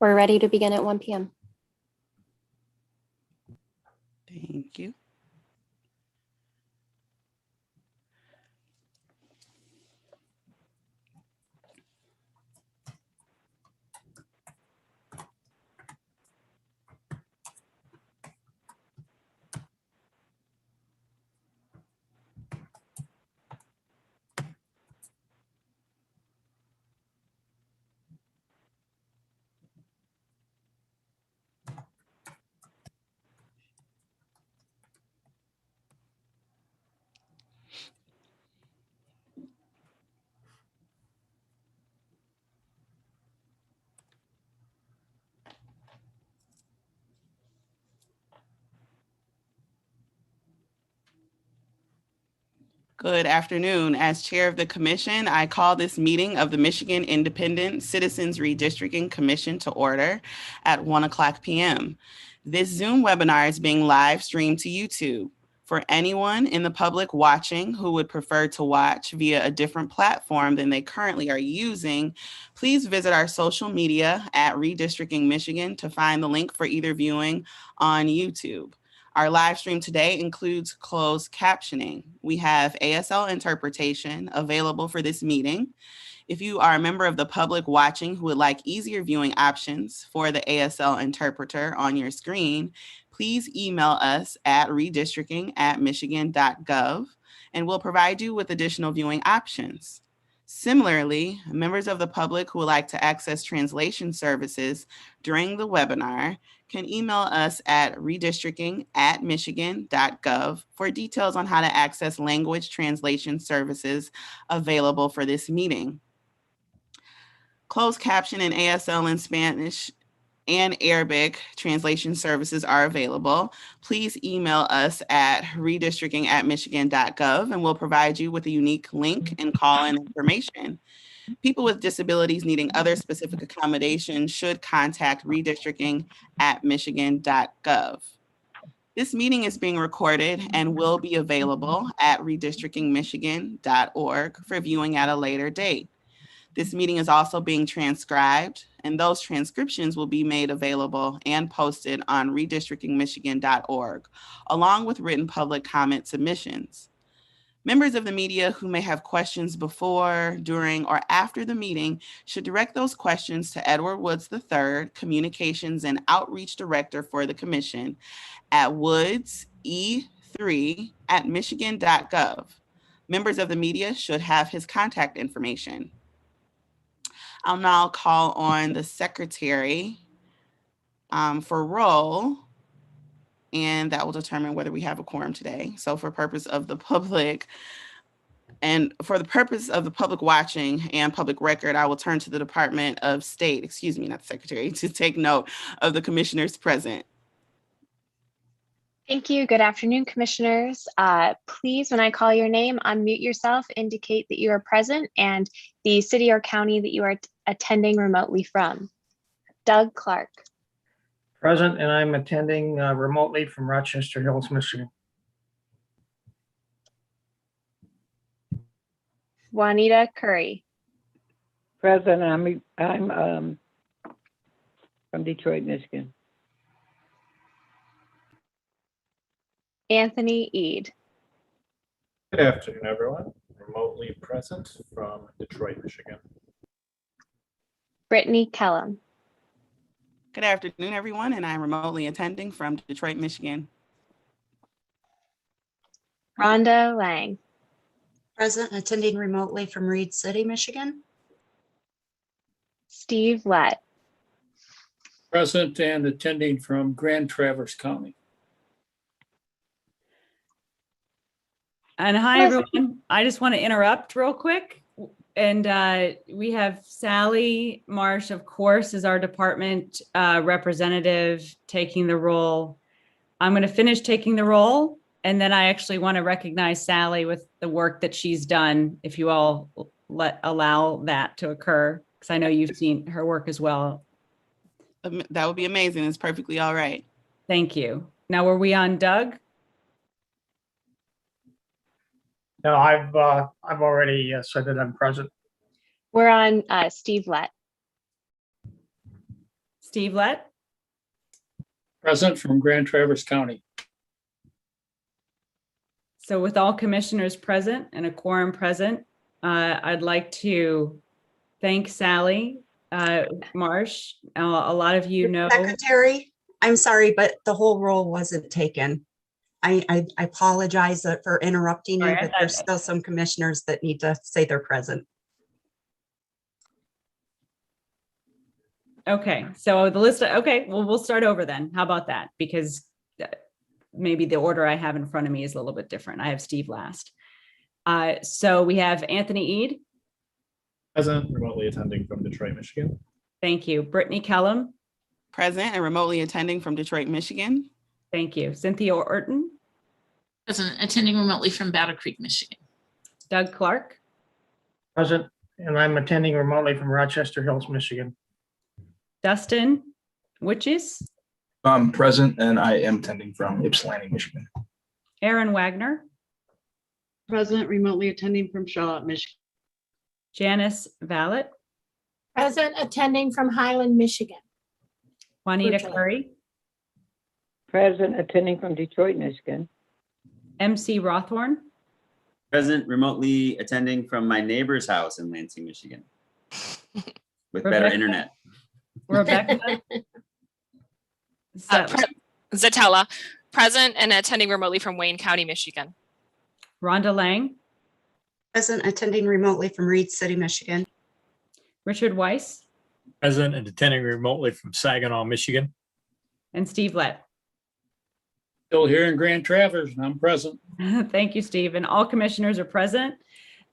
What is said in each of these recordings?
We're ready to begin at 1 p.m. Thank you. Good afternoon. As chair of the commission, I call this meeting of the Michigan Independent Citizens Redistricting Commission to order at 1:00 p.m. This Zoom webinar is being live streamed to YouTube. For anyone in the public watching who would prefer to watch via a different platform than they currently are using, please visit our social media at Redistricting Michigan to find the link for either viewing on YouTube. Our live stream today includes closed captioning. We have ASL interpretation available for this meeting. If you are a member of the public watching who would like easier viewing options for the ASL interpreter on your screen, please email us at redistricting@michigan.gov and we'll provide you with additional viewing options. Similarly, members of the public who would like to access translation services during the webinar can email us at redistricting@michigan.gov for details on how to access language translation services available for this meeting. Closed caption in ASL in Spanish and Arabic translation services are available. Please email us at redistricting@michigan.gov and we'll provide you with a unique link and call-in information. People with disabilities needing other specific accommodations should contact redistricting@michigan.gov. This meeting is being recorded and will be available at redistrictingmichigan.org for viewing at a later date. This meeting is also being transcribed, and those transcriptions will be made available and posted on redistrictingmichigan.org, along with written public comment submissions. Members of the media who may have questions before, during, or after the meeting should direct those questions to Edward Woods III, Communications and Outreach Director for the Commission, at woodse3@michigan.gov. Members of the media should have his contact information. I'll now call on the secretary for roll, and that will determine whether we have a quorum today. So for purpose of the public, and for the purpose of the public watching and public record, I will turn to the Department of State, excuse me, not the secretary, to take note of the commissioners present. Thank you. Good afternoon, commissioners. Please, when I call your name, unmute yourself, indicate that you are present, and the city or county that you are attending remotely from. Doug Clark. Present, and I'm attending remotely from Rochester Hills, Michigan. Juanita Curry. Present, I'm from Detroit, Michigan. Anthony Eade. Good afternoon, everyone. Remotely present from Detroit, Michigan. Brittany Kellum. Good afternoon, everyone, and I'm remotely attending from Detroit, Michigan. Rhonda Lang. Present, attending remotely from Reed City, Michigan. Steve Lett. Present and attending from Grand Traverse County. And hi, everyone. I just want to interrupt real quick. And we have Sally Marsh, of course, is our department representative taking the role. I'm going to finish taking the role, and then I actually want to recognize Sally with the work that she's done, if you all allow that to occur, because I know you've seen her work as well. That would be amazing. It's perfectly all right. Thank you. Now, were we on Doug? No, I've already said that I'm present. We're on Steve Lett. Steve Lett, Present from Grand Traverse County. so with all commissioners present and a quorum present, I'd like to thank Sally Marsh. A lot of you know. Secretary, I'm sorry, but the whole roll wasn't taken. I apologize for interrupting you, Sorry, I but thought- there's still some commissioners that need to say they're present. Okay, so the list, okay, well, we'll start over then. How about that? Because maybe the order I have in front of me is a little bit different. I have Steve last. So we have Anthony Eade. Present, remotely attending from Detroit, Michigan. Thank you. Brittany Kellum. Present and remotely attending from Detroit, Michigan. Thank you. Cynthia Orton. Present, attending remotely from Battle Creek, Michigan. Doug Clark. Present, and I'm attending remotely from Rochester Hills, Michigan. Dustin Witches. I'm present and I am attending from Ypsilanti, Michigan. Aaron Wagner. Present, remotely attending from Charlotte, Michigan. Janice Vallet. Present, attending from Highland, Michigan. Juanita Virtually. Curry. Present, attending from Detroit, Michigan. MC Rothorn. Present, remotely attending from my neighbor's house in Lansing, Michigan. With better Rebecca. internet. Rebecca. Zatella, present and attending remotely from Wayne County, Michigan. Rhonda Lang. Present, attending remotely from Reed City, Michigan. Richard Weiss. Present and attending remotely from Saginaw, Michigan. And Steve Lett. Still here in Grand Traverse, and I'm present. Thank you, Steve. And all commissioners are present.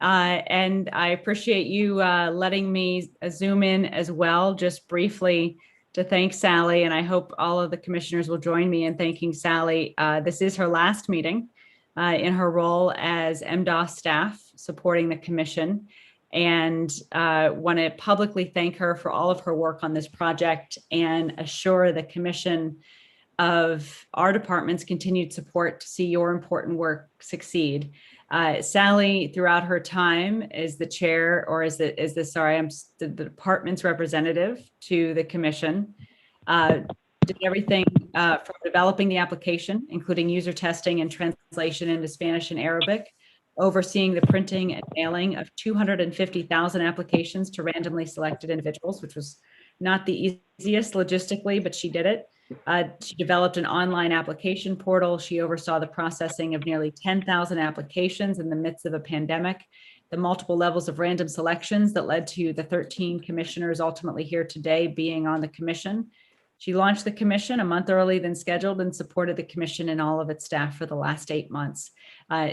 And I appreciate you letting me zoom in as well, just briefly to thank Sally. And I hope all of the commissioners will join me in thanking Sally. This is her last meeting in her role as MDOS staff supporting the commission. And want to publicly thank her for all of her work on this project and assure the commission of our department's continued support to see your important work succeed. Sally, throughout her time as the chair, or as the department's representative to the commission, did everything from developing the application, including user testing and translation into Spanish and Arabic, overseeing the printing and mailing of 250,000 applications to randomly selected individuals, which was not the easiest logistically, but she did it. She developed an online application portal. She oversaw the processing of nearly 10,000 applications in the midst of a pandemic, the multiple levels of random selections that led to the 13 commissioners ultimately here today being on the commission. She launched the commission a month early than scheduled and supported the commission and all of its staff for the last 8 months.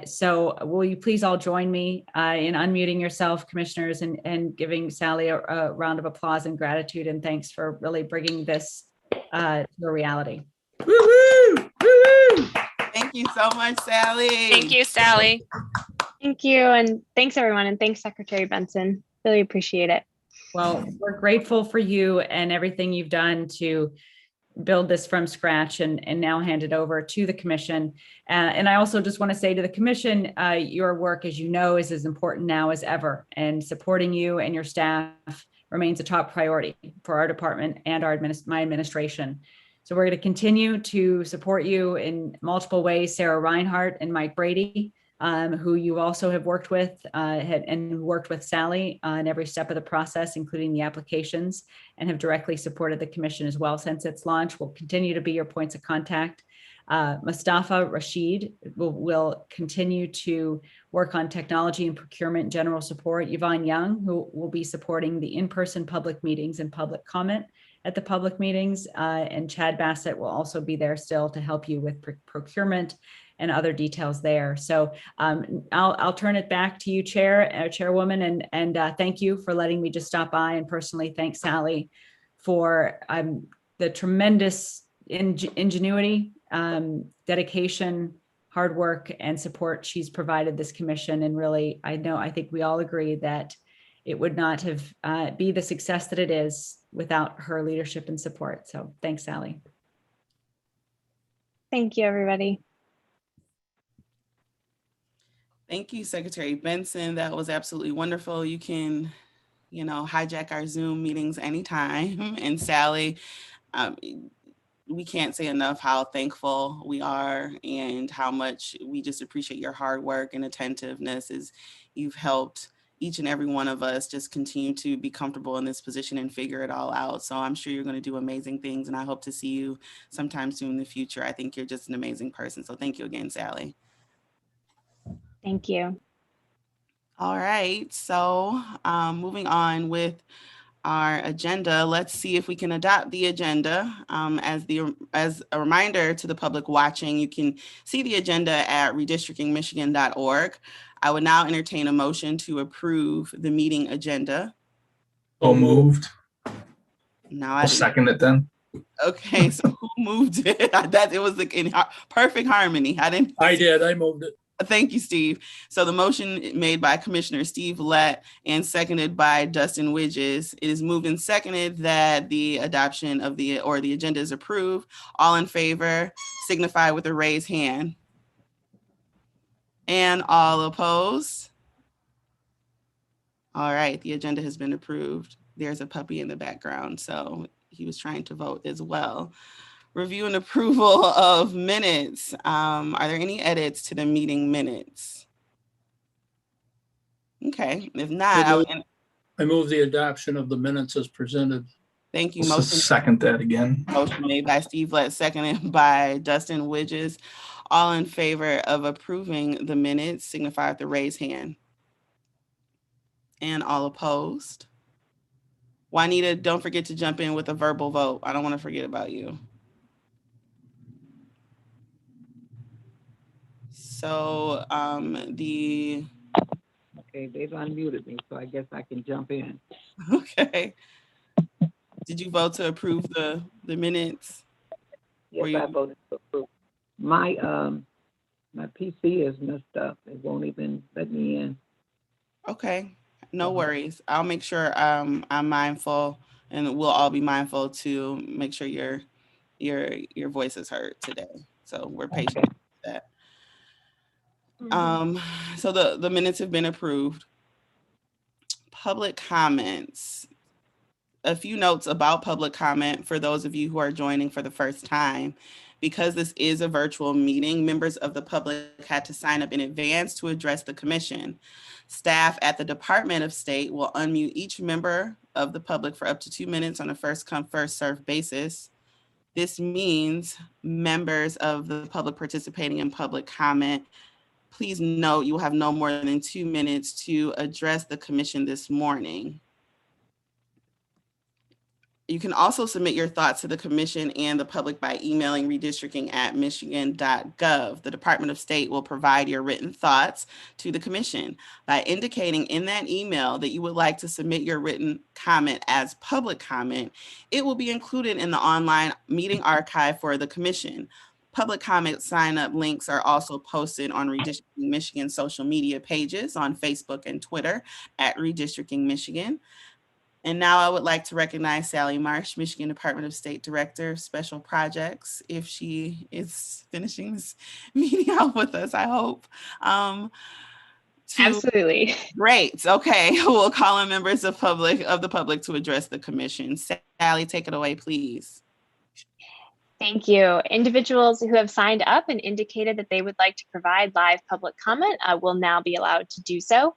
So will you please all join me in unmuting yourself, commissioners, and giving Sally a round of applause and gratitude and thanks for really bringing this to a reality. Woo-hoo! Woo-hoo! Thank you so much, Sally. Thank you, Sally. Thank you. And thanks, everyone. And thanks, Secretary Benson. Really appreciate it. Well, we're grateful for you and everything you've done to build this from scratch and now hand it over to the commission. And I also just want to say to the commission, your work, as you know, is as important now as ever, and supporting you and your staff remains a top priority for our department and my administration. So we're going to continue to support you in multiple ways. Sarah Reinhardt and Mike Brady, who you also have worked with and worked with Sally on every step of the process, including the applications, and have directly supported the commission as well since its launch. Will continue to be your points of contact. Mustafa Rashid will continue to work on technology and procurement general support. Yvonne Young, who will be supporting the in-person public meetings and public comment at the public meetings. And Chad Bassett will also be there still to help you with procurement and other details there. So I'll turn it back to you, Chairwoman, and thank you for letting me just stop by and personally thank Sally for the tremendous ingenuity, dedication, hard work, and support she's provided this commission. And really, I think we all agree that it would not have be the success that it is without her leadership and support. So thanks, Sally. Thank you, everybody. Thank you, Secretary Benson. That was absolutely wonderful. You can, hijack our Zoom meetings anytime. And Sally, we can't say enough how thankful we are and how much we just appreciate your hard work and attentiveness as you've helped each and every one of us just continue to be comfortable in this position and figure it all out. So I'm sure you're going to do amazing things, and I hope to see you sometime soon in the future. I think you're just an amazing person. So thank you again, Sally. Thank you. All right, so moving on with our agenda, let's see if we can adopt the agenda. As a reminder to the public watching, you can see the agenda at redistrictingmichigan.org. I would now entertain a motion to approve the meeting agenda. So moved. Now I'll second it then. Okay, so who moved it? That it was in perfect harmony. I did. I moved it. Thank you, Steve. So the motion made by Commissioner Steve Lett and seconded by Dustin Widges. It is moved and seconded that the adoption of the agenda is approved. All in favor signify with a raised hand. And all opposed? All right, the agenda has been approved. There's a puppy in the background, so he was trying to vote as well. Review and approval of minutes. Are there any edits to the meeting minutes? Okay, if not, I move the adoption of the minutes as presented. Thank you. Motion. Second that again. Motion made by Steve Lett, seconded by Dustin Widges. All in favor of approving the minutes signify with the raised hand. And all opposed? Juanita, don't forget to jump in with a verbal vote. I don't want to forget about you. So Okay, they've unmuted me, so I guess I can jump in. Okay. Did you vote to approve the minutes? Yes, I voted to approve. My PC is messed up. It won't even let me in. Okay, no worries. I'll make sure I'm mindful, and we'll all be mindful to make sure your voice is heard today. So we're patient with that. So the minutes have been approved. Public comments. A few notes about public comment for those of you who are joining for the first time. Because this is a virtual meeting, members of the public had to sign up in advance to address the commission. Staff at the Department of State will unmute each member of the public for up to 2 minutes on a first come, first served basis. This means members of the public participating in public comment, please note you will have no more than 2 minutes to address the commission this morning. You can also submit your thoughts to the commission and the public by emailing redistricting@michigan.gov. The Department of State will provide your written thoughts to the commission by indicating in that email that you would like to submit your written comment as public comment. It will be included in the online meeting archive for the commission. Public comment sign-up links are also posted on Redistricting Michigan social media pages on Facebook and Twitter at Redistricting Michigan. And now I would like to recognize Sally Marsh, Michigan Department of State Director of Special Projects, if she is finishing this meeting out with us, I hope. Absolutely. Great. Okay. We'll call on members of the public to address the commission. Sally, take it away, please. Thank you. Individuals who have signed up and indicated that they would like to provide live public comment will now be allowed to do so.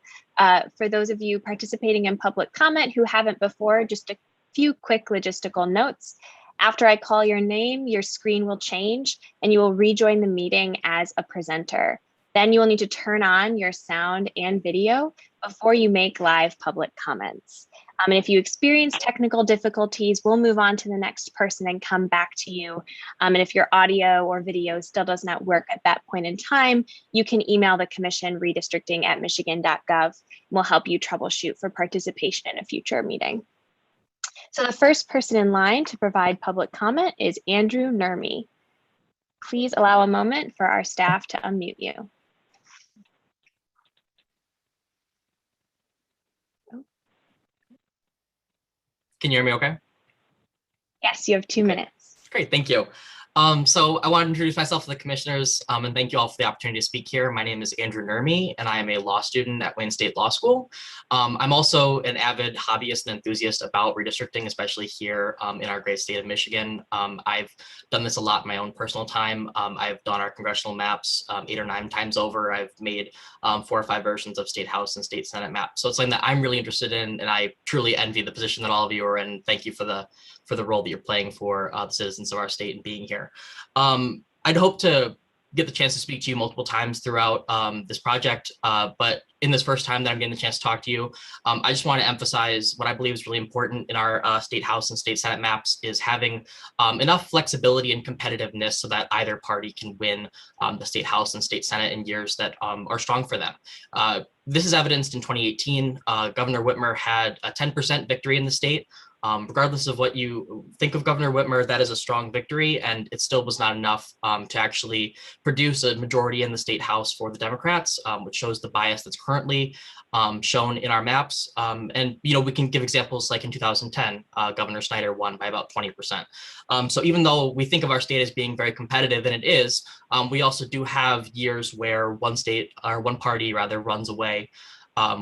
For those of you participating in public comment who haven't before, just a few quick logistical notes. After I call your name, your screen will change and you will rejoin the meeting as a presenter. Then you will need to turn on your sound and video before you make live public comments. And if you experience technical difficulties, we'll move on to the next person and come back to you. And if your audio or video still does not work at that point in time, you can email the commission redistricting@michigan.gov. We'll help you troubleshoot for participation in a future meeting. So the first person in line to provide public comment is Andrew Nurmi. Please allow a moment for our staff to unmute you. Can you hear me okay? Yes, you have 2 minutes. Great, thank you. So I want to introduce myself to the commissioners and thank you all for the opportunity to speak here. My name is Andrew Nurmi and I am a law student at Wayne State Law School. I'm also an avid hobbyist and enthusiast about redistricting, especially here in our great state of Michigan. I've done this a lot in my own personal time. I've done our congressional maps 8 or 9 times over. I've made 4 or 5 versions of state house and state senate maps. So it's something that I'm really interested in, and I truly envy the position that all of you are in. Thank you for the role that you're playing for the citizens of our state and being here. I'd hope to get the chance to speak to you multiple times throughout this project, but in this first time that I'm getting the chance to talk to you, I just want to emphasize what I believe is really important in our state house and state senate maps is having enough flexibility and competitiveness so that either party can win the state house and state senate in years that are strong for them. This is evidenced in 2018. Governor Whitmer had a 10% victory in the state. Regardless of what you think of Governor Whitmer, that is a strong victory, and it still was not enough to actually produce a majority in the state house for the Democrats, which shows the bias that's currently shown in our maps. And we can give examples like in 2010, Governor Snyder won by about 20%. So even though we think of our state as being very competitive, and it is, we also do have years where one party runs away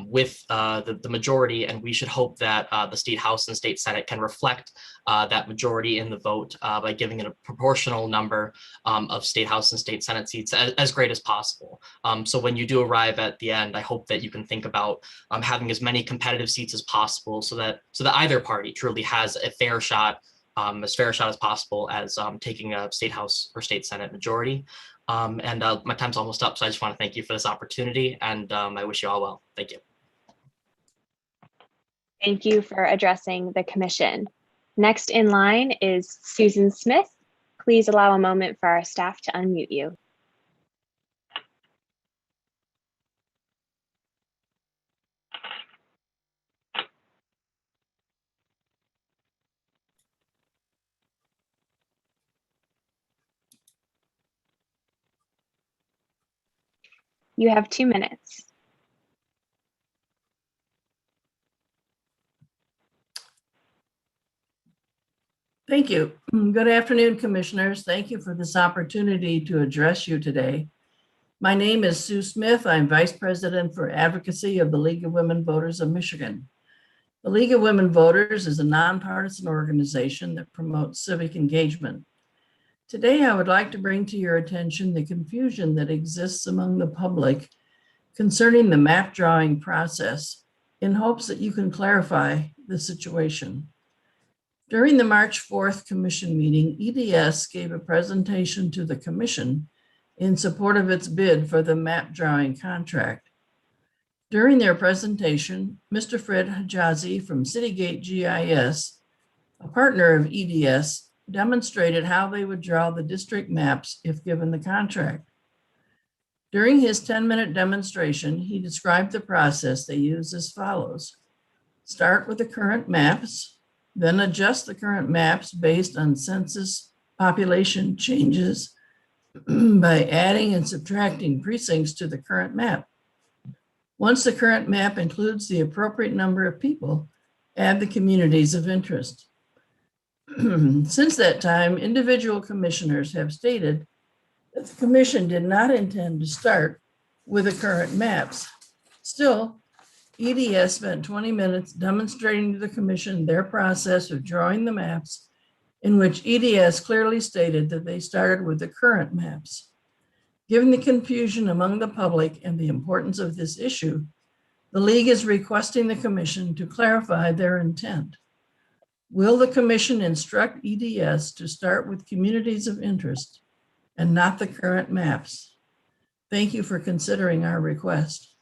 with the majority, and we should hope that the state house and state senate can reflect that majority in the vote by giving it a proportional number of state house and state senate seats as great as possible. So when you do arrive at the end, I hope that you can think about having as many competitive seats as possible so that either party truly has a fair shot, as fair a shot as possible as taking a state house or state senate majority. And my time's almost up, so I just want to thank you for this opportunity, and I wish you all well. Thank you. Thank you for addressing the commission. Next in line is Susan Smith. Please allow a moment for our staff to unmute you. You have 2 minutes. Thank you. Good afternoon, commissioners. Thank you for this opportunity to address you today. My name is Sue Smith. I'm Vice President for Advocacy of the League of Women Voters of Michigan. The League of Women Voters is a nonpartisan organization that promotes civic engagement. Today, I would like to bring to your attention the confusion that exists among the public concerning the map drawing process in hopes that you can clarify the situation. During the March 4th Commission meeting, EDS gave a presentation to the Commission in support of its bid for the map drawing contract. During their presentation, Mr. Fred Hajazi from Citygate GIS, a partner of EDS, demonstrated how they would draw the district maps if given the contract. During his 10-minute demonstration, he described the process they use as follows. Start with the current maps, then adjust the current maps based on census population changes by adding and subtracting precincts to the current map. Once the current map includes the appropriate number of people, add the communities of interest. Since that time, individual commissioners have stated that the commission did not intend to start with the current maps. Still, EDS spent 20 minutes demonstrating to the commission their process of drawing the maps, in which EDS clearly stated that they started with the current maps. Given the confusion among the public and the importance of this issue, the League is requesting the commission to clarify their intent. Will the commission instruct EDS to start with communities of interest and not the current maps? Thank you for considering our request.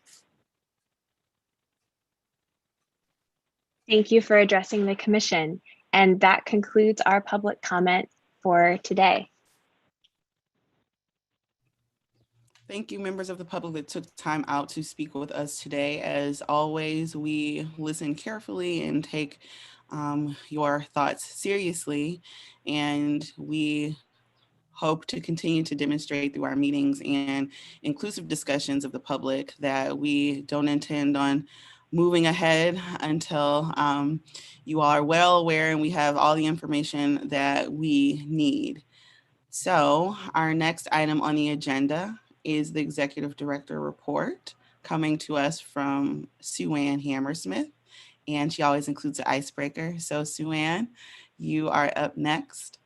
Thank you for addressing the commission. And that concludes our public comment for today. Thank you, members of the public that took time out to speak with us today. As always, we listen carefully and take your thoughts seriously, and we hope to continue to demonstrate through our meetings and inclusive discussions of the public that we don't intend on moving ahead until you all are well aware and we have all the information that we need. So our next item on the agenda is the Executive Director report coming to us from Sue Ann Hammersmith, and she always includes an icebreaker. So Sue Ann, you are up next.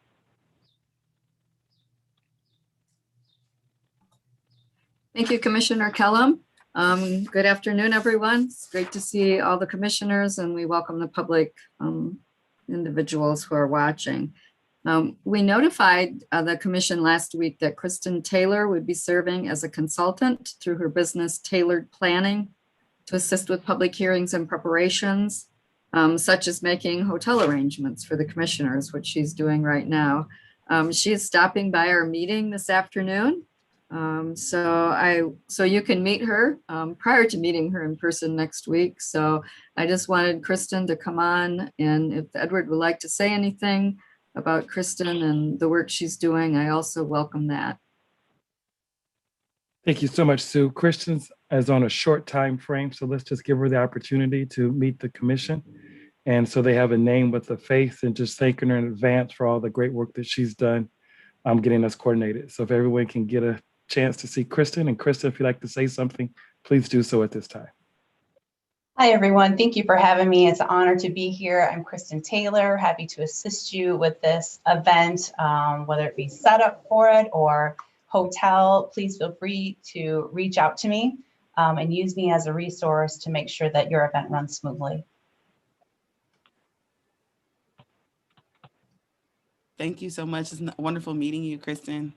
Thank you, Commissioner Kellum. Good afternoon, everyone. It's great to see all the commissioners, and we welcome the public individuals who are watching. We notified the commission last week that Kristen Taylor would be serving as a consultant through her business Tailored Planning to assist with public hearings and preparations, such as making hotel arrangements for the commissioners, which she's doing right now. She is stopping by our meeting this afternoon. So you can meet her prior to meeting her in person next week. So I just wanted Kristen to come on, and if Edward would like to say anything about Kristen and the work she's doing, I also welcome that. Thank you so much, Sue. Kristen is on a short time frame, so let's just give her the opportunity to meet the commission. And so they have a name with a face, and just thanking her in advance for all the great work that she's done getting us coordinated. So if everyone can get a chance to see Kristen, and Kristen, if you'd like to say something, please do so at this time. Hi, everyone. Thank you for having me. It's an honor to be here. I'm Kristen Taylor, happy to assist you with this event, whether it be setup for it or hotel. Please feel free to reach out to me and use me as a resource to make sure that your event runs smoothly. Thank you so much. It's wonderful meeting you, Kristen.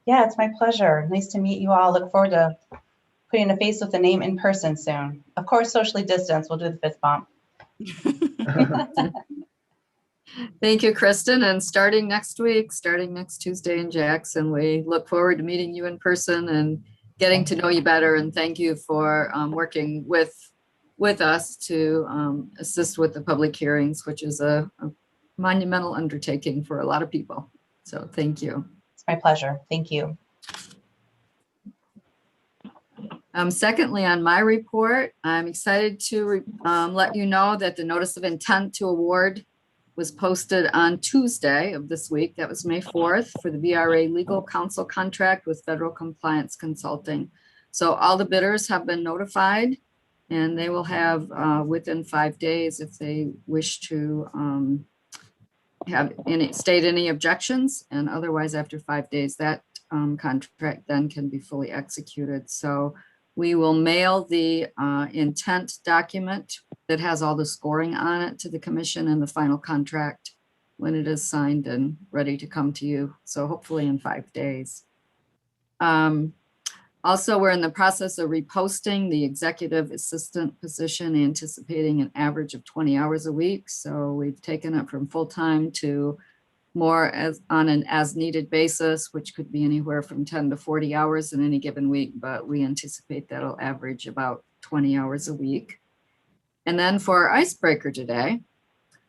Yeah, it's my pleasure. Nice to meet you all. Look forward to putting a face with a name in person soon. Of course, socially distanced. We'll do the fist bump. Thank you, Kristen. And starting next week, starting next Tuesday in Jackson, we look forward to meeting you in person and getting to know you better. And thank you for working with us to assist with the public hearings, which is a monumental undertaking for a lot of people. So thank you. It's my pleasure. Thank you. Secondly, on my report, I'm excited to let you know that the notice of intent to award was posted on Tuesday of this week. That was May 4th for the VRA Legal Counsel contract with Federal Compliance Consulting. So all the bidders have been notified, and they will have within 5 days if they wish to state any objections, and otherwise after 5 days that contract then can be fully executed. So we will mail the intent document that has all the scoring on it to the commission and the final contract when it is signed and ready to come to you. So hopefully in 5 days. Also, we're in the process of reposting the executive assistant position, anticipating an average of 20 hours a week. So we've taken it from full-time to more on an as-needed basis, which could be anywhere from 10 to 40 hours in any given week, but we anticipate that'll average about 20 hours a week. And then for our icebreaker today,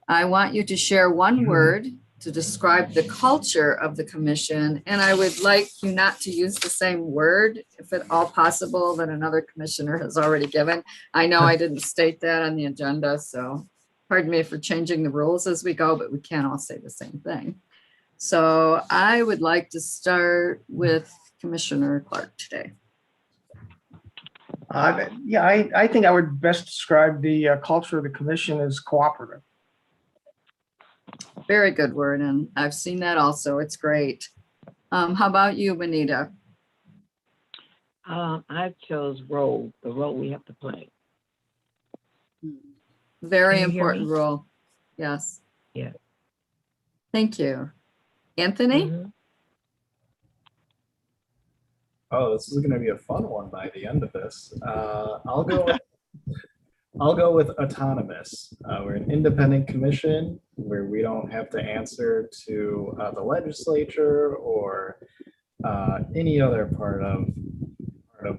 I want you to share one word to describe the culture of the commission. And I would like you not to use the same word, if at all possible, that another commissioner has already given. I know I didn't state that on the agenda, so pardon me for changing the rules as we go, but we can't all say the same thing. So I would like to start with Commissioner Clark today. Yeah, I think I would best describe the culture of the commission as cooperative. Very good word, and I've seen that also. It's great. How about you, Benita? I chose role, the role we have to play. Very Can you hear important me? role. Yes. Yeah. Thank you. Anthony? Mm-hmm. Oh, this is going to be a fun one by the end of this. I'll go with autonomous. We're an independent commission where we don't have to answer to the legislature or any other part of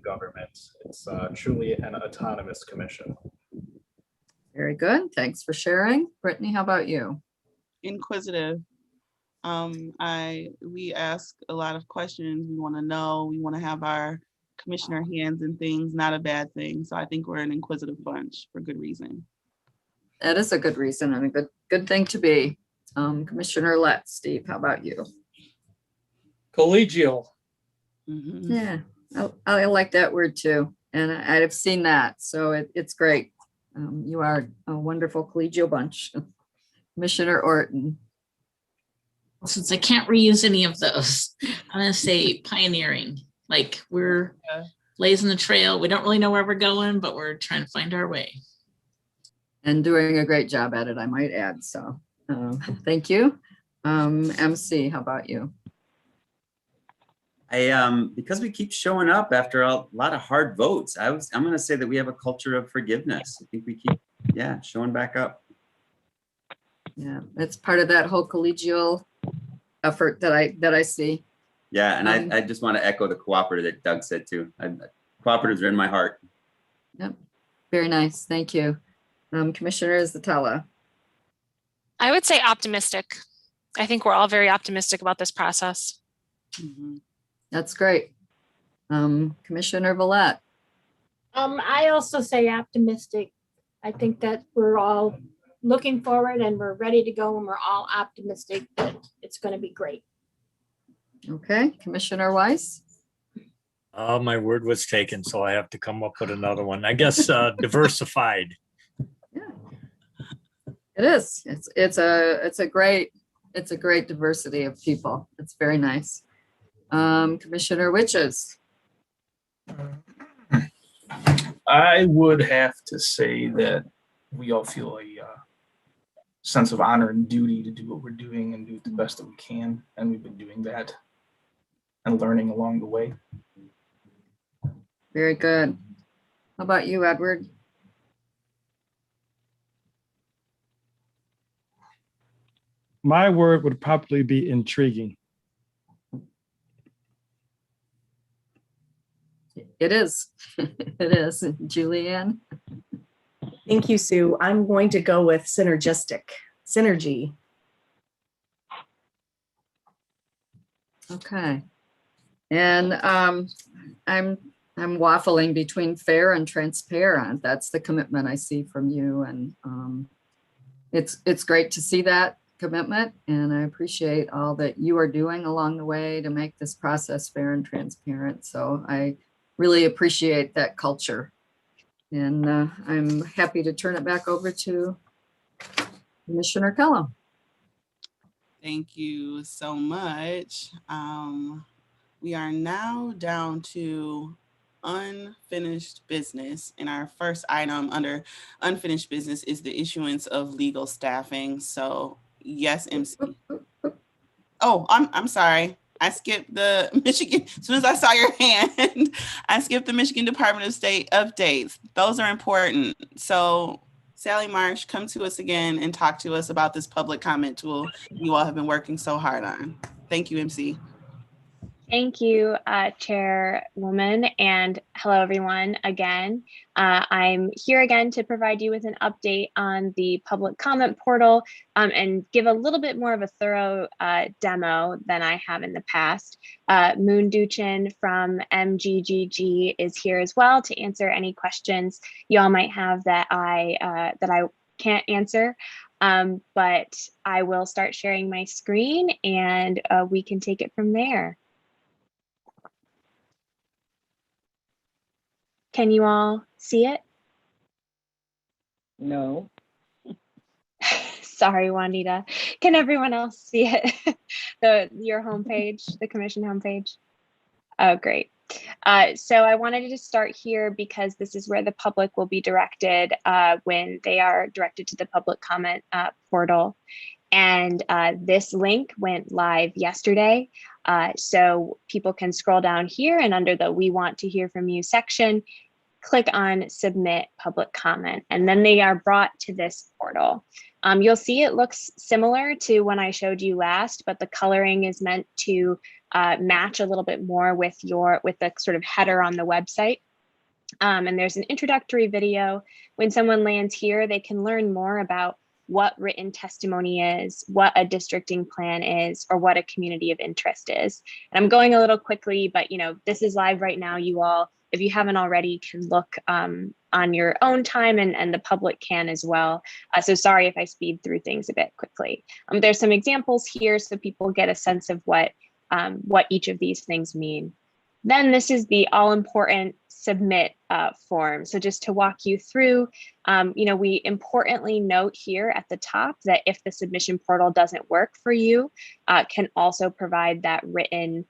government. It's truly an autonomous commission. Very good. Thanks for sharing. Brittany, how about you? Inquisitive. We ask a lot of questions. We want to know, we want to have our commissioner hands in things, not a bad thing. So I think we're an inquisitive bunch for good reason. That is a good reason and a good thing to be. Commissioner Letts, Steve, how about you? Collegial. Yeah, I like that word too. And I've seen that. So it's great. You are a wonderful collegial bunch. Commissioner Orton. Since I can't reuse any of those, I'm gonna say pioneering. Like we're blazing the trail. We don't really know where we're going, but we're trying to find our way. And doing a great job at it, I might add. So thank you. MC, how about you? Because we keep showing up after a lot of hard votes, I'm going to say that we have a culture of forgiveness. I think we keep, showing back up. Yeah, it's part of that whole collegial effort that I see. Yeah, and I just want to echo the cooperative that Doug said too. Cooperatives are in my heart. Yep, very nice. Thank you. Commissioner Zatala. I would say optimistic. I think we're all very optimistic about this process. That's great. Commissioner Vallette. I also say optimistic. I think that we're all looking forward and we're ready to go and we're all optimistic that it's going to be great. Okay, Commissioner Weiss. My word was taken, so I have to come up with another one. I guess diversified. It is. It's a great diversity of people. It's very nice. Commissioner Witches. I would have to say that we all feel a sense of honor and duty to do what we're doing and do it the best that we can. And we've been doing that and learning along the way. Very good. How about you, Edward? My word would probably be intriguing. It is. It is. Julianne? Thank you, Sue. I'm going to go with synergistic. Synergy. Okay. And I'm waffling between fair and transparent. That's the commitment I see from you. And it's great to see that commitment. And I appreciate all that you are doing along the way to make this process fair and transparent. So I really appreciate that culture. And I'm happy to turn it back over to Commissioner Kellum. Thank you so much. We are now down to unfinished business. And our first item under unfinished business is the issuance of legal staffing. So yes, MC. Oh, I'm sorry. I skipped the Michigan, as soon as I saw your hand, I skipped the Michigan Department of State updates. Those are important. So Sally Marsh, come to us again and talk to us about this public comment tool you all have been working so hard on. Thank you, MC. Thank you, Chairwoman, and hello, everyone, again. I'm here again to provide you with an update on the public comment portal and give a little bit more of a thorough demo than I have in the past. Moon Duchin from MGGG is here as well to answer any questions you all might have that I can't answer. But I will start sharing my screen and we can take it from there. Can you all see it? No. Sorry, Juanita. Can everyone else see it? Your homepage, the commission homepage? Oh, great. So I wanted to start here because this is where the public will be directed when they are directed to the public comment portal. And this link went live yesterday. So people can scroll down here and under the We Want to Hear From You section, click on Submit Public Comment, and then they are brought to this portal. You'll see it looks similar to when I showed you last, but the coloring is meant to match a little bit more with the sort of header on the website. And there's an introductory video. When someone lands here, they can learn more about what written testimony is, what a districting plan is, or what a community of interest is. And I'm going a little quickly, but this is live right now. You all, if you haven't already, can look on your own time, and the public can as well. So sorry if I speed through things a bit quickly. There's some examples here so people get a sense of what what each of these things mean. Then this is the all-important submit form. So just to walk you through, we importantly note here at the top that if the submission portal doesn't work for you, can also provide that written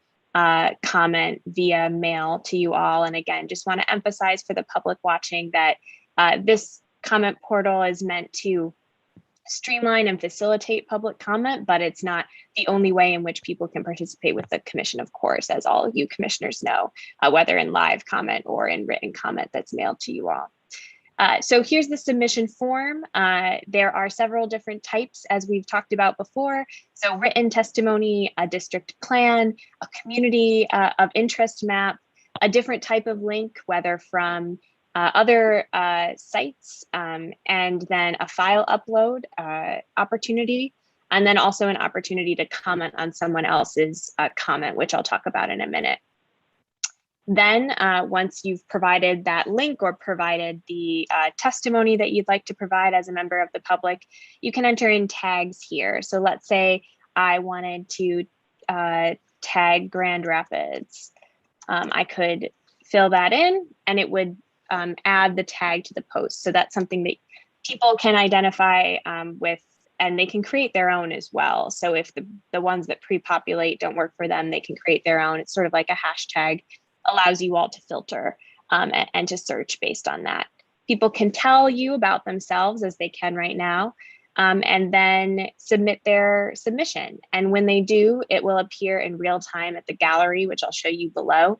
comment via mail to you all. And again, just want to emphasize for the public watching that this comment portal is meant to streamline and facilitate public comment, but it's not the only way in which people can participate with the commission, of course, as all of you commissioners know, whether in live comment or in written comment that's mailed to you all. So here's the submission form. There are several different types, as we've talked about before. So written testimony, a district plan, a community of interest map, a different type of link, whether from other sites, and then a file upload opportunity, and then also an opportunity to comment on someone else's comment, which I'll talk about in a minute. Then once you've provided that link or provided the testimony that you'd like to provide as a member of the public, you can enter in tags here. So let's say I wanted to tag Grand Rapids. I could fill that in and it would add the tag to the post. So that's something that people can identify with, and they can create their own as well. So if the ones that pre-populate don't work for them, they can create their own. It's sort of like a hashtag, allows you all to filter and to search based on that. People can tell you about themselves as they can right now, and then submit their submission. And when they do, it will appear in real time at the gallery, which I'll show you below.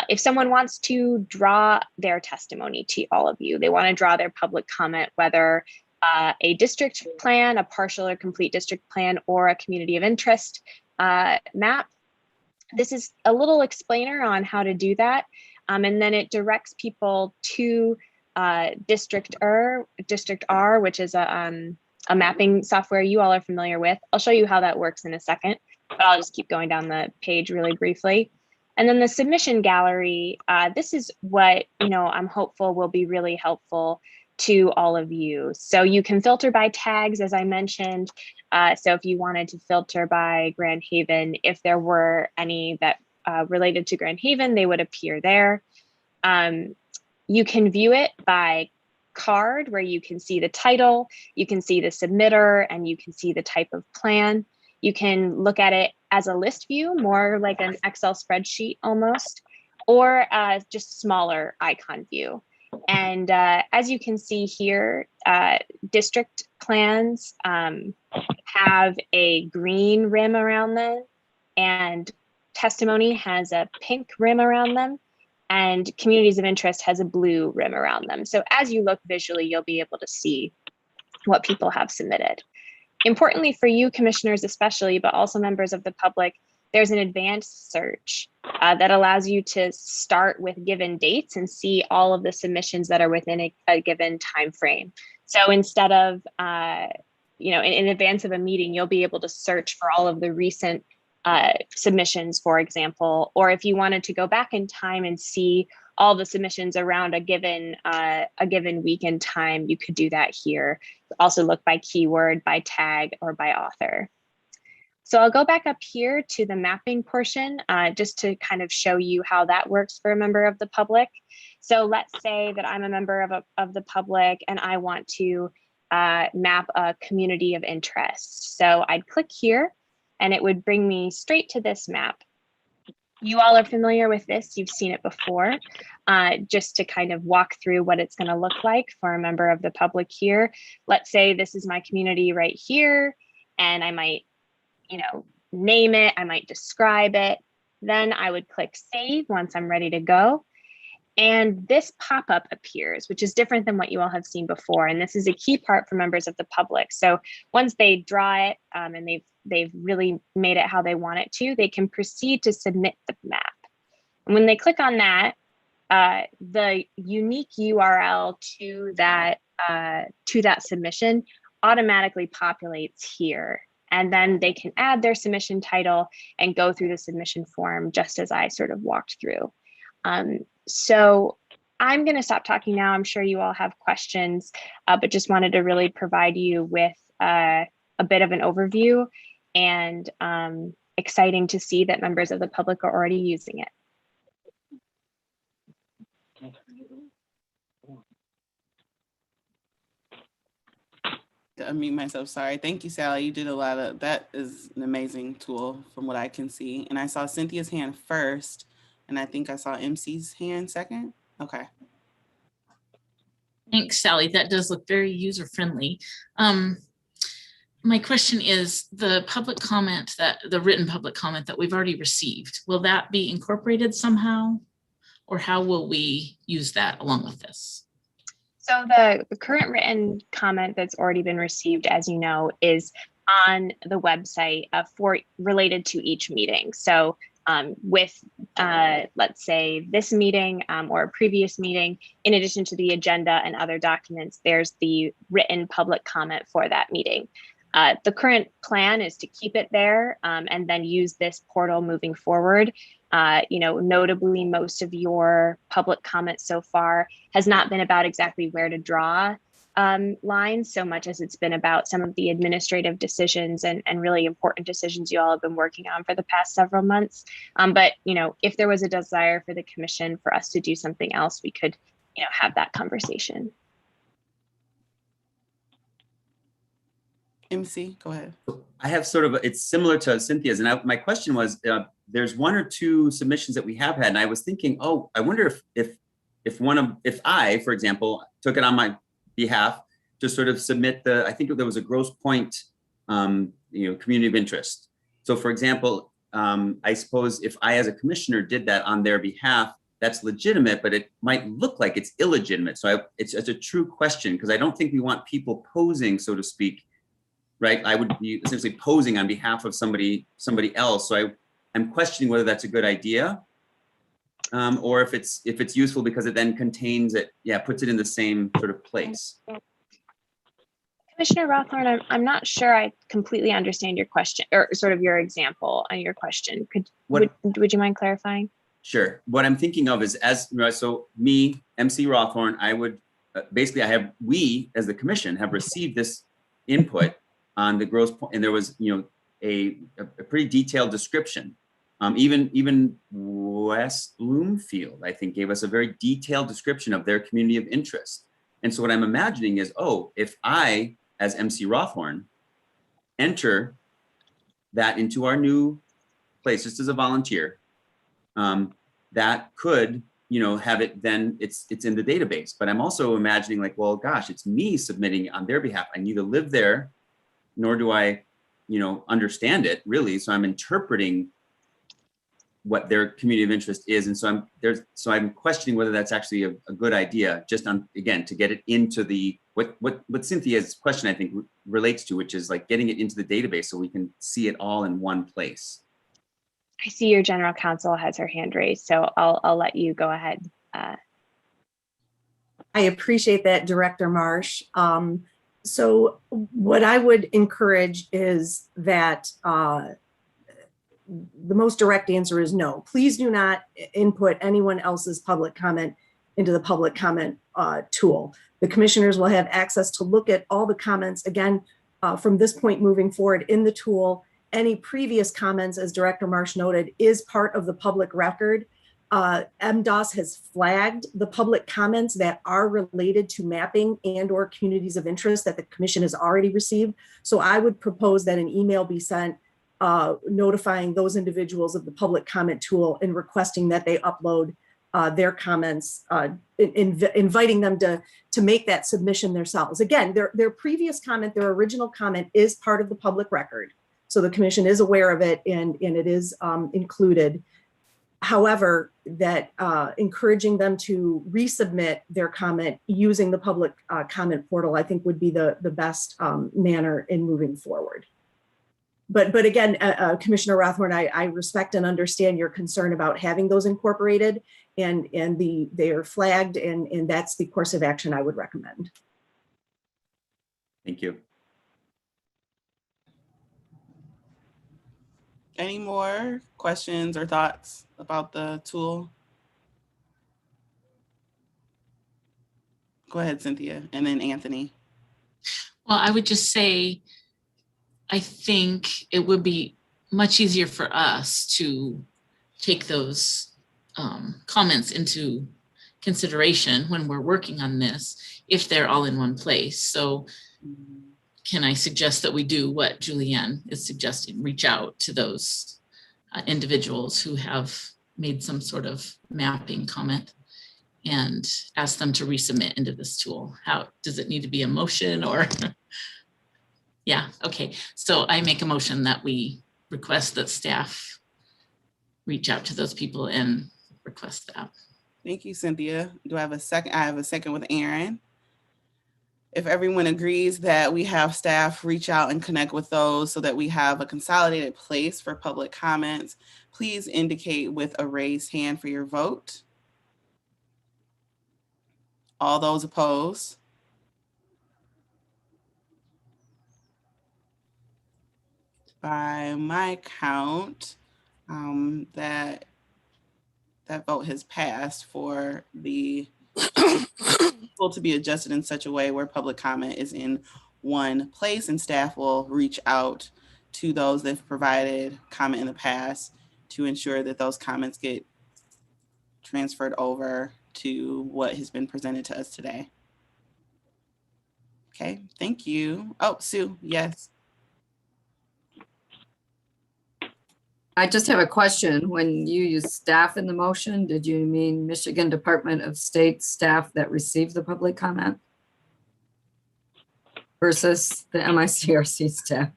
If someone wants to draw their testimony to all of you, they want to draw their public comment, whether a district plan, a partial or complete district plan, or a community of interest map. This is a little explainer on how to do that. And then it directs people to District R, which is a mapping software you all are familiar with. I'll show you how that works in a second, but I'll just keep going down the page really briefly. And then the submission gallery, this is what, I'm hopeful will be really helpful to all of you. So you can filter by tags, as I mentioned. So if you wanted to filter by Grand Haven, if there were any that related to Grand Haven, they would appear there. You can view it by card, where you can see the title, you can see the submitter, and you can see the type of plan. You can look at it as a list view, more like an Excel spreadsheet almost, or just smaller icon view. And as you can see here, district plans have a green rim around them, and testimony has a pink rim around them, and communities of interest has a blue rim around them. So as you look visually, you'll be able to see what people have submitted. Importantly for you commissioners especially, but also members of the public, there's an advanced search that allows you to start with given dates and see all of the submissions that are within a given time frame. So instead of, in advance of a meeting, you'll be able to search for all of the recent submissions, for example, or if you wanted to go back in time and see all the submissions around a given week in time, you could do that here. Also look by keyword, by tag, or by author. So I'll go back up here to the mapping portion just to kind of show you how that works for a member of the public. So let's say that I'm a member of the public and I want to map a community of interest. So I'd click here and it would bring me straight to this map. You all are familiar with this, you've seen it before. Just to kind of walk through what it's going to look like for a member of the public here. Let's say this is my community right here, and I might name it, I might describe it. Then I would click save once I'm ready to go. And this pop-up appears, which is different than what you all have seen before. And this is a key part for members of the public. So once they draw it and they've really made it how they want it to, they can proceed to submit the map. And when they click on that, the unique URL to that submission automatically populates here. And then they can add their submission title and go through the submission form just as I sort of walked through. So I'm going to stop talking now. I'm sure you all have questions, but just wanted to really provide you with a bit of an overview. And exciting to see that members of the public are already using it. To unmute myself, sorry. Thank you, Sally. You did a lot of, that is an amazing tool from what I can see. And I saw Cynthia's hand first, and I think I saw MC's hand second. Okay. Thanks, Sally. That does look very user-friendly. My question is the public comment the written public comment that we've already received, will that be incorporated somehow? Or how will we use that along with this? So the current written comment that's already been received, as you know, is on the website related to each meeting. So with, let's say, this meeting or a previous meeting, in addition to the agenda and other documents, there's the written public comment for that meeting. The current plan is to keep it there and then use this portal moving forward. Notably, most of your public comments so far has not been about exactly where to draw lines so much as it's been about some of the administrative decisions and really important decisions you all have been working on for the past several months. But if there was a desire for the commission for us to do something else, we could have that conversation. MC, go ahead. I have it's similar to Cynthia's, and my question was, there's one or two submissions that we have had, and I was thinking, oh, I wonder if I, for example, took it on my behalf to sort of submit I think there was a gross point, community of interest. So for example, I suppose if I as a commissioner did that on their behalf, that's legitimate, but it might look like it's illegitimate. So it's a true question, because I don't think we want people posing, so to speak, right? I would be essentially posing on behalf of somebody else. So I'm questioning whether that's a good idea, or if it's useful because it then contains it, puts it in the same sort of place. Commissioner Rothorn, I'm not sure I completely understand your question or sort of your example on your question. Would you mind clarifying? Sure. What I'm thinking of is so me, MC Rothorn, I would basically we as the commission have received this input on the gross point, and there was a pretty detailed description. Even West Bloomfield, I think, gave us a very detailed description of their community of interest. And so what I'm imagining is, if I, as MC Rothorn, enter that into our new place just as a volunteer, that could have it, then it's in the database. But I'm also imagining like, well, gosh, it's me submitting on their behalf. I neither live there, nor do I, understand it really. So I'm interpreting what their community of interest is. And so I'm questioning whether that's actually a good idea, just again, to get it into what Cynthia's question, I think, relates to, which is like getting it into the database so we can see it all in one place. I see your general counsel has her hand raised, so I'll let you go ahead. I appreciate that, Director Marsh. So what I would encourage is that the most direct answer is no. Please do not input anyone else's public comment into the public comment tool. The commissioners will have access to look at all the comments, again, from this point moving forward in the tool. Any previous comments, as Director Marsh noted, is part of the public record. MDOS has flagged the public comments that are related to mapping and or communities of interest that the commission has already received. So I would propose that an email be sent notifying those individuals of the public comment tool and requesting that they upload their comments, inviting them to make that submission themselves. Again, their previous comment, their original comment is part of the public record. So the commission is aware of it and it is included. However, that encouraging them to resubmit their comment using the public comment portal, I think would be the best manner in moving forward. But again, Commissioner Rothorn, I respect and understand your concern about having those incorporated and they are flagged and that's the course of action I would recommend. Thank you. Any more questions or thoughts about the tool? Go ahead, Cynthia, and then Anthony. Well, I would just say, I think it would be much easier for us to take those comments into consideration when we're working on this, if they're all in one place. So can I suggest that we do what Julianne is suggesting, reach out to those individuals who have made some sort of mapping comment and ask them to resubmit into this tool? How does it need to be a motion or? Yeah, okay. So I make a motion that we request that staff reach out to those people and request that. Thank you, Cynthia. Do I have a second? I have a second with Aaron. If everyone agrees that we have staff reach out and connect with those so that we have a consolidated place for public comments, please indicate with a raised hand for your vote. All those opposed? By my count, that vote has passed for the to be adjusted in such a way where public comment is in one place, and staff will reach out to those that have provided comment in the past to ensure that those comments get transferred over to what has been presented to us today. Okay, thank you. Oh, Sue, yes. I just have a question. When you use staff in the motion, did you mean Michigan Department of State staff that received the public comment versus the MICRC staff?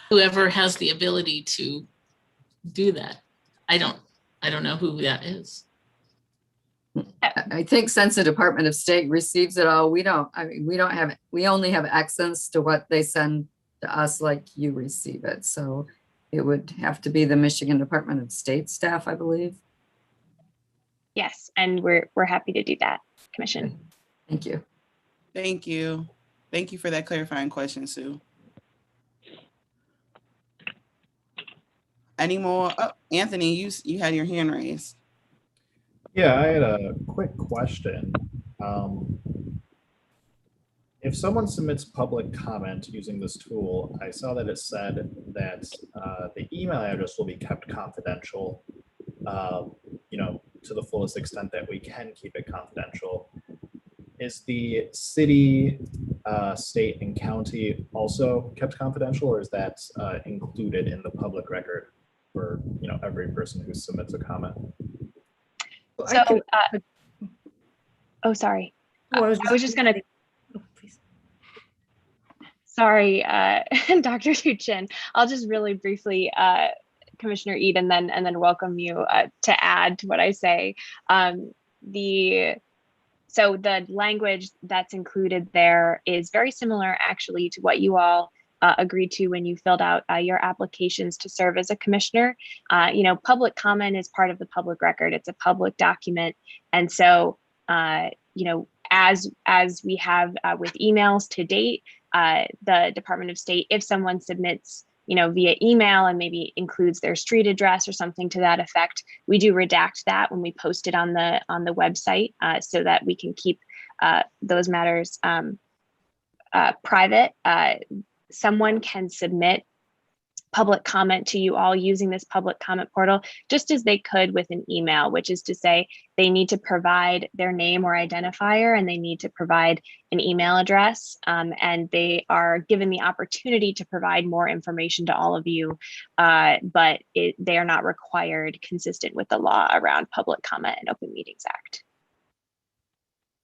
Whoever has the ability to do that. I don't know who that is. I think since the Department of State receives it all, we only have access to what they send to us like you receive it. So it would have to be the Michigan Department of State staff, I believe. Yes, and we're happy to do that, Commission. Thank you. Thank you. Thank you for that clarifying question, Sue. Any more? Oh, Anthony, you had your hand raised. Yeah, I had a quick question. If someone submits public comment using this tool, I saw that it said that the email address will be kept confidential, to the fullest extent that we can keep it confidential. Is the city, state, and county also kept confidential, or is that included in the public record for every person who submits a comment? So, oh, sorry. Oh, I was just gonna. Sorry, Dr. Tuchin. I'll just really briefly, Commissioner Eden, and then welcome you to add to what I say. So the language that's included there is very similar, actually, to what you all agreed to when you filled out your applications to serve as a commissioner. Public comment is part of the public record. It's a public document, and so as we have with emails to date. The Department of State, if someone submits, via email and maybe includes their street address or something to that effect, we do redact that when we post it on the website so that we can keep those matters private. Someone can submit public comment to you all using this public comment portal, just as they could with an email, which is to say they need to provide their name or identifier and they need to provide an email address, and they are given the opportunity to provide more information to all of you, but they are not required consistent with the law around public comment and Open Meetings Act.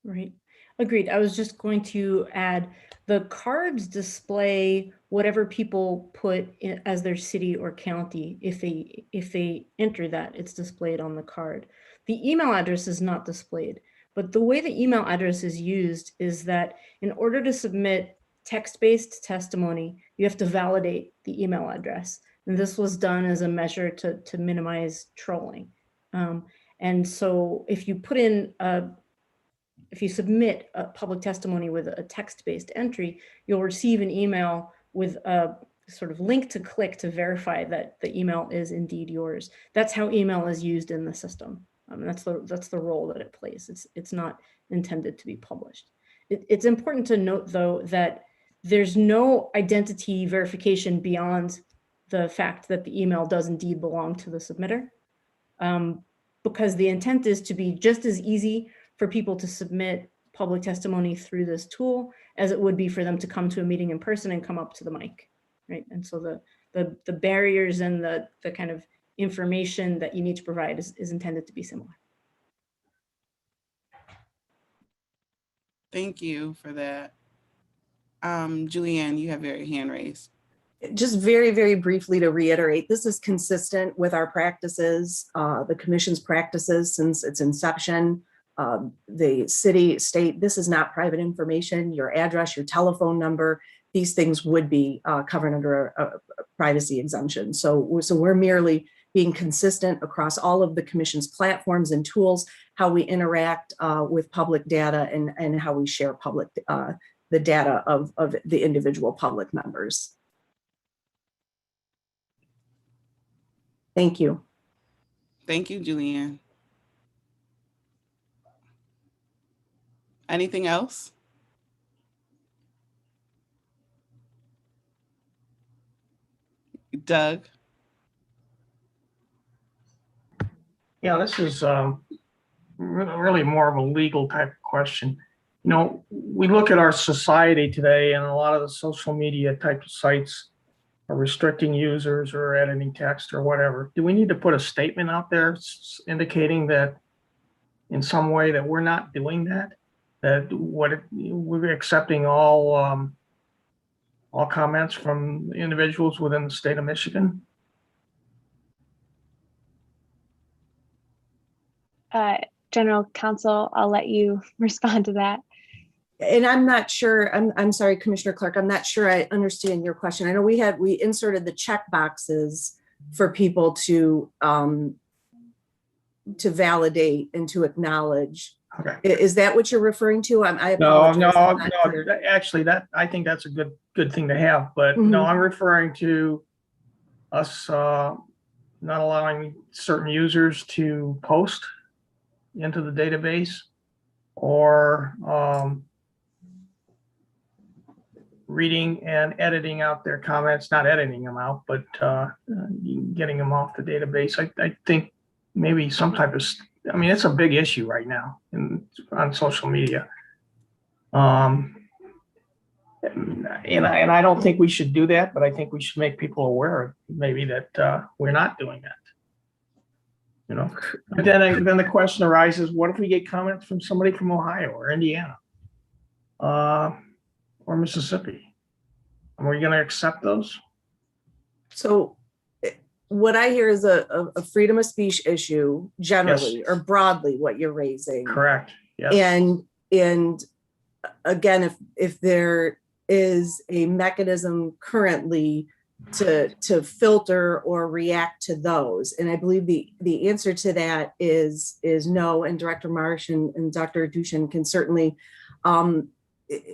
Right. Agreed. I was just going to add, the cards display whatever people put in as their city or county. If they enter that, it's displayed on the card. The email address is not displayed, but the way the email address is used is that in order to submit text-based testimony, you have to validate the email address. And this was done as a measure to minimize trolling. And so if you put in if you submit a public testimony with a text-based entry, you'll receive an email with a sort of link to click to verify that the email is indeed yours. That's how email is used in the system. That's the role that it plays. It's not intended to be published. It's important to note, though, that there's no identity verification beyond the fact that the email does indeed belong to the submitter. Because the intent is to be just as easy for people to submit public testimony through this tool as it would be for them to come to a meeting in person and come up to the mic, right? And so the barriers and the kind of information that you need to provide is intended to be similar. Thank you for that. Julianne, you have your hand raised. Just very, very briefly to reiterate, this is consistent with our practices, the commission's practices since its inception. The city, state, this is not private information. Your address, your telephone number, these things would be covered under a privacy exemption. So we're merely being consistent across all of the commission's platforms and tools, how we interact with public data and how we share public the data of the individual public members. Thank you. Thank you, Julianne. Anything else? Doug? Yeah, this is really more of a legal type of question. You know, we look at our society today and a lot of the social media type of sites are restricting users or editing text or whatever. Do we need to put a statement out there indicating that in some way that we're not doing that? That we're accepting all comments from individuals within the state of Michigan? General Counsel, I'll let you respond to that. And I'm not sure, I'm sorry, Commissioner Clark, I'm not sure I understand your question. I know we inserted the check boxes for people to validate and to acknowledge. Okay. Is that what you're referring to? I No, apologize. actually I think that's a good thing to have, but no, I'm referring to us not allowing certain users to post into the database or reading and editing out their comments, not editing them out, but getting them off the database. I think maybe some type of, I mean, it's a big issue right now on social media. And I don't think we should do that, but I think we should make people aware maybe that we're not doing that. You know, but then the question arises, what if we get comments from somebody from Ohio or Indiana or Mississippi? Are we going to accept those? So what I hear is a freedom of speech issue generally, Yes. or broadly what you're raising. Correct. Yes. And again, if there is a mechanism currently to filter or react to those, and I believe the answer to that is no. And Director Marsh and Dr. Dushan can certainly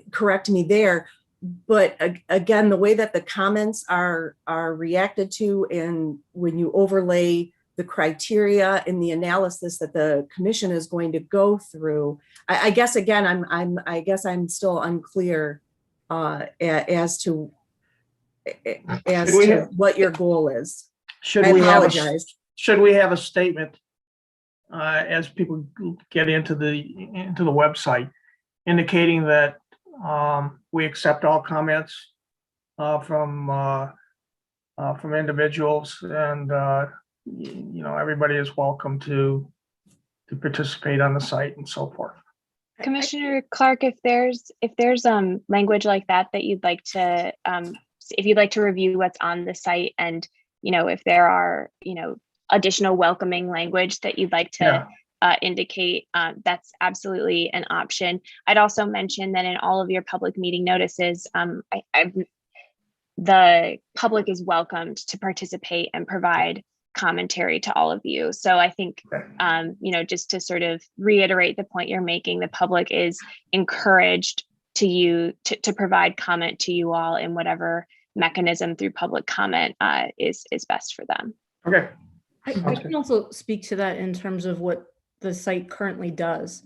correct me there. But again, the way that the comments are reacted to, and when you overlay the criteria and the analysis that the commission is going to go through, I guess again, I'm still unclear as to what your goal is. Should we have a statement as people get into the website indicating that we accept all comments from individuals, and you know, everybody is welcome to participate on the site and so forth. Commissioner Clark, if there's language like that you'd like to if you'd like to review what's on the site, and you know, if there are, you know, additional welcoming language that you'd like to indicate, that's absolutely an option. I'd also mention that in all of your public meeting notices, the public is welcomed to participate and provide commentary to all of you. So I think, you know, just to sort of reiterate the point you're making, the public is encouraged to provide comment to you all in whatever mechanism through public comment is best for them. Okay. I can also speak to that in terms of what the site currently does.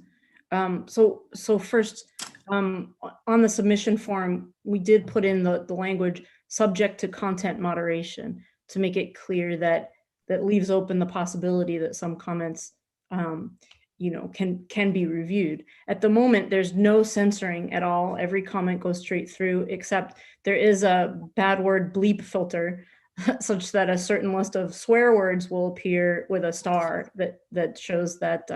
So first, on the submission form, we did put in the language subject to content moderation. to make it clear that leaves open the possibility that some comments can be reviewed. At the moment, there's no censoring at all. Every comment goes straight through, except there is a bad word bleep filter such that a certain list of swear words will appear with a star that shows that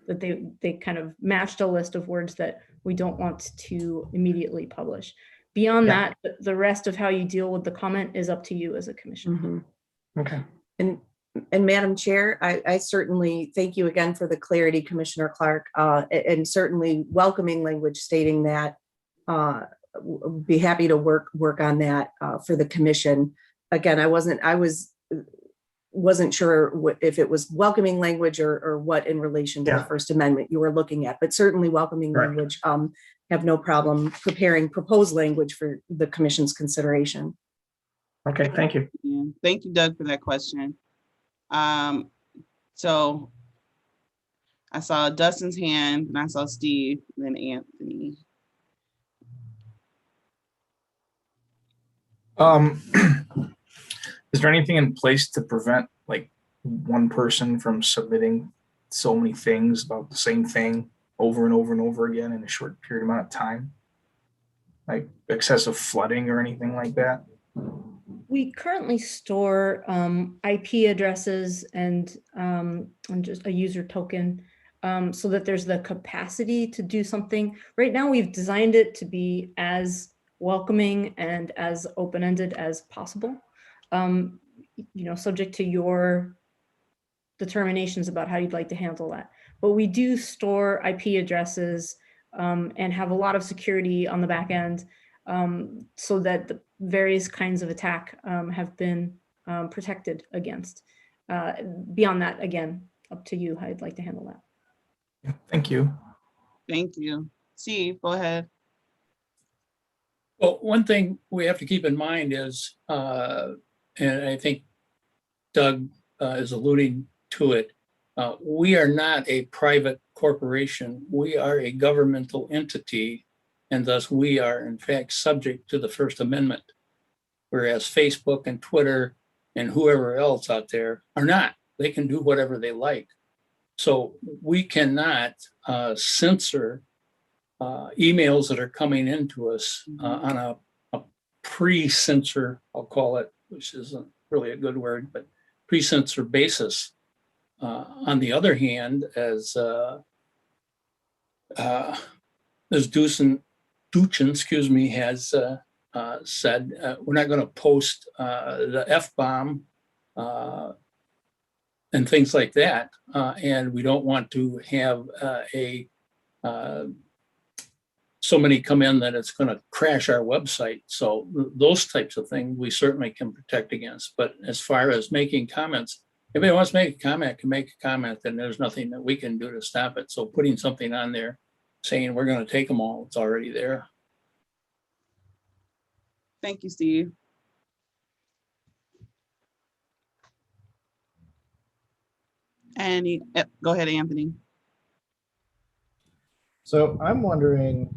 they kind of matched a list of words that we don't want to immediately publish. Beyond that, the rest of how you deal with the comment is up to you as a commission. Okay. And Madam Chair, I certainly thank you again for the clarity, Commissioner Clark, and certainly welcoming language stating that be happy to work on that for the commission. Again, I wasn't sure if it was welcoming language or what in relation to the First Amendment you were looking at, but certainly welcoming language. Have no problem preparing proposed language for the commission's consideration. Okay, thank you. Yeah. Thank you, Doug, for that question. So I saw Dustin's hand, and I saw Steve, and then Anthony. Is there anything in place to prevent like one person from submitting so many things about the same thing over and over and over again in a short period amount of time? Like excessive flooding or anything like that? We currently store IP addresses and just a user token so that there's the capacity to do something. Right now, we've designed it to be as welcoming and as open-ended as possible, subject to your determinations about how you'd like to handle that. But we do store IP addresses and have a lot of security on the back end so that the various kinds of attack have been protected against. Beyond that, again, up to you how you'd like to handle that. Thank you. Thank you. Steve, go ahead. Well, one thing we have to keep in mind is, and I think Doug is alluding to it, we are not a private corporation. We are a governmental entity, and thus we are in fact subject to the First Amendment, whereas Facebook and Twitter and whoever else out there are not. They can do whatever they like. So we cannot censor emails that are coming into us on a pre-censor, I'll call it, which isn't really a good word, but pre-censor basis. On the other hand, as Duchin, has said, we're not going to post the F-bomb and things like that, and we don't want to have so many come in that it's going to crash our website. So those types of things we certainly can protect against. But as far as making comments, if anybody wants to make a comment, can make a comment, then there's nothing that we can do to stop it. So putting something on there saying we're going to take them all, it's already there. Thank you, Steve. And go ahead, Anthony. So I'm wondering,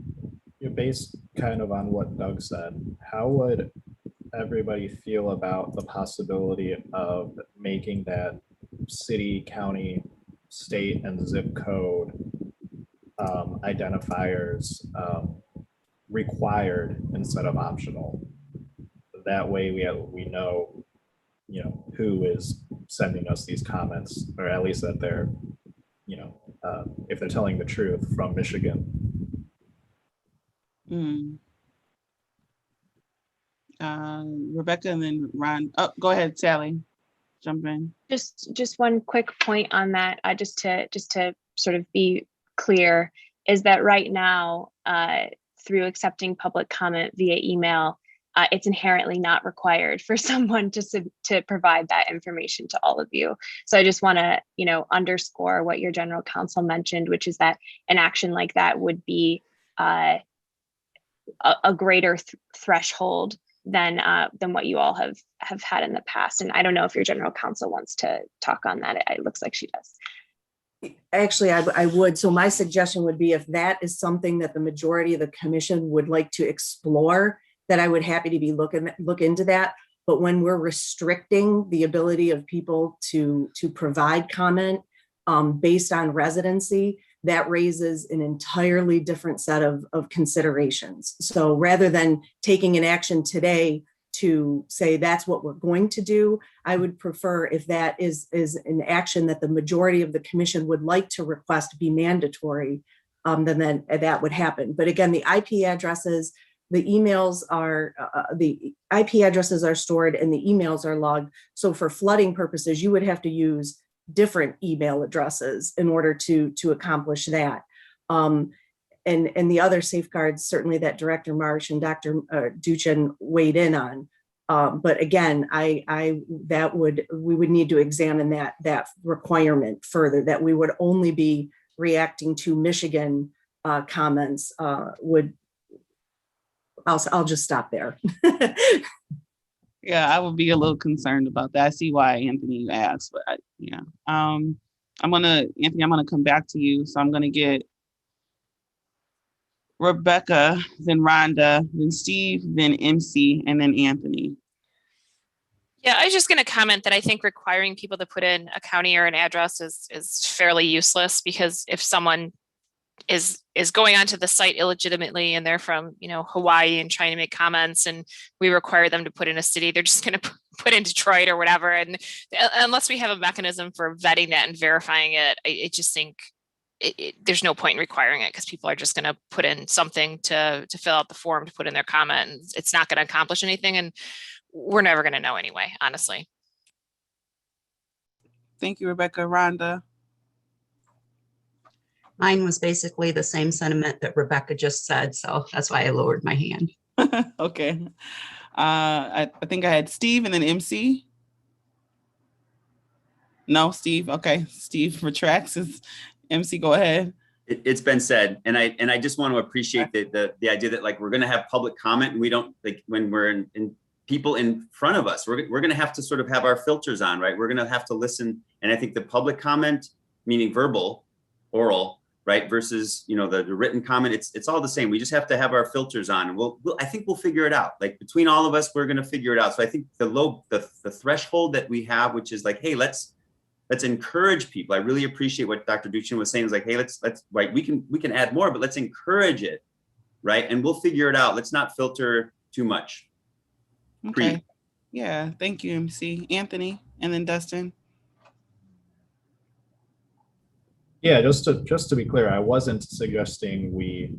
based kind of on what Doug said, how would everybody feel about the possibility of making that city, county, state, and zip code identifiers required instead of optional? That way we know, who is sending us these comments, or at least that they're, if they're telling the truth from Michigan. Rebecca and then Ron. Oh, go ahead, Sally. Jump in. Just one quick point on that, just to sort of be clear, is that right now, through accepting public comment via email, it's inherently not required for someone to provide that information to all of you. So I just want to, underscore what your general counsel mentioned, which is that an action like that would be a greater threshold than what you all have had in the past. And I don't know if your general counsel wants to talk on that. It looks like she does. Actually, I would. So my suggestion would be, if that is something that the majority of the commission would like to explore, that I would happy to look into that. But when we're restricting the ability of people to provide comment based on residency, that raises an entirely different set of considerations. So rather than taking an action today to say that's what we're going to do, I would prefer, if that is an action that the majority of the commission would like to request be mandatory, then that would happen. But again, the IP addresses, the emails are, the IP addresses are stored and the emails are logged. So for flooding purposes, you would have to use different email addresses in order to accomplish that. And the other safeguards, certainly that Director Marsh and Dr. Duchin weighed in on. But again, we would need to examine that requirement further, that we would only be reacting to Michigan comments. I'll just stop there. Yeah, I would be a little concerned about that. I see why Anthony asked, but I'm gonna come back to you. So I'm gonna get Rebecca, then Rhonda, then Steve, then MC, and then Anthony. Yeah, I was just going to comment that I think requiring people to put in a county or an address is fairly useless, because if someone is going onto the site illegitimately and they're from Hawaii and trying to make comments, and we require them to put in a city, they're just going to put in Detroit or whatever. And unless we have a mechanism for vetting that and verifying it, I just think there's no point in requiring it, because people are just going to put in something to fill out the form to put in their comment, and it's not going to accomplish anything, and we're never going to know anyway, honestly. Thank you, Rebecca. Rhonda? Mine was basically the same sentiment that Rebecca just said, so that's why I lowered my hand. Okay. I think I had Steve and then MC. No, Steve. Okay, Steve retracts. MC, go ahead. It's been said, and I just want to appreciate the idea that, like, we're going to have public comment, and we don't, like, when we're in people in front of us, we're going to have to sort of have our filters on, right? We're going to have to listen, and I think the public comment, meaning verbal, oral, right, versus the written comment, it's all the same. We just have to have our filters on, and I think we'll figure it out. Like, between all of us, we're going to figure it out. So I think the threshold that we have, which is like, hey, let's encourage people. I really appreciate what Dr. Duchin was saying. Is like, hey, let's right, we can add more, but let's encourage it, right? And we'll figure it out. Let's not filter too much. Okay. Yeah, thank you, MC. Anthony, and then Dustin. Yeah, just to be clear, I wasn't suggesting we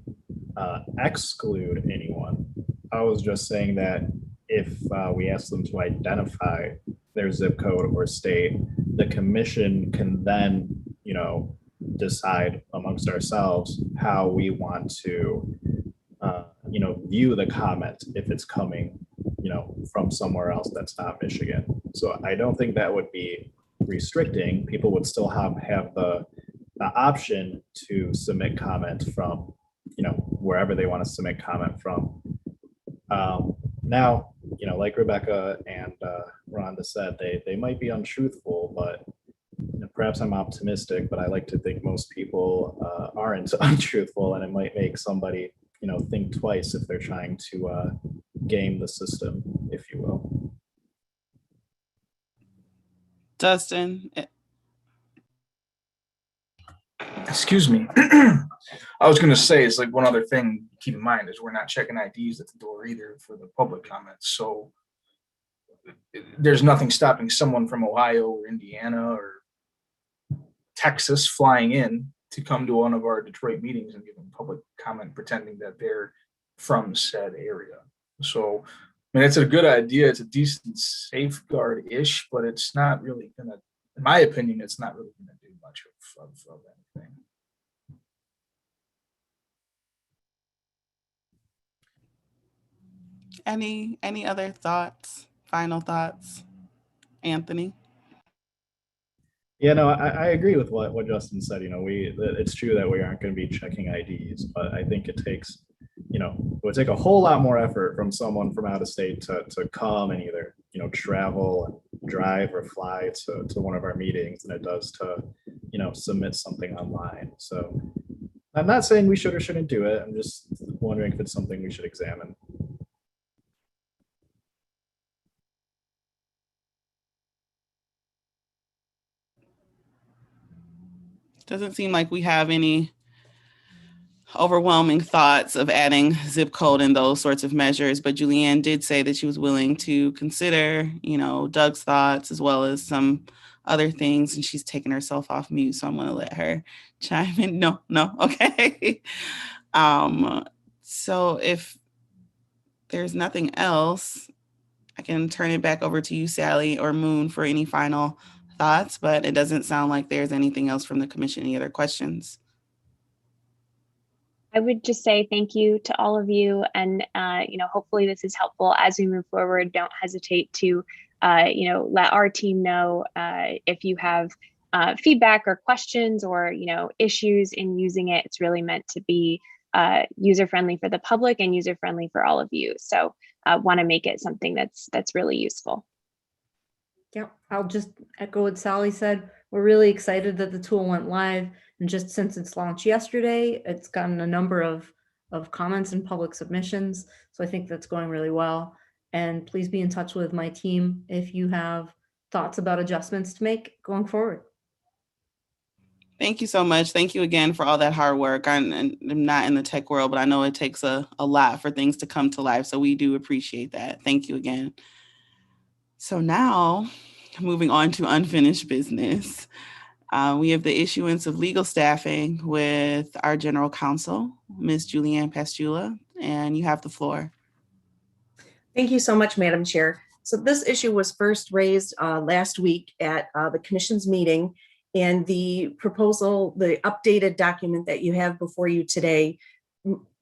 exclude anyone. I was just saying that if we ask them to identify their zip code or state, the commission can then, decide amongst ourselves how we want to, view the comment if it's coming, from somewhere else that's not Michigan. So I don't think that would be restricting. People would still have the option to submit comment from, wherever they want to submit comment from. Now, like Rebecca and Rhonda said, they might be untruthful, but perhaps I'm optimistic, but I like to think most people aren't untruthful, and it might make somebody, think twice if they're trying to game the system, if you will. Dustin. Excuse me. I was going to say, it's like one other thing to keep in mind is we're not checking IDs at the door either for the public comments. So there's nothing stopping someone from Ohio or Indiana or Texas flying in to come to one of our Detroit meetings and giving public comment pretending that they're from said area. So, I mean, it's a good idea. It's a decent safeguard-ish, but it's not really going to, in my opinion, it's not really going to do much of anything. Any other thoughts, final thoughts? Anthony? Yeah, no, I agree with what Justin said. It's true that we aren't going to be checking IDs, but I think it takes, it would take a whole lot more effort from someone from out of state to come and either, travel and drive or fly to one of our meetings than it does to, submit something online. So I'm not saying we should or shouldn't do it. I'm just wondering if it's something we should examine. Doesn't seem like we have any overwhelming thoughts of adding zip code and those sorts of measures, but Julianne did say that she was willing to consider, Doug's thoughts as well as some other things, and she's taken herself off mute, so I'm going to let her chime in. No, okay. So if there's nothing else, I can turn it back over to you, Sally or Moon, for any final thoughts, but it doesn't sound like there's anything else from the commission. Any other questions? I would just say thank you to all of you, and hopefully this is helpful as we move forward. Don't hesitate to let our team know if you have feedback or questions or issues in using it. It's really meant to be user friendly for the public and user friendly for all of you. So want to make it something that's really useful. Yeah, I'll just echo what Sally said. We're really excited that the tool went live. And just since its launch yesterday, it's gotten a number of comments and public submissions. So I think that's going really well. And please be in touch with my team if you have thoughts about adjustments to make going forward. Thank you so much. Thank you again for all that hard work. I'm not in the tech world, but I know it takes a lot for things to come to life. So we do appreciate that. Thank you again. So now, moving on to unfinished business. We have the issuance of legal staffing with our general counsel, Ms. Julianne Pastula, and you have the floor. Thank you so much, Madam Chair. So this issue was first raised last week at the commission's meeting, and the proposal, the updated document that you have before you today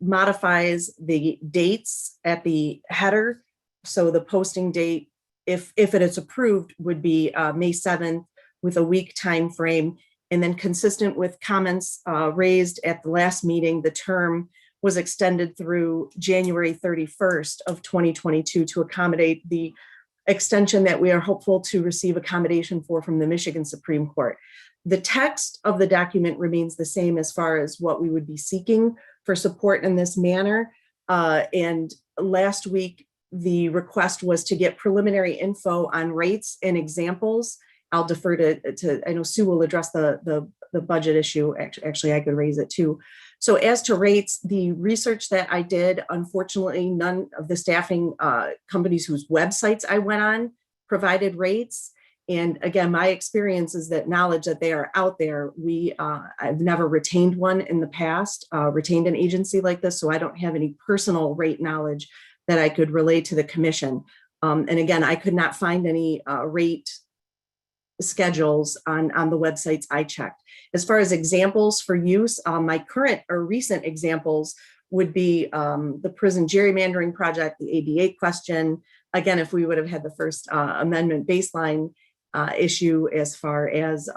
modifies the dates at the header. So the posting date, if it is approved, would be May 7th with a week time frame. And then consistent with comments raised at the last meeting, the term was extended through January 31st of 2022 to accommodate the extension that we are hopeful to receive accommodation for from the Michigan Supreme Court. The text of the document remains the same as far as what we would be seeking for support in this manner. And last week, the request was to get preliminary info on rates and examples. I'll defer to I know Sue will address the budget issue. Actually, I could raise it too. So as to rates, the research that I did, unfortunately, none of the staffing companies whose websites I went on provided rates. And again, my experience is that knowledge that they are out there. I've never retained one in the past, retained an agency like this, so I don't have any personal rate knowledge that I could relay to the commission. And again, I could not find any rate schedules on the websites I checked. As far as examples for use, my current or recent examples would be the prison gerrymandering project, the ADA question. Again, if we would have had the first amendment baseline issue as far as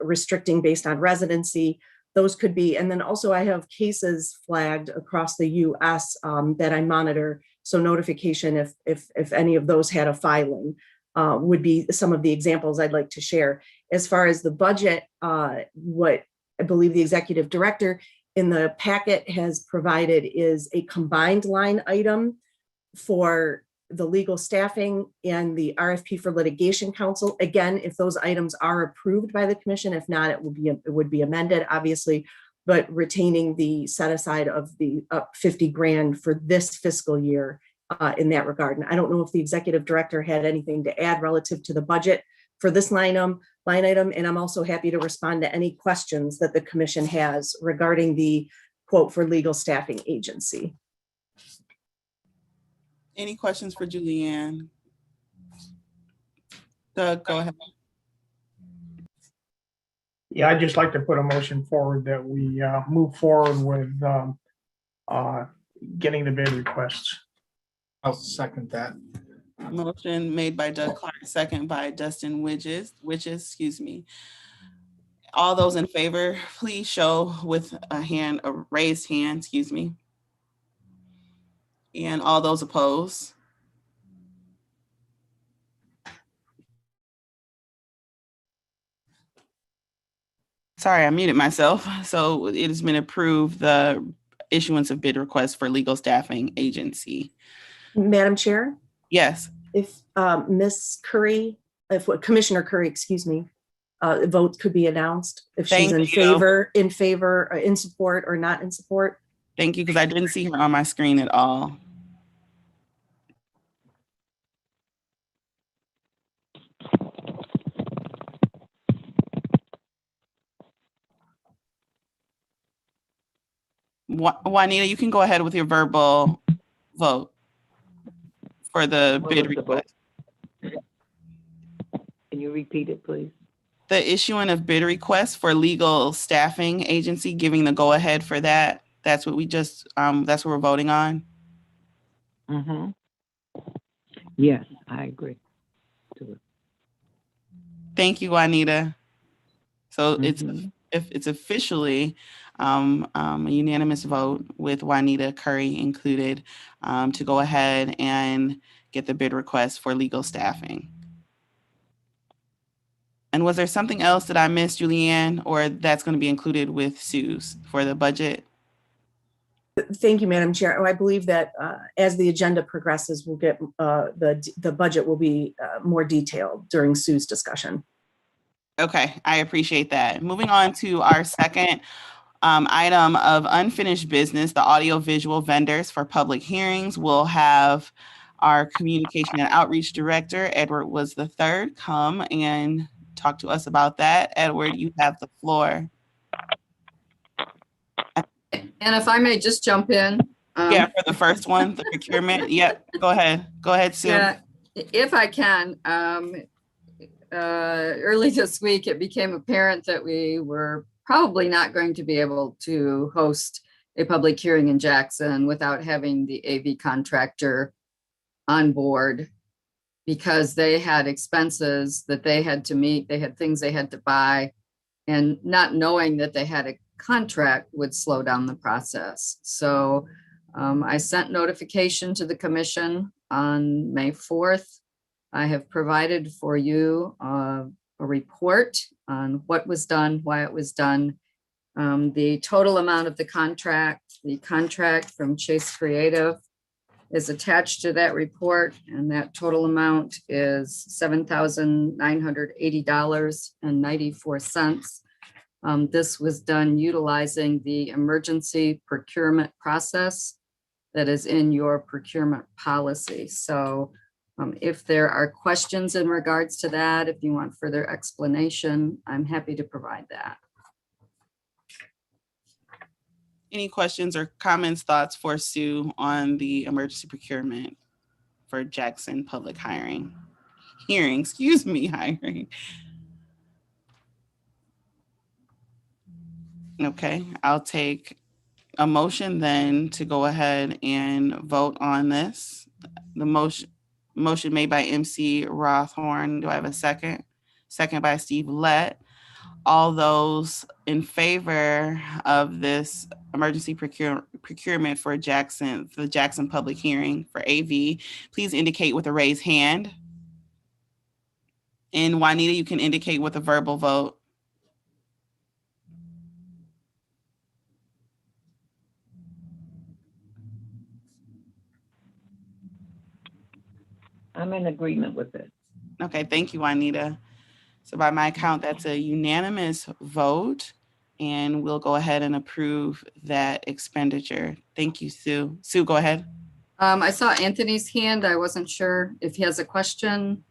restricting based on residency, those could be. And then also I have cases flagged across the US that I monitor. So notification if any of those had a filing would be some of the examples I'd like to share. As far as the budget, what I believe the executive director in the packet has provided is a combined line item for the legal staffing and the RFP for litigation counsel. Again, if those items are approved by the commission, if not, it would be amended, obviously, but retaining the set aside of the $50,000 for this fiscal year in that regard. And I don't know if the executive director had anything to add relative to the budget for this line item. And I'm also happy to respond to any questions that the commission has regarding the quote for legal staffing agency. Any questions for Julianne? Doug, go ahead. Yeah, I'd just like to put a motion forward that we move forward with getting the bid requests. I'll second that. Motion made by Doug Clark, second by Dustin Widges, excuse me. All those in favor, please show with a raised hand, excuse me. And all those opposed? Sorry, I muted myself. So it has been approved, the issuance of bid requests for legal staffing agency. Madam Chair? Yes. If Ms. Curry, Commissioner Curry, excuse me, vote could be announced if she's Thank in you. favor, or in support, or not in support. Thank you, because I didn't see her on my screen at all. Juanita, you can go ahead with your verbal vote for the bid request. Can you repeat it, please? The issuing of bid requests for legal staffing agency, giving the go ahead for that. That's what we just, that's what we're voting on. Mm-hmm. Yes, I agree. Thank you, Juanita. So it's officially a unanimous vote with Juanita Curry included to go ahead and get the bid request for legal staffing. And was there something else that I missed, Julianne, or that's going to be included with Sue's for the budget? Thank you, Madam Chair. I believe that as the agenda progresses, we'll get the budget will be more detailed during Sue's discussion. Okay, I appreciate that. Moving on to our second item of unfinished business, the audiovisual vendors for public hearings. We'll have our communication and outreach director, Edward was the third, come and talk to us about that. Edward, you have the floor. And if I may just jump in. Yeah, for the first one, the procurement. Yep, go ahead. Go ahead, Sue. Yeah, if I can. Early this week, it became apparent that we were probably not going to be able to host a public hearing in Jackson without having the AV contractor on board, because they had expenses that they had to meet, they had things they had to buy, and not knowing that they had a contract would slow down the process. So I sent notification to the commission on May 4th. I have provided for you a report on what was done, why it was done, the total amount of the contract from Chase Creative is attached to that report, and that total amount is $7,980.94. This was done utilizing the emergency procurement process that is in your procurement policy. So if there are questions in regards to that, if you want further explanation, I'm happy to provide that. Any questions or comments, thoughts for Sue on the emergency procurement for Jackson public hiring? Hiring. Okay, I'll take a motion then to go ahead and vote on this. The motion made by MC Rothorn. Do I have a second? Second by Steve Lett. All those in favor of this emergency procurement for the Jackson public hearing for AV, please indicate with a raised hand. And Juanita, you can indicate with a verbal vote. I'm in agreement with it. Okay, thank you, Juanita. So by my count, that's a unanimous vote, and we'll go ahead and approve that expenditure. Thank you, Sue. Sue, go ahead. I saw Anthony's hand. I wasn't sure if he has a question.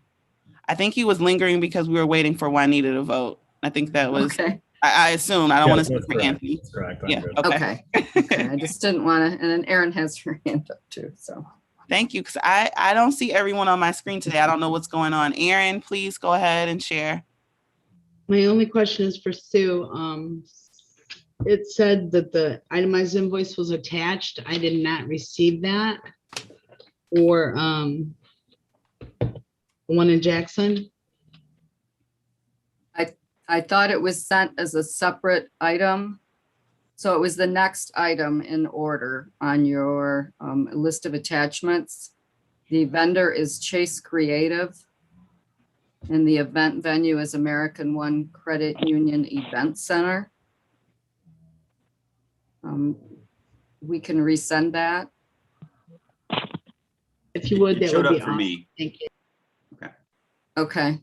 I think he was lingering because we were waiting for Juanita to vote. I think that was, okay. I assume. I don't want to speak for Anthony. That's correct. Yeah, Okay. I just didn't want to, and then Erin has her hand up too, so. Thank you, because I don't see everyone on my screen today. I don't know what's going on. Erin, please go ahead and share. My only question is for Sue. It said that the itemized invoice was attached. I did not receive that. Or one in Jackson. I thought it was sent as a separate item. So it was the next item in order on your list of attachments. The vendor is Chase Creative, and the event venue is American One Credit Union Event Center. We can resend that. If you would, that would be for awesome. me. Thank you. Okay.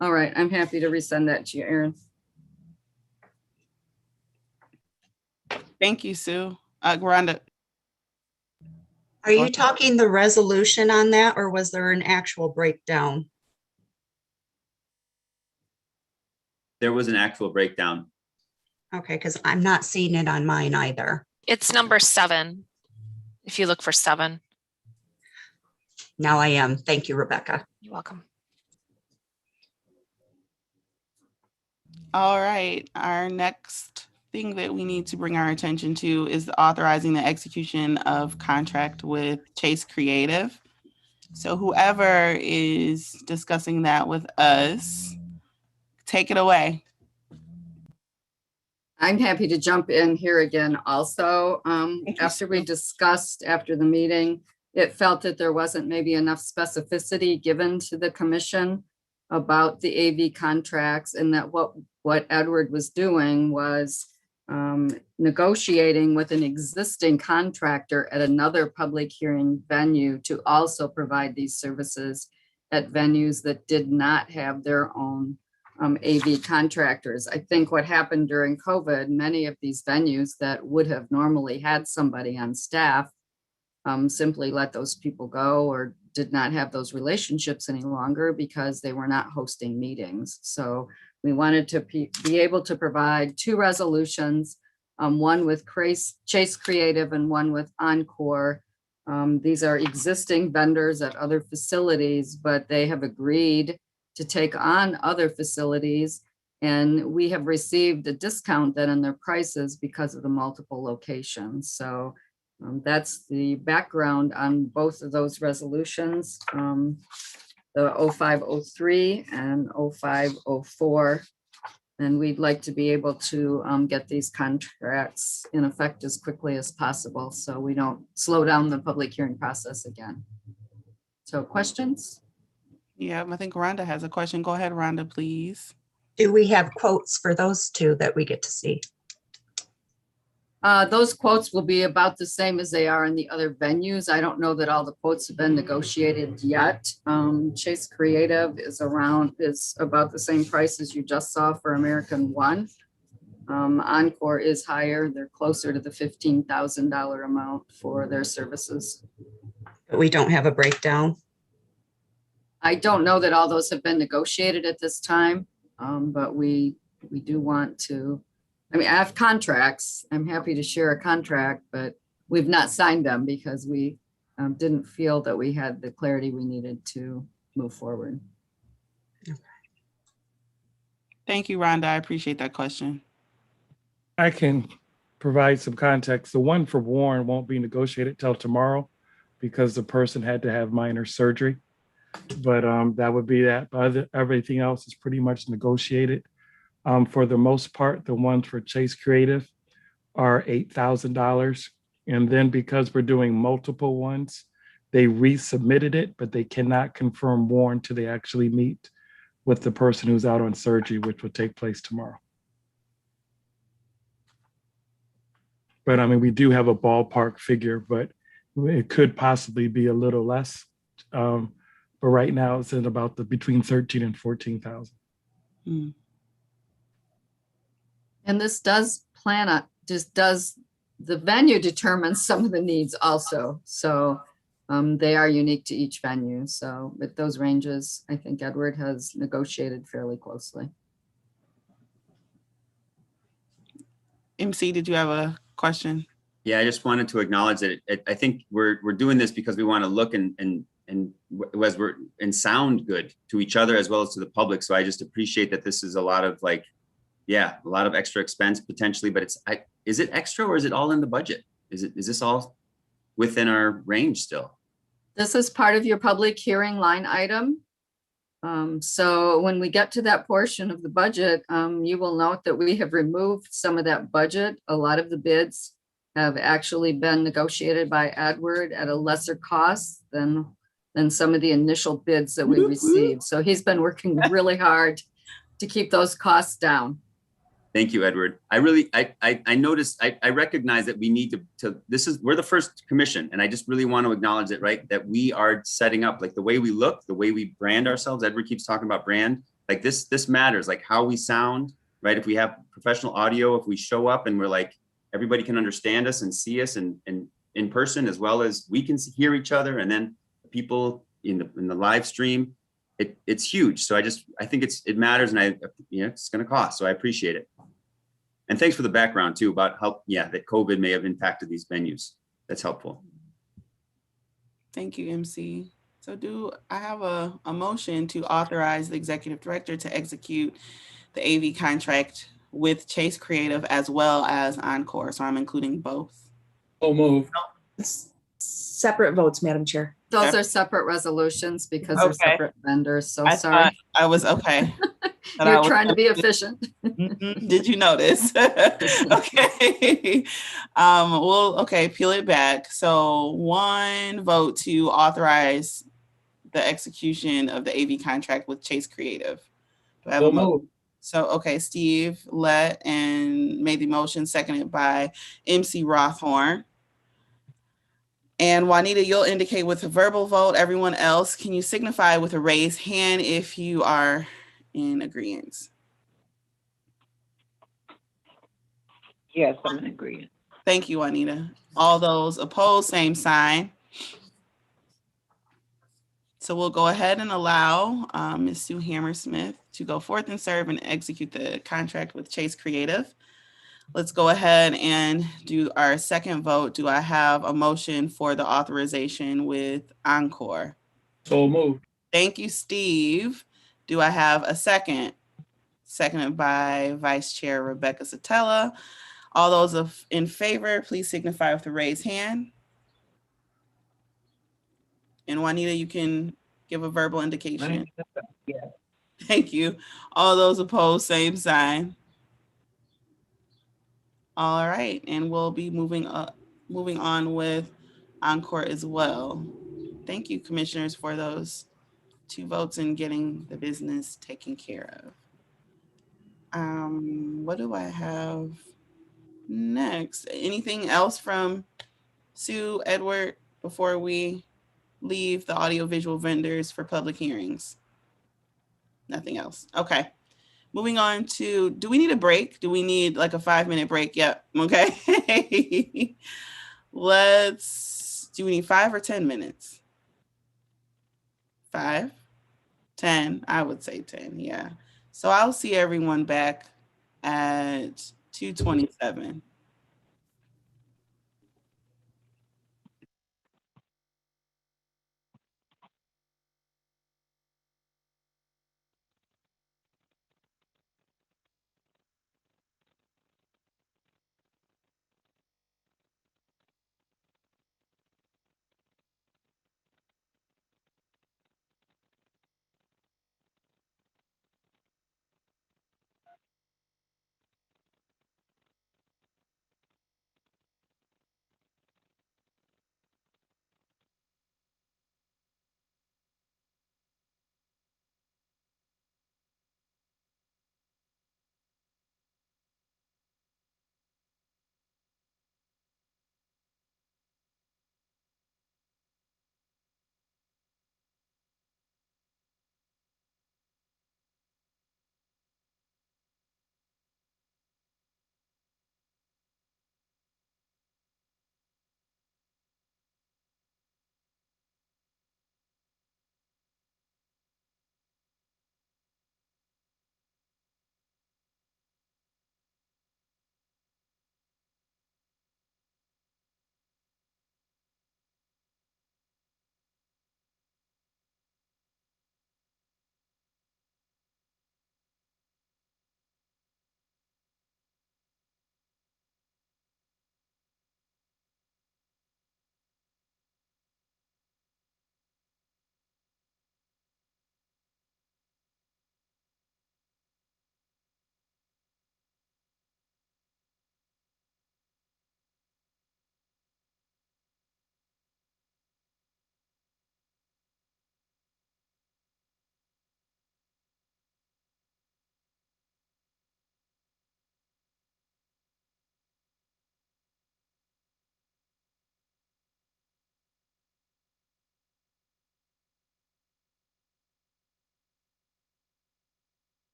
All right, I'm happy to resend that to you, Erin. Thank you, Sue. Rhonda. Are you talking the resolution on that, or was there an actual breakdown? There was an actual breakdown. Okay, because I'm not seeing it on mine either. It's number 7. If you look for 7. Now I am. Thank you, Rebecca. You're welcome. All right, our next thing that we need to bring our attention to is authorizing the execution of contract with Chase Creative. So whoever is discussing that with us, take it away. I'm happy to jump in here again also. After we discussed after the meeting, it felt that there wasn't maybe enough specificity given to the commission about the AV contracts, and that what Edward was doing was negotiating with an existing contractor at another public hearing venue to also provide these services at venues that did not have their own AV contractors. I think what happened during COVID, many of these venues that would have normally had somebody on staff simply let those people go or did not have those relationships any longer because they were not hosting meetings. So we wanted to be able to provide 2 resolutions, one with Chase Creative and one with Encore. These are existing vendors at other facilities, but they have agreed to take on other facilities, and we have received a discount then on their prices because of the multiple locations. So that's the background on both of those resolutions, the 0503 and 0504. And we'd like to be able to get these contracts in effect as quickly as possible so we don't slow down the public hearing process again. So questions? Yeah, I think Rhonda has a question. Go ahead, Rhonda, please. Do we have quotes for those 2 that we get to see? Those quotes will be about the same as they are in the other venues. I don't know that all the quotes have been negotiated yet. Chase Creative is about the same price as you just saw for American One. Encore is higher. They're closer to the $15,000 amount for their services. But we don't have a breakdown. I don't know that all those have been negotiated at this time, but we do want to. I mean, I have contracts. I'm happy to share a contract, but we've not signed them because we didn't feel that we had the clarity we needed to move forward. Okay. Thank you, Rhonda. I appreciate that question. I can provide some context. The one for Warren won't be negotiated till tomorrow because the person had to have minor surgery. But that would be that. But everything else is pretty much negotiated. For the most part, the ones for Chase Creative are $8,000. And then because we're doing multiple ones, they resubmitted it, but they cannot confirm Warren till they actually meet with the person who's out on surgery, which will take place tomorrow. But I mean, we do have a ballpark figure, but it could possibly be a little less. But right now it's in about between 13 and 14,000. And this does the venue determines some of the needs also. So they are unique to each venue. So with those ranges, I think Edward has negotiated fairly closely. MC, did you have a question? Yeah, I just wanted to acknowledge that I think we're doing this because we want to look and sound good to each other as well as to the public. So I just appreciate that this is a lot of a lot of extra expense potentially, but is it extra or is it all in the budget? Is this all within our range still? This is part of your public hearing line item. So when we get to that portion of the budget, you will note that we have removed some of that budget. A lot of the bids have actually been negotiated by Edward at a lesser cost than some of the initial bids that we received. So he's been working really hard to keep those costs down. Thank you, Edward. I noticed, I recognize that we need we're the first commission, and I just really want to acknowledge it, right? That we are setting up, like the way we look, the way we brand ourselves. Edward keeps talking about brand. Like this matters, like how we sound, right? If we have professional audio, if we show up and we're like, everybody can understand us and see us and in person, as well as we can hear each other, and then people in the live stream, it's huge. So I think it matters, and it's going to cost. So I appreciate it. And thanks for the background too about how, that COVID may have impacted these venues. That's helpful. Thank you, MC. So do I have a motion to authorize the executive director to execute the AV contract with Chase Creative as well as Encore? So I'm including both. So moved. Separate votes, Madam Chair. Those are separate resolutions because they're Okay. separate vendors, so I sorry. thought I was okay. But You're trying to be efficient. Did you notice? Okay. Okay, peel it back. So one vote to authorize the execution of the AV contract with Chase Creative. Do I have So a motion? moved. So, okay, Steve Lett and made the motion, seconded by MC Rothorn. And Juanita, you'll indicate with a verbal vote. Everyone else, can you signify with a raised hand if you are in agreement? Yes, I'm in agreement. Thank you, Juanita. All those opposed, same sign. So we'll go ahead and allow Ms. Sue Hammersmith to go forth and serve and execute the contract with Chase Creative. Let's go ahead and do our second vote. Do I have a motion for the authorization with Encore? So moved. Thank you, Steve. Do I have a second? Seconded by Vice Chair Rebecca Satella. All those in favor, please signify with a raised hand. And Juanita, you can give a verbal indication. Yeah. Thank you. All those opposed, same sign. All right, and we'll be moving on with Encore as well. Thank you, commissioners, for those 2 votes and getting the business taken care of. What do I have next? Anything else from Sue, Edward, before we leave the audiovisual vendors for public hearings? Nothing else. Okay. Moving on to, do we need a break? Do we need like a 5-minute break? Yep. Okay. Do we need 5 or 10 minutes? 5, 10, I would say 10. Yeah. So I'll see everyone back at 2:27.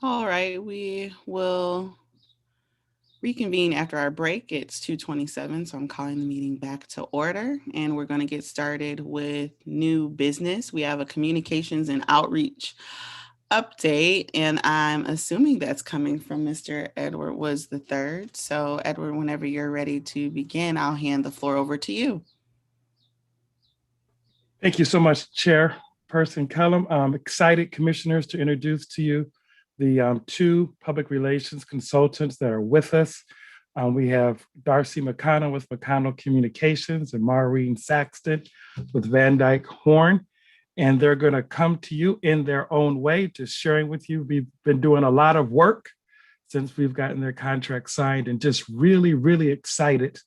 All right, we will reconvene after our break. It's 2:27, so I'm calling the meeting back to order, and we're going to get started with new business. We have a communications and outreach update, and I'm assuming that's coming from Mr. Edward Woods III. So Edward, whenever you're ready to begin, I'll hand the floor over to you. Thank you so much, Chairperson Cullum. I'm excited, commissioners, to introduce to you the two public relations consultants that are with us. We have Darcy McConnell with McConnell Communications and Maureen Saxton with Van Dyke Horn. And they're going to come to you in their own way, just sharing with you. We've been doing a lot of work since we've gotten their contract signed, and just really, really excited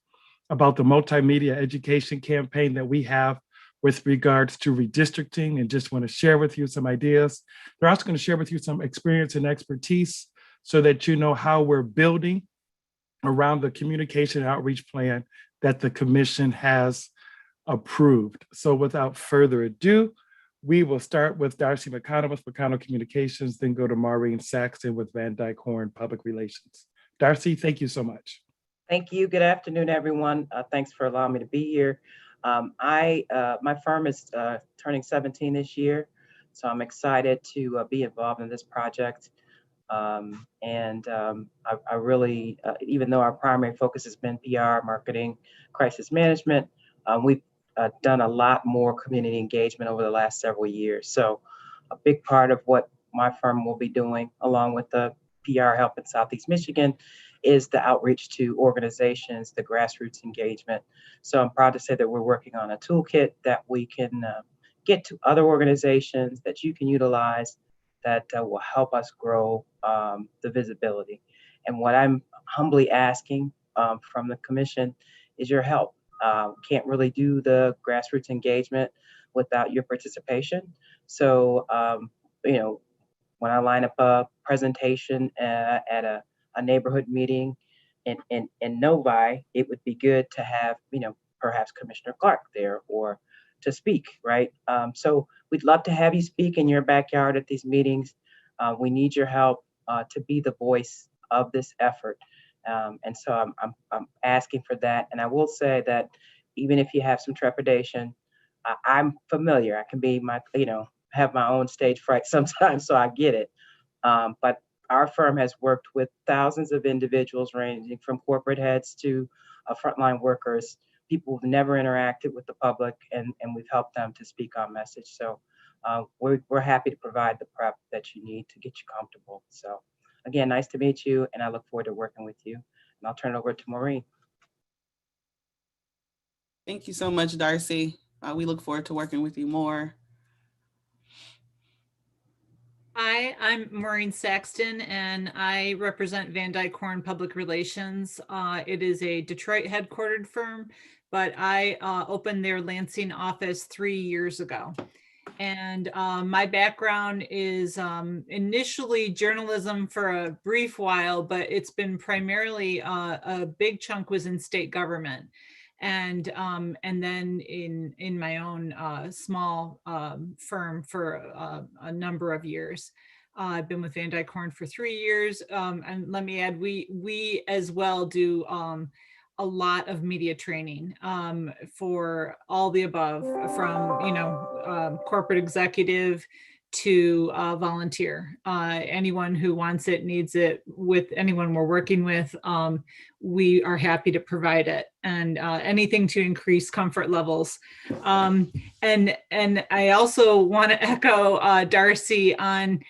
about the multimedia education campaign that we have with regards to redistricting, and just want to share with you some ideas. They're also going to share with you some experience and expertise so that you know how we're building around the communication and outreach plan that the commission has approved. So without further ado, we will start with Darcy McConnell with McConnell Communications, then go to Maureen Saxton with Van Dyke Horn Public Relations. Darcy, thank you so much. Thank you. Good afternoon, everyone. Thanks for allowing me to be here. My firm is turning 17 this year, so I'm excited to be involved in this project. I really, even though our primary focus has been PR, marketing, crisis management, we've done a lot more community engagement over the last several years. So a big part of what my firm will be doing, along with the PR help in Southeast Michigan, is the outreach to organizations, the grassroots engagement. So I'm proud to say that we're working on a toolkit that we can get to other organizations that you can utilize that will help us grow the visibility. And what I'm humbly asking from the commission is your help. Can't really do the grassroots engagement without your participation. So, when I line up a presentation at a neighborhood meeting in Novi, it would be good to have, perhaps Commissioner Clark there or to speak, right? So we'd love to have you speak in your backyard at these meetings. We need your help to be the voice of this effort. And so I'm asking for that. And I will say that even if you have some trepidation, I'm familiar. I can be have my own stage fright sometimes, so I get it. But our firm has worked with thousands of individuals ranging from corporate heads to frontline workers, people who've never interacted with the public, and we've helped them to speak our message. So we're happy to provide the prep that you need to get you comfortable. So again, nice to meet you, and I look forward to working with you. And I'll turn it over to Maureen. Thank you so much, Darcy. We look forward to working with you more. Hi, I'm Maureen Saxton, and I represent Van Dyke Horn Public Relations. It is a Detroit headquartered firm, but I opened their Lansing office 3 years ago. And my background is initially journalism for a brief while, but it's been primarily a big chunk was in state government. And then in my own small firm for a number of years. I've been with Van Dyke Horn for 3 years. And let me add, we as well do a lot of media training for all the above, from corporate executive to volunteer. Anyone who wants it, needs it, with anyone we're working with, we are happy to provide it, and anything to increase comfort levels. And I also want to echo Darcy on,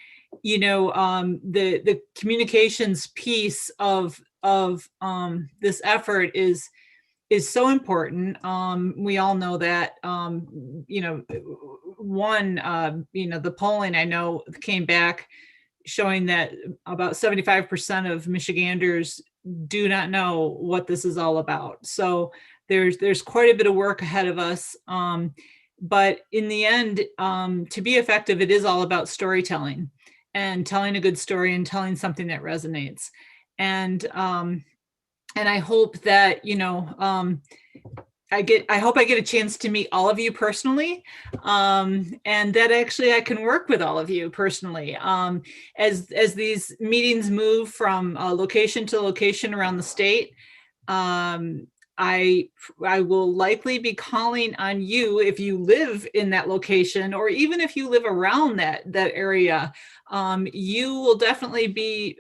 the communications piece of this effort is so important. We all know that, the polling I know came back showing that about 75% of Michiganders do not know what this is all about. So there's quite a bit of work ahead of us. But in the end, to be effective, it is all about storytelling and telling a good story and telling something that resonates. And I hope that, I hope I get a chance to meet all of you personally, and that actually I can work with all of you personally. As these meetings move from location to location around the state, I will likely be calling on you if you live in that location, or even if you live around that area. You will definitely be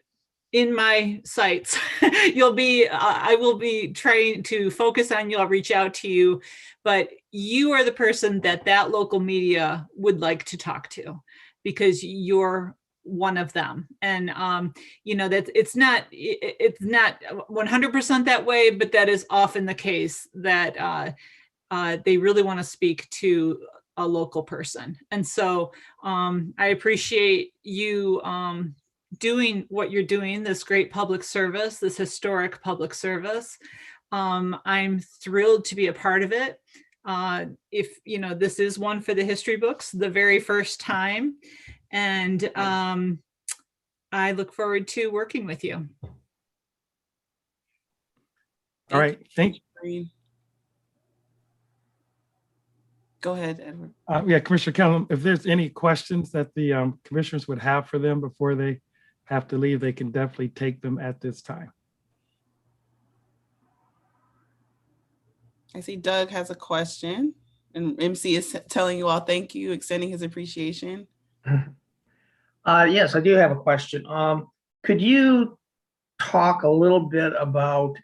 in my sights. I will be trying to focus on you. I'll reach out to you, but you are the person that local media would like to talk to, because you're one of them. And that it's not 100% that way, but that is often the case, that they really want to speak to a local person. And so I appreciate you doing what you're doing, this great public service, this historic public service. I'm thrilled to be a part of it. If this is one for the history books, the very first time. And I look forward to working with you. All right, Go ahead, Edward. Yeah, Commissioner Kellum, if there's any questions that the commissioners would have for them before they have to leave, they can definitely take them at this time. I see Doug has a question, and MC is telling you all thank you, extending his appreciation. Yes, I do have a question. Could you talk a little bit about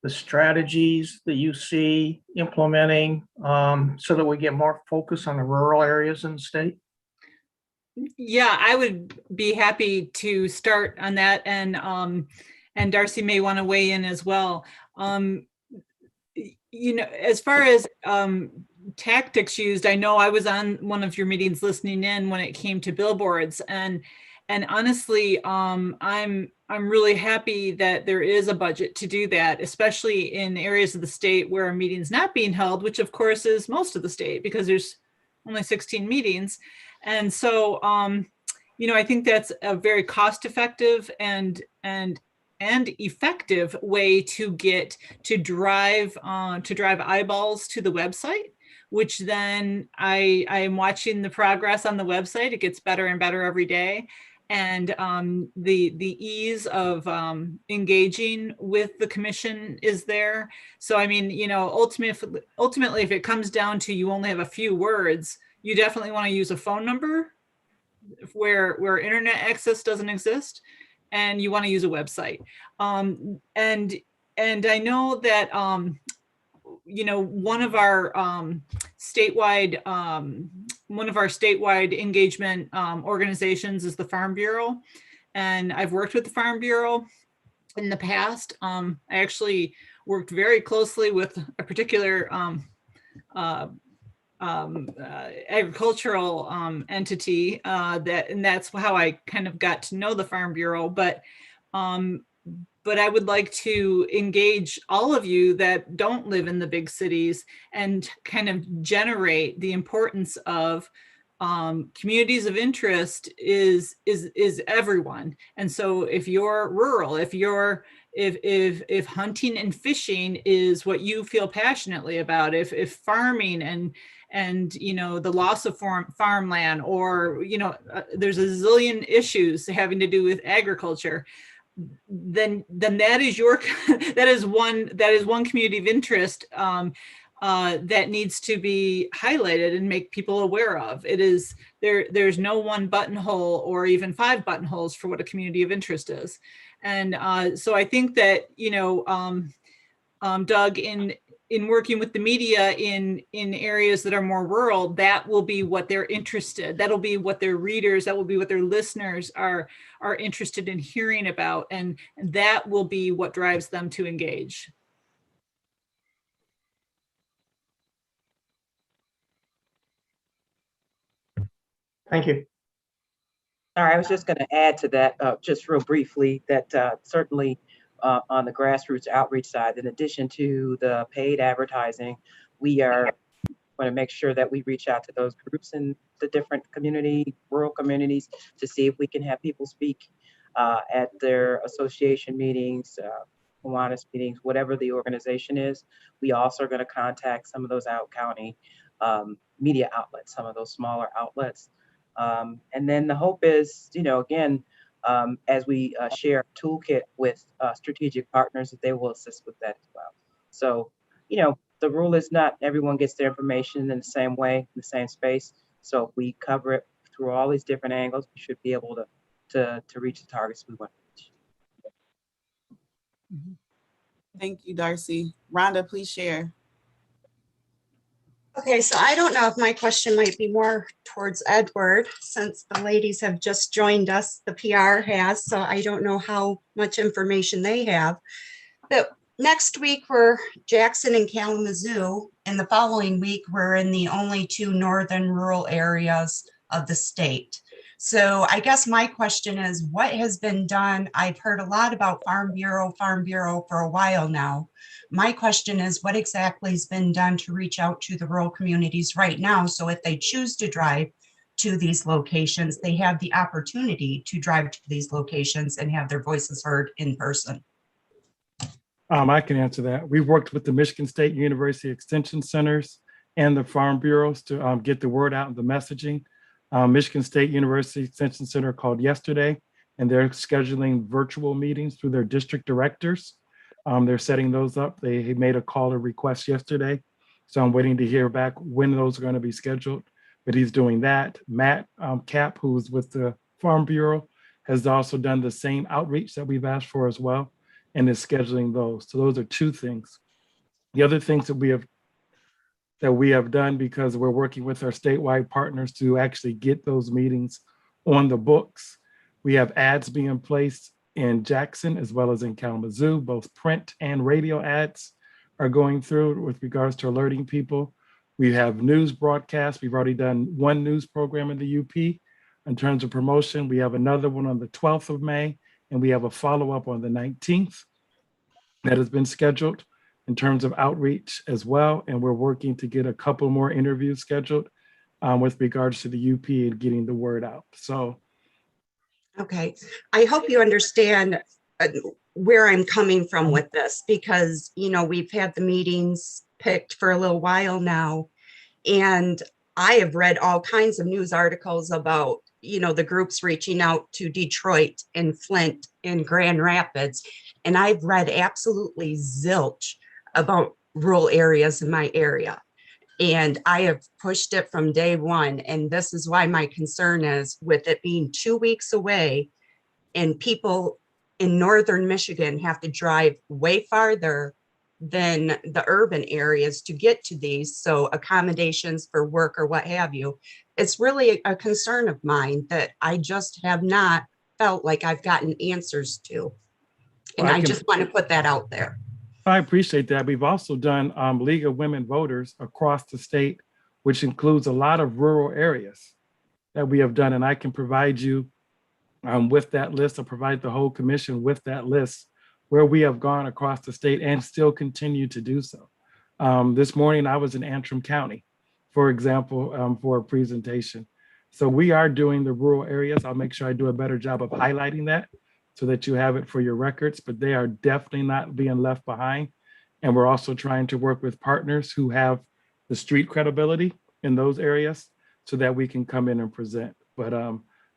the strategies that you see implementing so that we get more focus on the rural areas in the state? Yeah, I would be happy to start on that, and Darcy may want to weigh in as well. As far as tactics used, I know I was on one of your meetings listening in when it came to billboards, and honestly, I'm really happy that there is a budget to do that, especially in areas of the state where a meeting's not being held, which of course is most of the state, because there's only 16 meetings. And so, I think that's a very cost-effective and effective way to drive eyeballs to the website, which then I am watching the progress on the website. It gets better and better every day. And the ease of engaging with the commission is there. So, I mean, ultimately, if it comes down to you only have a few words, you definitely want to use a phone number where internet access doesn't exist, and you want to use a website. And I know that one of our statewide engagement organizations is the Farm Bureau, and I've worked with the Farm Bureau in the past. I actually worked very closely with a particular agricultural entity and that's how I kind of got to know the Farm Bureau. But I would like to engage all of you that don't live in the big cities and kind of generate the importance of communities of interest is everyone. And so if you're rural, if hunting and fishing is what you feel passionately about, if farming and the loss of farmland, or there's a zillion issues having to do with agriculture, then that is that is one community of interest that needs to be highlighted and make people aware of. It is there's no one buttonhole or even 5 buttonholes for what a community of interest is. And so I think that Doug, in working with the media in areas that are more rural, that will be what they're interested. That'll be what their readers, that will be what their listeners are interested in hearing about. And that will be what drives them to engage. Thank you. All right, I was just going to add to that, just real briefly, that certainly on the grassroots outreach side, in addition to the paid advertising, we are going to make sure that we reach out to those groups in the different rural communities, to see if we can have people speak at their association meetings, Kiwanis meetings, whatever the organization is. We also are going to contact some of those out-county media outlets, some of those smaller outlets. And then the hope is, again, as we share a toolkit with strategic partners, that they will assist with that as well. So, the rule is not everyone gets their information in the same way, in the same space. So if we cover it through all these different angles, we should be able to reach the targets we want to reach. Thank you, Darcy. Rhonda, please share. Okay, so I don't know if my question might be more towards Edward, since the ladies have just joined us, the PR has, so I don't know how much information they have. But next week, we're Jackson and Kalamazoo, and the following week, we're in the only two northern rural areas of the state. So I guess my question is, what has been done? I've heard a lot about Farm Bureau for a while now. My question is, what exactly has been done to reach out to the rural communities right now? So if they choose to drive to these locations, they have the opportunity to drive to these locations and have their voices heard in person. I can answer that. We've worked with the Michigan State University Extension Centers and the Farm Bureaus to get the word out and the messaging. Michigan State University Extension Center called yesterday, and they're scheduling virtual meetings through their district directors. They're setting those up. They made a call to request yesterday. So I'm waiting to hear back when those are going to be scheduled, but he's doing that. Matt Cap, who's with the Farm Bureau, has also done the same outreach that we've asked for as well, and is scheduling those. So those are two things. The other things that we have done, because we're working with our statewide partners to actually get those meetings on the books. We have ads being placed in Jackson as well as in Kalamazoo. Both print and radio ads are going through with regards to alerting people. We have news broadcasts. We've already done one news program in the UP in terms of promotion. We have another one on the 12th of May, and we have a follow-up on the 19th that has been scheduled in terms of outreach as well. And we're working to get a couple more interviews scheduled with regards to the UP and getting the word out. So. Okay, I hope you understand where I'm coming from with this, because, we've had the meetings picked for a little while now, and I have read all kinds of news articles about, the groups reaching out to Detroit and Flint and Grand Rapids, and I've read absolutely zilch about rural areas in my area. And I have pushed it from day one. And this is why my concern is, with it being 2 weeks away and people in northern Michigan have to drive way farther than the urban areas to get to these. So accommodations for work or what have you, it's really a concern of mine that I just have not felt like I've gotten answers to. And I just want to put that out there. I appreciate that. We've also done League of Women Voters across the state, which includes a lot of rural areas that we have done. And I can provide you with that list, or provide the whole commission with that list, where we have gone across the state and still continue to do so. This morning, I was in Antrim County, for example, for a presentation. So we are doing the rural areas. I'll make sure I do a better job of highlighting that, so that you have it for your records, but they are definitely not being left behind. And we're also trying to work with partners who have the street credibility in those areas, so that we can come in and present. But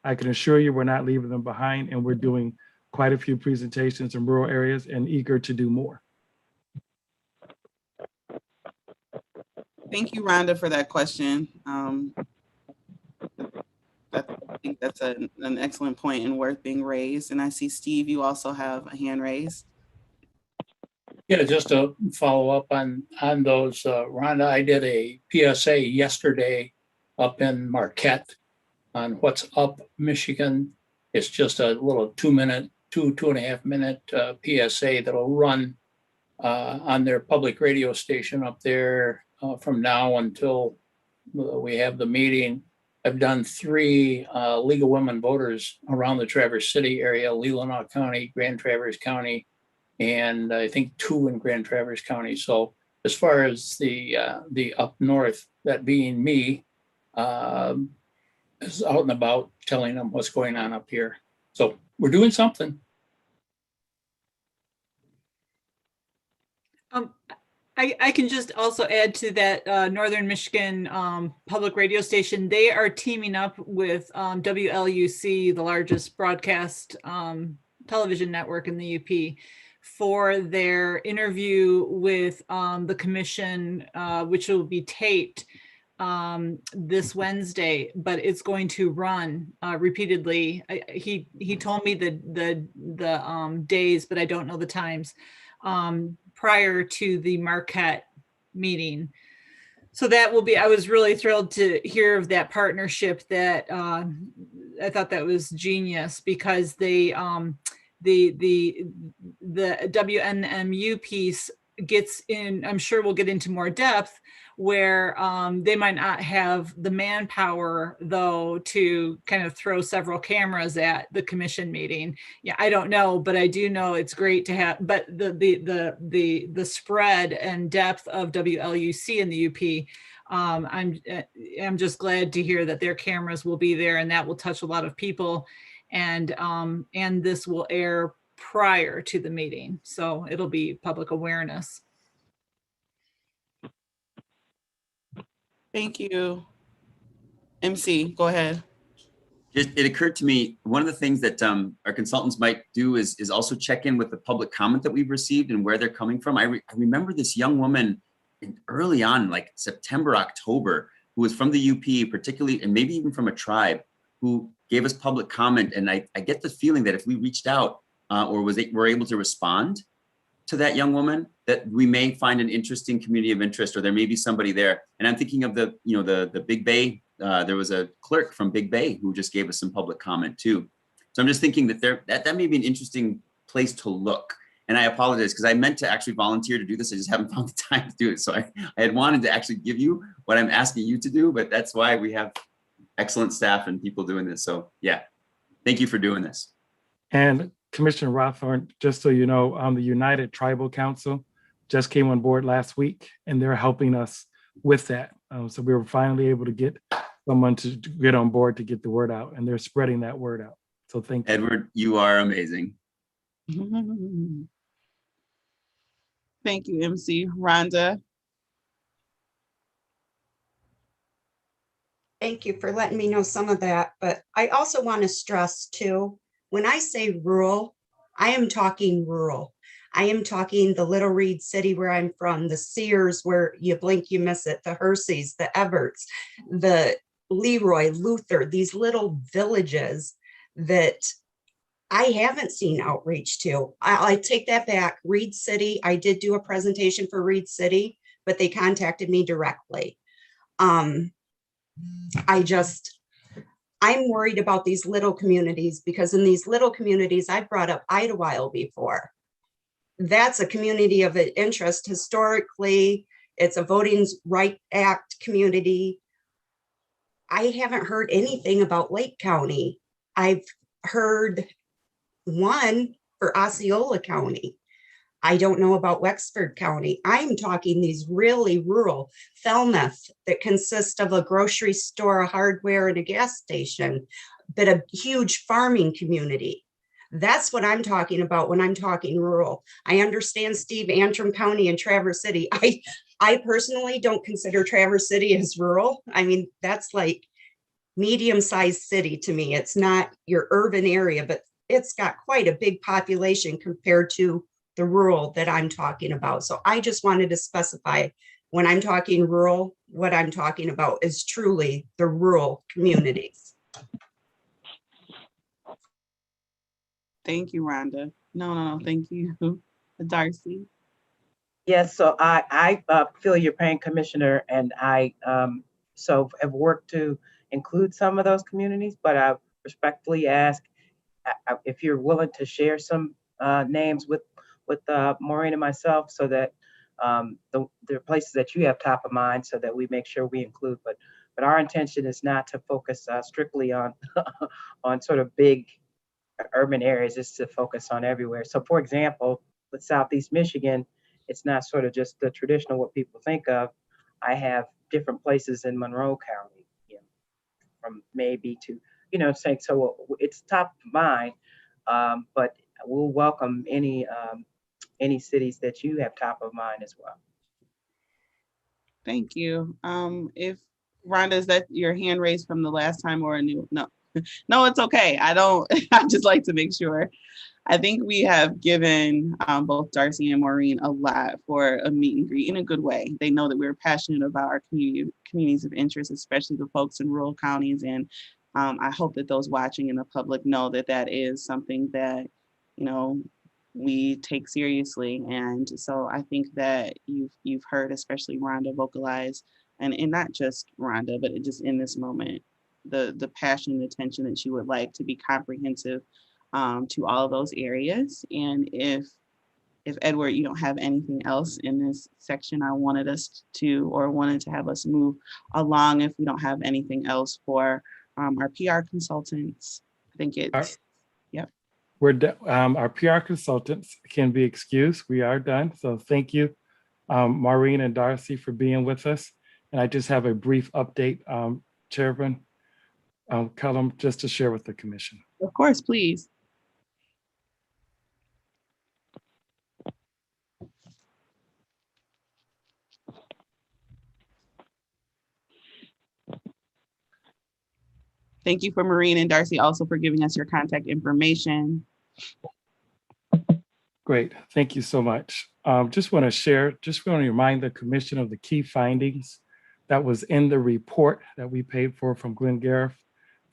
I can assure you, we're not leaving them behind, and we're doing quite a few presentations in rural areas and eager to do more. Thank you, Rhonda, for that question. I think that's an excellent point and worth being raised. And I see, Steve, you also have a hand raised. Yeah, just to follow up on those, Rhonda, I did a PSA yesterday up in Marquette on What's Up Michigan. It's just a little 2.5 minute PSA that'll run on their public radio station up there from now until we have the meeting. I've done 3 League of Women Voters around the Traverse City area, Leelanau County, Grand Traverse County, and I think 2 in Grand Traverse County. So as far as the up north, that being me, is out and about telling them what's going on up here. So we're doing something. I can just also add to that Northern Michigan public radio station. They are teaming up with WLUC, the largest broadcast television network in the UP, for their interview with the commission, which will be taped this Wednesday, but it's going to run repeatedly. He told me the days, but I don't know the times. Prior to the Marquette meeting. So that will be, I was really thrilled to hear of that partnership. That I thought that was genius, because they the WNMU piece gets in, I'm sure we'll get into more depth, where they might not have the manpower though to kind of throw several cameras at the commission meeting. Yeah, I don't know, but I do know it's great to have. But the spread and depth of WLUC in the UP, I'm just glad to hear that their cameras will be there, and that will touch a lot of people, and this will air prior to the meeting, so it'll be public awareness. Thank you. MC, go ahead. It occurred to me, one of the things that our consultants might do is also check in with the public comment that we've received and where they're coming from. I remember this young woman early on, like September, October, who was from the UP particularly, and maybe even from a tribe, who gave us public comment. And I get the feeling that if we reached out or were able to respond to that young woman, that we may find an interesting community of interest, or there may be somebody there. And I'm thinking of the Big Bay. There was a clerk from Big Bay who just gave us some public comment too. So I'm just thinking that that may be an interesting place to look. And I apologize, because I meant to actually volunteer to do this. I just haven't found the time to do it. So I had wanted to actually give you what I'm asking you to do, but that's why we have excellent staff and people doing this. So yeah, thank you for doing this. And Commissioner Rothorn, just so you know, the United Tribal Council just came on board last week, and they're helping us with that. So we were finally able to get someone to get on board to get the word out, and they're spreading that word out. So thank you. Edward, you are amazing. Thank you, MC. Rhonda. Thank you for letting me know some of that, but I also want to stress too, when I say rural, I am talking rural. I am talking the Little Reed City where I'm from, the Sears where you blink, you miss it, the Herseys, the Everts, the Leroy, Luther, these little villages that I haven't seen outreach to. I take that back. Reed City, I did do a presentation for Reed City, but they contacted me directly. I'm worried about these little communities, because in these little communities, I brought up Idlewild before. That's a community of interest historically. It's a Voting Rights Act community. I haven't heard anything about Lake County. I've heard one for Osceola County. I don't know about Wexford County. I'm talking these really rural, Falmouth, that consist of a grocery store, a hardware, and a gas station, but a huge farming community. That's what I'm talking about when I'm talking rural. I understand, Steve, Antrim County and Traverse City. I personally don't consider Traverse City as rural. I mean, that's like medium-sized city to me. It's not your urban area, but it's got quite a big population compared to the rural that I'm talking about. So I just wanted to specify, when I'm talking rural, what I'm talking about is truly the rural communities. Thank you, Rhonda. No, thank you. Darcy. Yes, so I feel your pain, Commissioner, and I so have worked to include some of those communities, but I respectfully ask if you're willing to share some names with Maureen and myself, so that there are places that you have top of mind, so that we make sure we include. But our intention is not to focus strictly on on sort of big urban areas, is to focus on everywhere. So, for example, with Southeast Michigan, it's not sort of just the traditional what people think of. I have different places in Monroe County, from maybe to, saying, so it's top of mind, but we'll welcome any any cities that you have top of mind as well. Thank you. If Rhonda, is that your hand raised from the last time or a new? No, no, it's okay. I don't, I just like to make sure. I think we have given both Darcy and Maureen a lot for a meet and greet in a good way. They know that we're passionate about our communities of interest, especially the folks in rural counties. And I hope that those watching in the public know that that is something that, you know, we take seriously. And so I think that you've heard, especially Rhonda, vocalize, and not just Rhonda, but just in this moment, the passion and attention that she would like to be comprehensive to all of those areas. And if Edward, you don't have anything else in this section, I wanted to have us move along if we don't have anything else for our PR consultants. I think it's, yep. Our PR consultants can be excused. We are done. So thank you, Maureen and Darcy, for being with us. And I just have a brief update, Chairman Cullum, just to share with the commission. Of course, please. Thank you for Maureen and Darcy also for giving us your contact information. Great, thank you so much. Just want to remind the commission of the key findings that was in the report that we paid for from Glenn Gareth.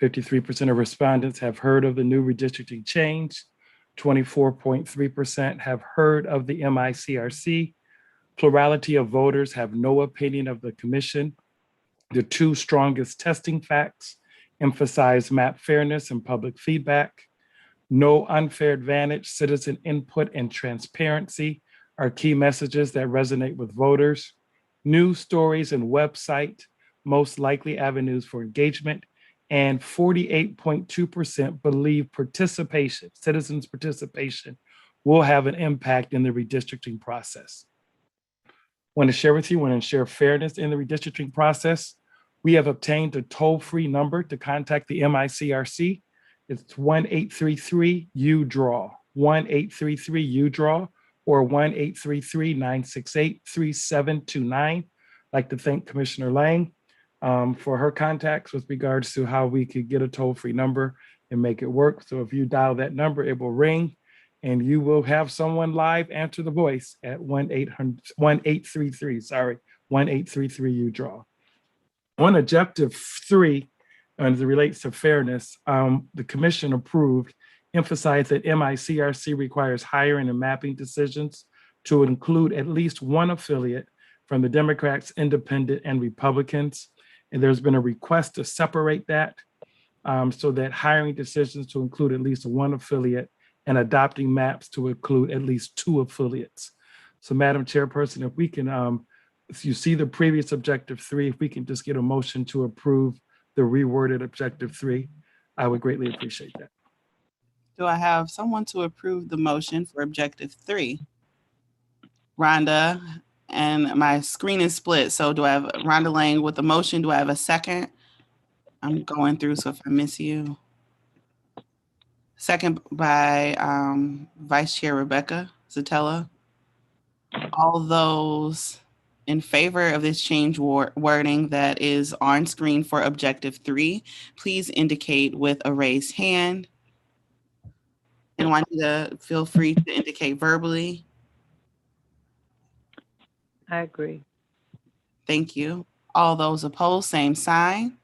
53% of respondents have heard of the new redistricting change. 24.3% have heard of the MICRC. Plurality of voters have no opinion of the commission. The two strongest testing facts emphasize map fairness and public feedback. No unfair advantage, citizen input, and transparency are key messages that resonate with voters. News stories and website, most likely avenues for engagement, and 48.2% believe citizens' participation will have an impact in the redistricting process. Want to share fairness in the redistricting process. We have obtained a toll-free number to contact the MICRC. It's 1-833-UDRAW, 1-833-UDRAW, or 1-833-968-3729. I'd like to thank Commissioner Lang for her contacts with regards to how we could get a toll-free number and make it work. So if you dial that number, it will ring and you will have someone live answer the voice at 1-833-UDRAW. On objective 3, as it relates to fairness, the commission emphasized that MICRC requires hiring and mapping decisions to include at least one affiliate from the Democrats, Independent, and Republicans. And there's been a request to separate that so that hiring decisions to include at least one affiliate and adopting maps to include at least 2 affiliates. So Madam Chairperson, if we can, if you see the previous objective 3, if we can just get a motion to approve the reworded objective 3, I would greatly appreciate that. Do I have someone to approve the motion for objective 3? Rhonda, and my screen is split. So do I have Rhonda Lang with the motion? Do I have a second? I'm going through, so if I miss you. Second by Vice Chair Rebecca Zatella. All those in favor of this change wording that is on screen for objective 3, please indicate with a raised hand. And want you to feel free to indicate verbally. I agree. Thank you. All those opposed, same sign.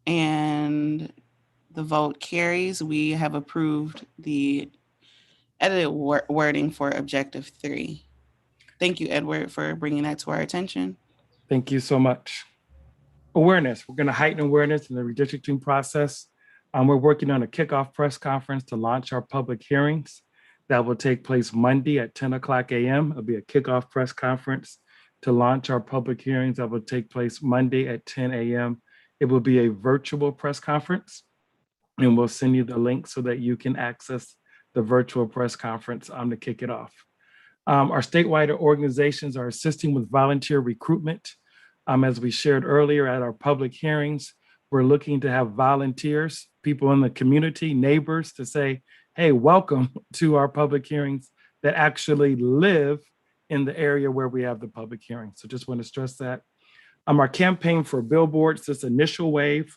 And the vote carries. We have approved the edited wording for objective 3. Thank you, Edward, for bringing that to our attention. Thank you so much. Awareness. We're going to heighten awareness in the redistricting process. We're working on a kickoff press conference to launch our public hearings. That will take place Monday at 10 o'clock a.m. It'll be a kickoff press conference to launch our public hearings. That will take place Monday at 10 a.m. It will be a virtual press conference, and we'll send you the link so that you can access the virtual press conference to kick it off. Our statewide organizations are assisting with volunteer recruitment. As we shared earlier at our public hearings, we're looking to have volunteers, people in the community, neighbors, to say, hey, welcome to our public hearings that actually live in the area where we have the public hearing. So just want to stress that. Our campaign for billboards, this initial wave,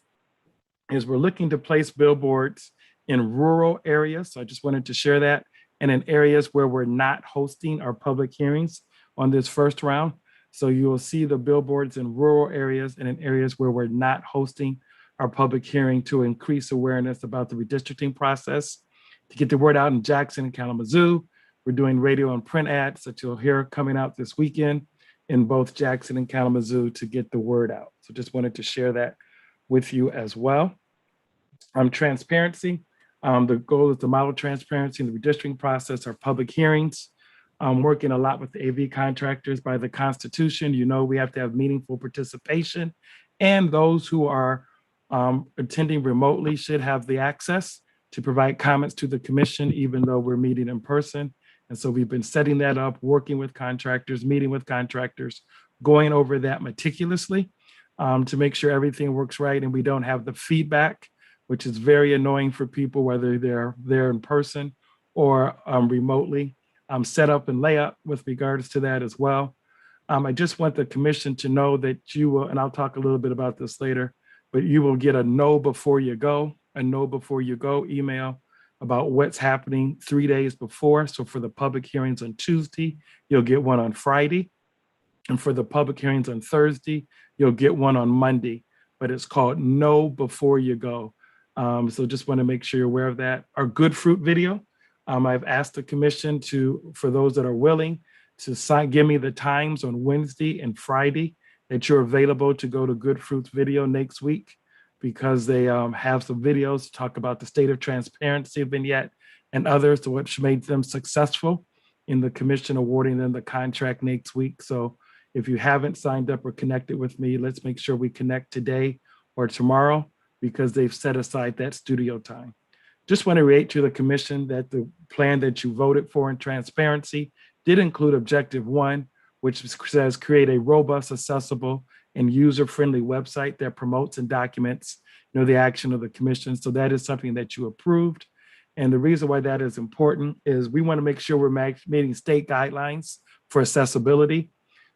is we're looking to place billboards in rural areas. So I just wanted to share that, and in areas where we're not hosting our public hearings on this first round. So you will see the billboards in rural areas and in areas where we're not hosting our public hearing to increase awareness about the redistricting process. To get the word out in Jackson and Kalamazoo, we're doing radio and print ads that you'll hear coming out this weekend in both Jackson and Kalamazoo to get the word out. So just wanted to share that with you as well. Transparency. The goal is to model transparency in the redistricting process, our public hearings. Working a lot with the AV contractors. By the Constitution, you know, we have to have meaningful participation, and those who are attending remotely should have the access to provide comments to the commission, even though we're meeting in person. And so we've been setting that up, working with contractors, meeting with contractors, going over that meticulously to make sure everything works right and we don't have the feedback, which is very annoying for people, whether they're there in person or remotely. Set up and lay up with regards to that as well. I just want the commission to know that you will, and I'll talk a little bit about this later, but you will get a know before you go email about what's happening 3 days before. So for the public hearings on Tuesday, you'll get one on Friday. And for the public hearings on Thursday, you'll get one on Monday, but it's called Know Before You Go. So just want to make sure you're aware of that. Our Good Fruit video, I've asked the commission to, for those that are willing, to give me the times on Wednesday and Friday that you're available to go to Good Fruit's video next week, because they have some videos to talk about the state of transparency vignette and others, to which made them successful in the commission awarding them the contract next week. So if you haven't signed up or connected with me, let's make sure we connect today or tomorrow, because they've set aside that studio time. Just want to reiterate to the commission that the plan that you voted for in transparency did include objective 1, which says create a robust, accessible, and user-friendly website that promotes and documents, the action of the commission. So that is something that you approved. And the reason why that is important is we want to make sure we're meeting state guidelines for accessibility.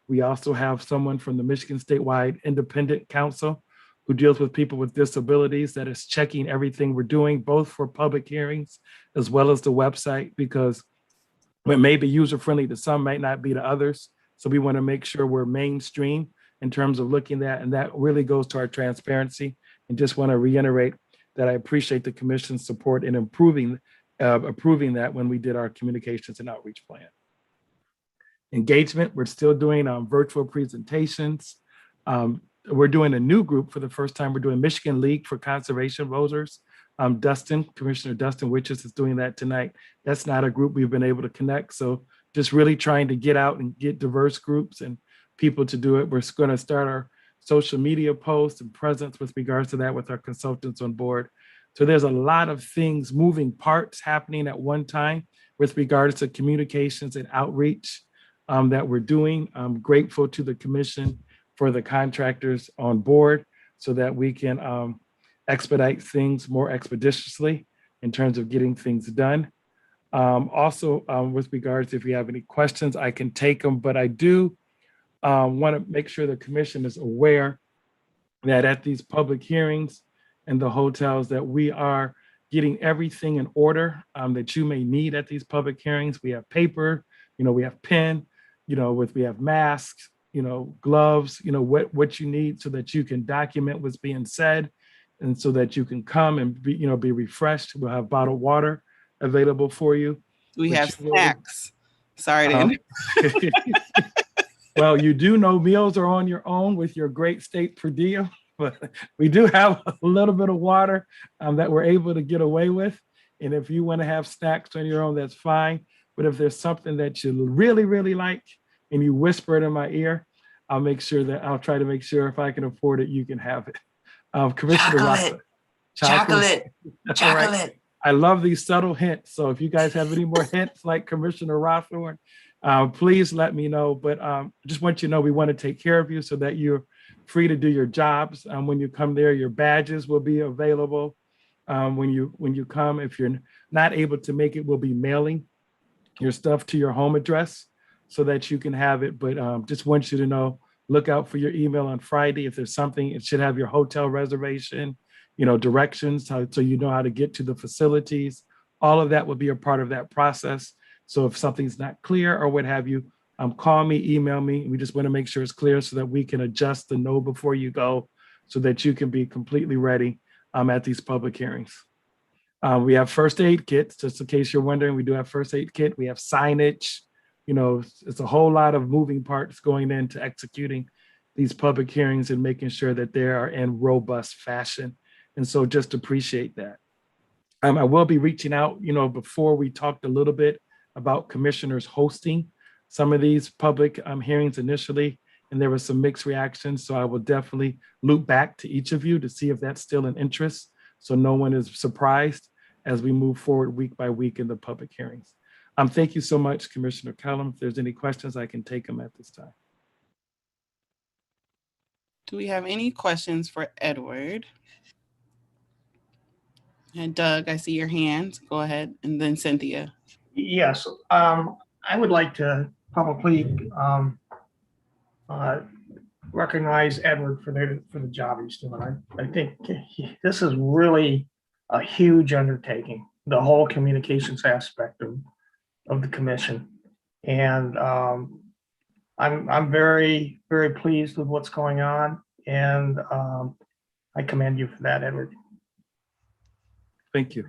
We also have someone from the Michigan Statewide Independent Council who deals with people with disabilities that is checking everything we're doing, both for public hearings as well as the website, because what may be user-friendly to some might not be to others. So we want to make sure we're mainstream in terms of looking at that, and that really goes to our transparency. And just want to reiterate that I appreciate the commission's support in approving that when we did our communications and outreach plan. Engagement, we're still doing virtual presentations. We're doing a new group for the first time. We're doing Michigan League for Conservation Voters. Commissioner Dustin Witches is doing that tonight. That's not a group we've been able to connect. So just really trying to get out and get diverse groups and people to do it. We're going to start our social media posts and presence with regards to that with our consultants on board. So there's a lot of things, moving parts happening at one time with regards to communications and outreach that we're doing. I'm grateful to the commission for the contractors on board so that we can expedite things more expeditiously in terms of getting things done. Also, with regards to if you have any questions, I can take them, but I do want to make sure the commission is aware that at these public hearings and the hotels that we are getting everything in order that you may need at these public hearings. We have paper, we have pen, we have masks, gloves, what you need so that you can document what's being said and so that you can come and be refreshed. We'll have bottled water available for you. We have snacks. Sorry to Well, you do know meals are on your own with your great state per diem, but we do have a little bit of water that we're able to get away with. And if you want to have snacks on your own, that's fine. But if there's something that you really, really like and you whisper it in my ear, I'll try to make sure if I can afford it, you can have it. Commissioner Rossa. Chocolate. Right. I love these subtle hints. So if you guys have any more hints like Commissioner Rothorn, please let me know. But just want you to know we want to take care of you so that you're free to do your jobs. When you come there, your badges will be available. when you come. If you're not able to make it, we'll be mailing your stuff to your home address so that you can have it. But just want you to know, look out for your email on Friday. If there's something, it should have your hotel reservation, directions, so you know how to get to the facilities. All of that will be a part of that process. So if something's not clear or what have you, call me, email me. We just want to make sure it's clear so that we can adjust the no before you go so that you can be completely ready at these public hearings. We have first aid kits, just in case you're wondering, we do have first aid kit. We have signage. It's a whole lot of moving parts going into executing these public hearings and making sure that they are in robust fashion. And so just appreciate that. I will be reaching out, before we talked a little bit about commissioners hosting some of these public hearings initially, and there was some mixed reactions. So I will definitely loop back to each of you to see if that's still an interest, so no one is surprised as we move forward week by week in the public hearings. Thank you so much, Commissioner Kellum. If there's any questions, I can take them at this time. Do we have any questions for Edward? And Doug, I see your hand. Go ahead. And then Cynthia. Yes, I would like to publicly recognize Edward for the job he's doing. I think this is really a huge undertaking, the whole communications aspect of the commission. And I'm very, very pleased with what's going on. And I commend you for that, Edward. Thank you.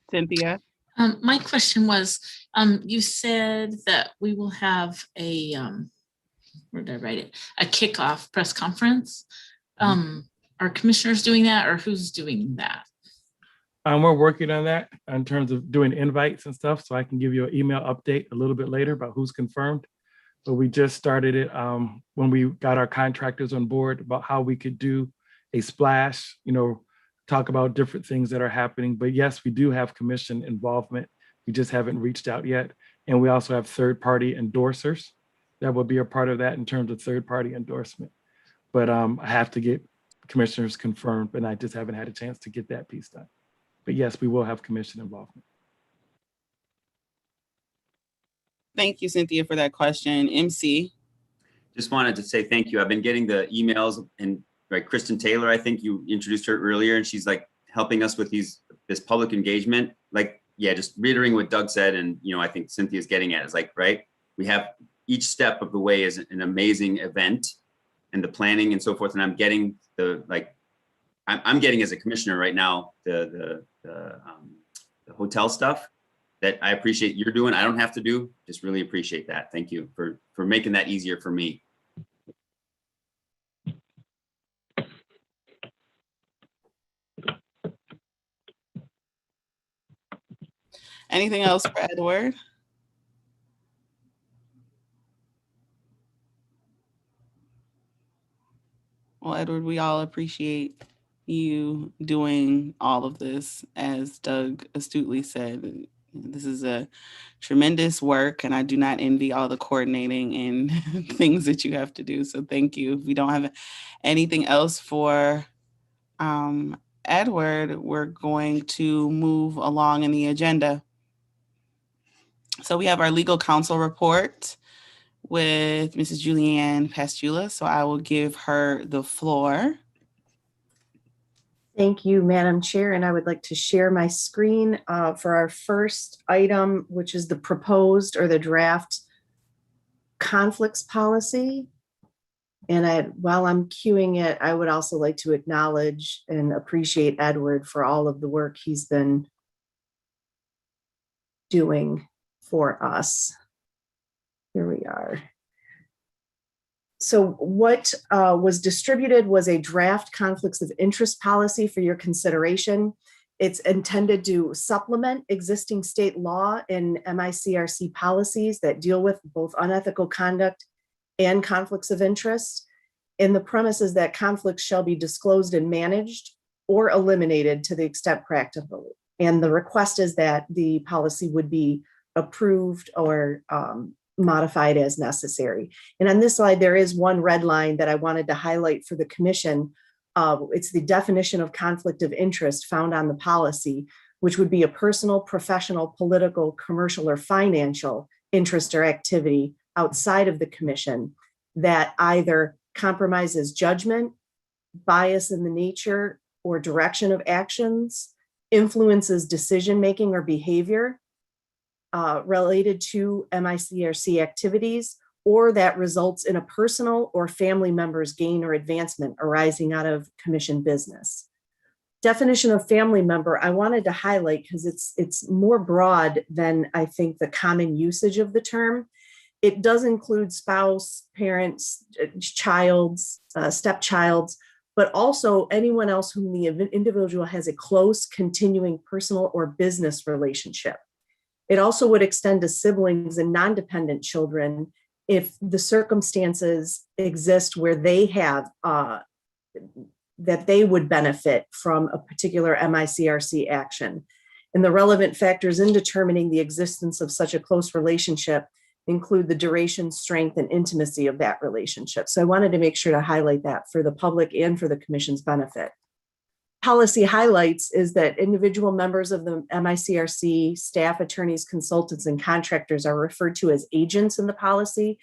Cynthia. My question was, you said that we will have a, where did I write it? A kickoff press conference. Are commissioners doing that, or who's doing that? We're working on that in terms of doing invites and stuff, so I can give you an email update a little bit later about who's confirmed. But we just started it when we got our contractors on board about how we could do a splash, talk about different things that are happening. But yes, we do have commission involvement. We just haven't reached out yet. And we also have third-party endorsers that will be a part of that in terms of third-party endorsement. But I have to get commissioners confirmed, and I just haven't had a chance to get that piece done. But yes, we will have commission involvement. Thank you, Cynthia, for that question. MC. Just wanted to say thank you. I've been getting the emails, and Kristen Taylor, I think you introduced her earlier, and she's helping us with this public engagement. Just reiterating what Doug said, and I think Cynthia's getting at is we have each step of the way is an amazing event, and the planning and so forth. And I'm getting I'm getting as a commissioner right now the hotel stuff that I appreciate you're doing. I don't have to do. Just really appreciate that. Thank you for making that easier for me. Anything else for Edward? Well, Edward, we all appreciate you doing all of this. As Doug astutely said, this is a tremendous work, and I do not envy all the coordinating and things that you have to do. So thank you. If we don't have anything else for Edward, we're going to move along in the agenda. So we have our legal counsel report with Mrs. Julianne Pastula. So I will give her the floor. Thank you, Madam Chair. And I would like to share my screen for our first item, which is the proposed or the draft conflicts policy. And while I'm queuing it, I would also like to acknowledge and appreciate Edward for all of the work he's been doing for us. Here we are. So what was distributed was a draft conflicts of interest policy for your consideration. It's intended to supplement existing state law and MICRC policies that deal with both unethical conduct and conflicts of interest. And the premise is that conflicts shall be disclosed and managed or eliminated to the extent practicable. And the request is that the policy would be approved or modified as necessary. And on this slide, there is one red line that I wanted to highlight for the commission. It's the definition of conflict of interest found on the policy, which would be a personal, professional, political, commercial, or financial interest or activity outside of the commission that either compromises judgment, bias in the nature or direction of actions, influences decision-making or behavior related to MICRC activities, or that results in a personal or family member's gain or advancement arising out of commission business. Definition of family member, I wanted to highlight because it's more broad than I think the common usage of the term. It does include spouse, parents, childs, stepchilds, but also anyone else whom the individual has a close, continuing personal or business relationship. It also would extend to siblings and non-dependent children if the circumstances exist where they have that they would benefit from a particular MICRC action. And the relevant factors in determining the existence of such a close relationship include the duration, strength, and intimacy of that relationship. So I wanted to make sure to highlight that for the public and for the commission's benefit. Policy highlights is that individual members of the MICRC, staff, attorneys, consultants, and contractors are referred to as agents in the policy.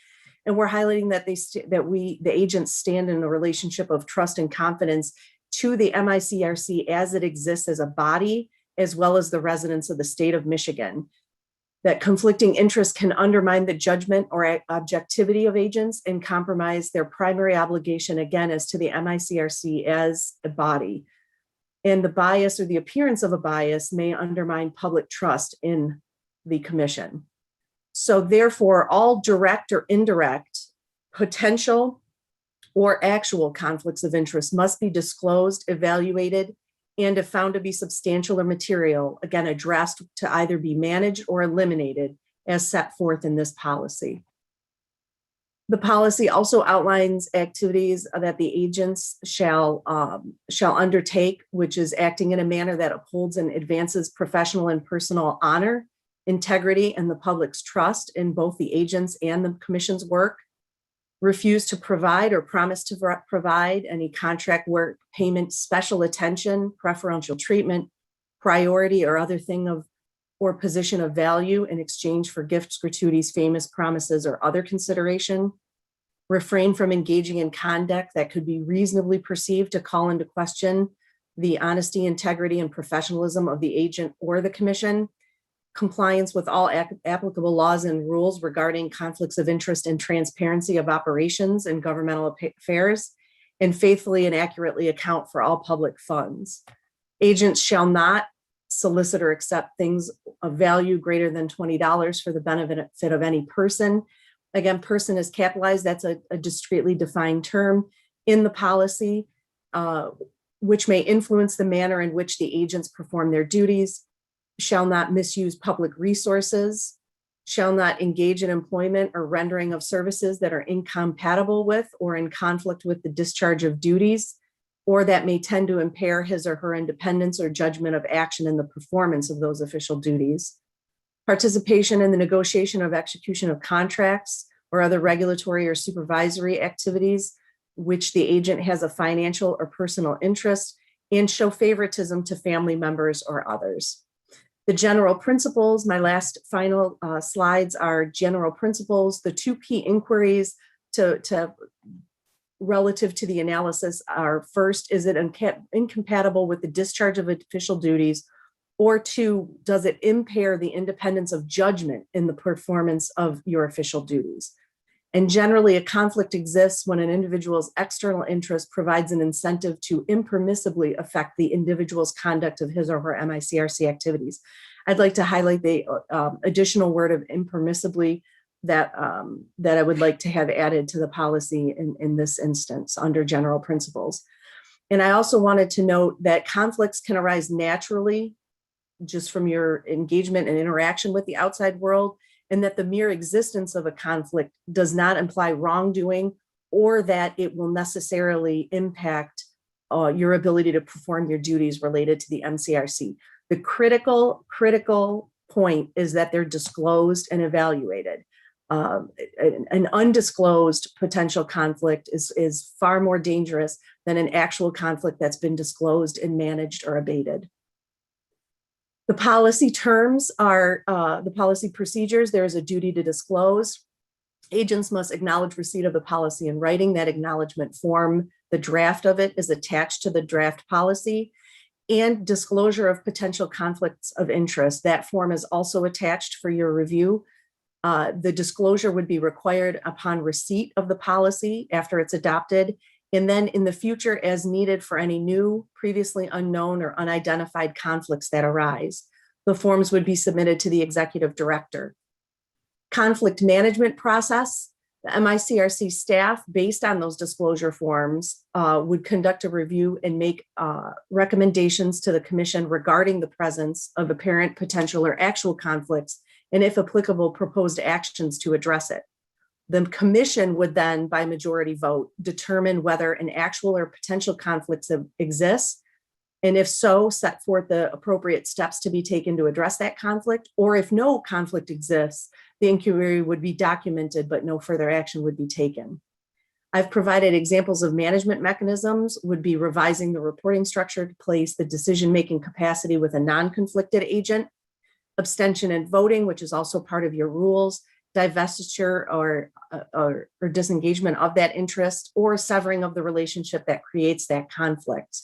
And we're highlighting that the agents stand in a relationship of trust and confidence to the MICRC as it exists as a body, as well as the residents of the state of Michigan. That conflicting interests can undermine the judgment or objectivity of agents and compromise their primary obligation, again, as to the MICRC as a body. And the bias or the appearance of a bias may undermine public trust in the commission. So therefore, all direct or indirect potential or actual conflicts of interest must be disclosed, evaluated, and if found to be substantial or material, again, addressed to either be managed or eliminated as set forth in this policy. The policy also outlines activities that the agents shall undertake, which is acting in a manner that upholds and advances professional and personal honor, integrity, and the public's trust in both the agents and the commission's work. Refuse to provide or promise to provide any contract work, payment, special attention, preferential treatment, priority, or other thing of or position of value in exchange for gifts, gratuities, famous promises, or other consideration. Refrain from engaging in conduct that could be reasonably perceived to call into question the honesty, integrity, and professionalism of the agent or the commission. Compliance with all applicable laws and rules regarding conflicts of interest and transparency of operations and governmental affairs, and faithfully and accurately account for all public funds. Agents shall not solicit or accept things of value greater than $20 for the benefit of any person. Again, person is capitalized. That's a discreetly defined term in the policy, which may influence the manner in which the agents perform their duties. Shall not misuse public resources, shall not engage in employment or rendering of services that are incompatible with or in conflict with the discharge of duties, or that may tend to impair his or her independence or judgment of action in the performance of those official duties. Participation in the negotiation of execution of contracts or other regulatory or supervisory activities, which the agent has a financial or personal interest, and show favoritism to family members or others. The general principles, my last final slides are general principles. The two key inquiries relative to the analysis are: first, is it incompatible with the discharge of official duties? Or two, does it impair the independence of judgment in the performance of your official duties? And generally, a conflict exists when an individual's external interest provides an incentive to impermissibly affect the individual's conduct of his or her MICRC activities. I'd like to highlight the additional word of impermissibly that I would like to have added to the policy in this instance under general principles. And I also wanted to note that conflicts can arise naturally just from your engagement and interaction with the outside world, and that the mere existence of a conflict does not imply wrongdoing or that it will necessarily impact your ability to perform your duties related to the MCRC. The critical point is that they're disclosed and evaluated. an undisclosed potential conflict is far more dangerous than an actual conflict that's been disclosed and managed or abated. The policy terms are the policy procedures. There is a duty to disclose. Agents must acknowledge receipt of the policy in writing. That acknowledgement form, the draft of it, is attached to the draft policy. And disclosure of potential conflicts of interest. That form is also attached for your review. The disclosure would be required upon receipt of the policy after it's adopted, and then in the future as needed for any new, previously unknown or unidentified conflicts that arise. The forms would be submitted to the executive director. Conflict management process. The MICRC staff, based on those disclosure forms, would conduct a review and make recommendations to the commission regarding the presence of apparent, potential, or actual conflicts, and if applicable, proposed actions to address it. The commission would then, by majority vote, determine whether an actual or potential conflicts exist, and if so, set forth the appropriate steps to be taken to address that conflict, or if no conflict exists, the inquiry would be documented, but no further action would be taken. I've provided examples of management mechanisms, would be revising the reporting structure to place the decision-making capacity with a non-conflicted agent, abstention and voting, which is also part of your rules, divestiture or disengagement of that interest, or severing of the relationship that creates that conflict.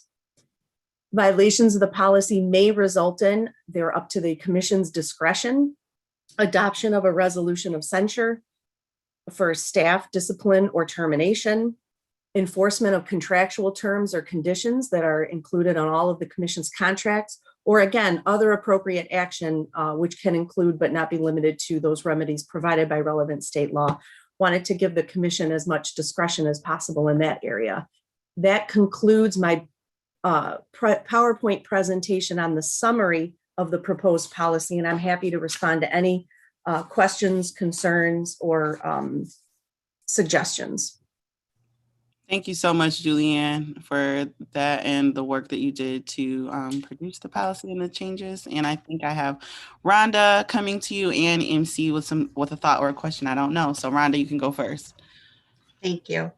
Violations of the policy may result in, they're up to the commission's discretion, adoption of a resolution of censure for staff discipline or termination, enforcement of contractual terms or conditions that are included on all of the commission's contracts, or again, other appropriate action, which can include but not be limited to those remedies provided by relevant state law. Wanted to give the commission as much discretion as possible in that area. That concludes my PowerPoint presentation on the summary of the proposed policy, and I'm happy to respond to any questions, concerns, or suggestions. Thank you so much, Julianne, for that and the work that you did to produce the policy and the changes. And I think I have Rhonda coming to you and MC with a thought or a question. I don't know. So Rhonda, you can go first. Thank you.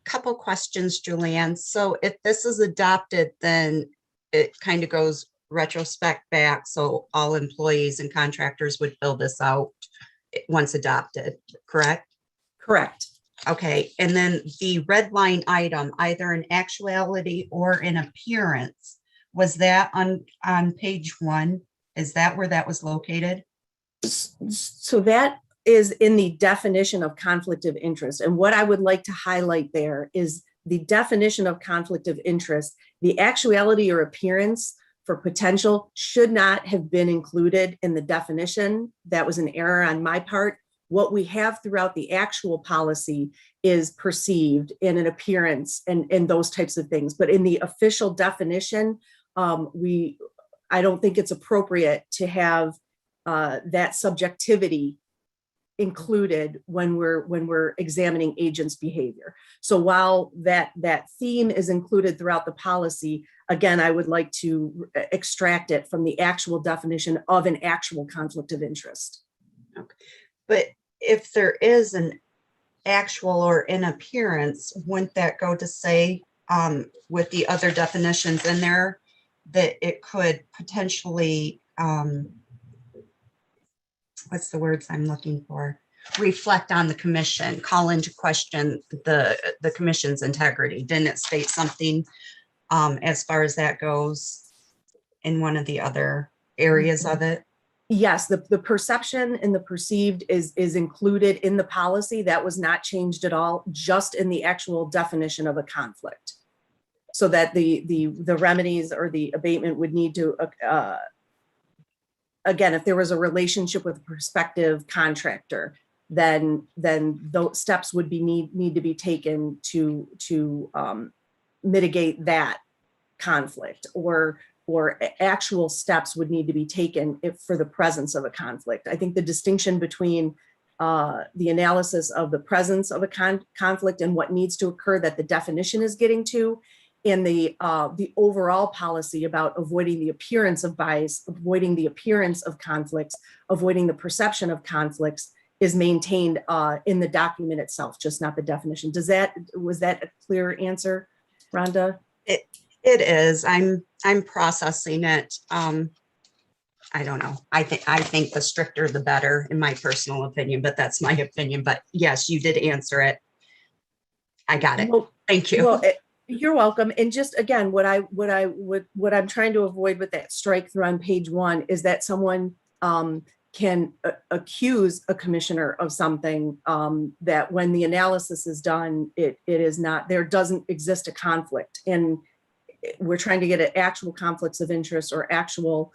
Couple questions, Julianne. So if this is adopted, then it kind of goes retrospect back. So all employees and contractors would fill this out once adopted, correct? Correct. Okay, and then the red line item, either in actuality or in appearance, was that on page 1? Is that where that was located? So that is in the definition of conflict of interest. And what I would like to highlight there is the definition of conflict of interest. The actuality or appearance for potential should not have been included in the definition. That was an error on my part. What we have throughout the actual policy is perceived in an appearance and those types of things. But in the official definition, I don't think it's appropriate to have that subjectivity included when we're examining agents' behavior. So while that theme is included throughout the policy, again, I would like to extract it from the actual definition of an actual conflict of interest. Okay. But if there is an actual or in appearance, wouldn't that go to say with the other definitions in there that it could potentially, what's the words I'm looking for? Reflect on the commission, call into question the commission's integrity. Didn't it state something as far as that goes in one of the other areas of it? Yes, the perception and the perceived is included in the policy. That was not changed at all, just in the actual definition of a conflict. So that the remedies or the abatement would need to, again, if there was a relationship with a prospective contractor, then those steps would be need to be taken to mitigate that conflict, or actual steps would need to be taken for the presence of a conflict. I think the distinction between the analysis of the presence of a conflict and what needs to occur that the definition is getting to, and the overall policy about avoiding the appearance of bias, avoiding the appearance of conflicts, avoiding the perception of conflicts, is maintained in the document itself, just not the definition. Was that a clear answer, Rhonda? It is. I'm processing it. I don't know. I think the stricter the better, in my personal opinion, but that's my opinion. But yes, you did answer it. I got it. Well, thank you. Well, you're welcome. And just again, what I'm trying to avoid with that strike through on page 1 is that someone can accuse a commissioner of something that when the analysis is done, it is not, there doesn't exist a conflict. And we're trying to get at actual conflicts of interest or actual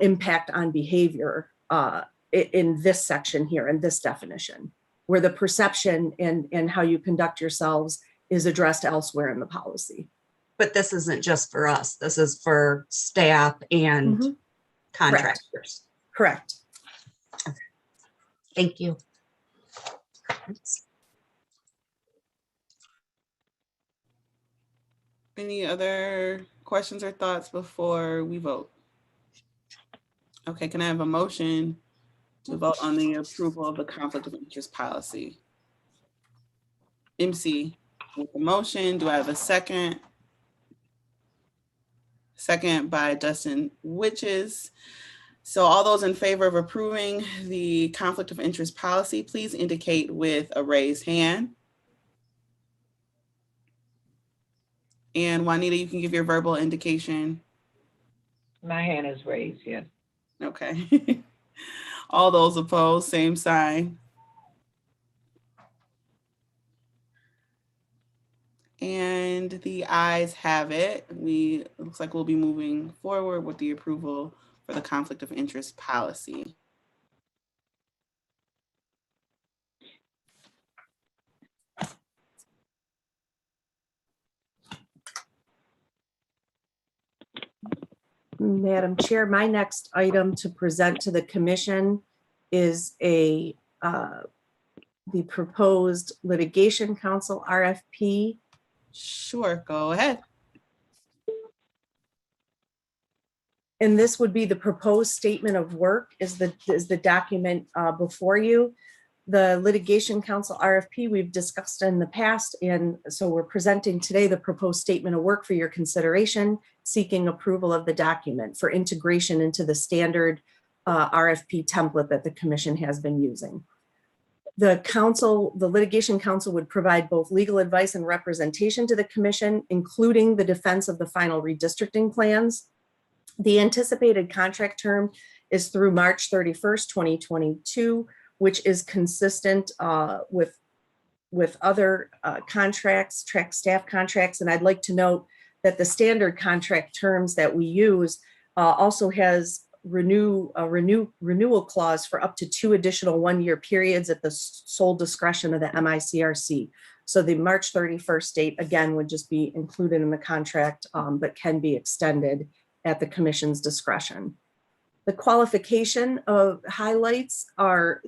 impact on behavior in this section here, in this definition, where the perception and how you conduct yourselves is addressed elsewhere in the policy. But this isn't just for us. This is for staff and contractors. Correct. Okay. Thank you. Any other questions or thoughts before we vote? Okay, can I have a motion to vote on the approval of the conflict of interest policy? MC with the motion. Do I have a second? Second by Dustin Witches. So all those in favor of approving the conflict of interest policy, please indicate with a raised hand. And Juanita, you can give your verbal indication. My hand is raised, yes. Okay. All those opposed, same sign. And the ayes have it. It looks like we'll be moving forward with the approval for the conflict of interest policy. Madam Chair, my next item to present to the commission is the proposed litigation counsel RFP. Sure, go ahead. And this would be the proposed statement of work is the document before you. The litigation counsel RFP we've discussed in the past, and so we're presenting today the proposed statement of work for your consideration, seeking approval of the document for integration into the standard RFP template that the commission has been using. The litigation counsel would provide both legal advice and representation to the commission, including the defense of the final redistricting plans. The anticipated contract term is through March 31st, 2022, which is consistent with other contracts, track staff contracts. And I'd like to note that the standard contract terms that we use also has renewal clause for up to 2 additional 1-year periods at the sole discretion of the MICRC. So the March 31st date, again, would just be included in the contract, but can be extended at the commission's discretion. The qualification of highlights are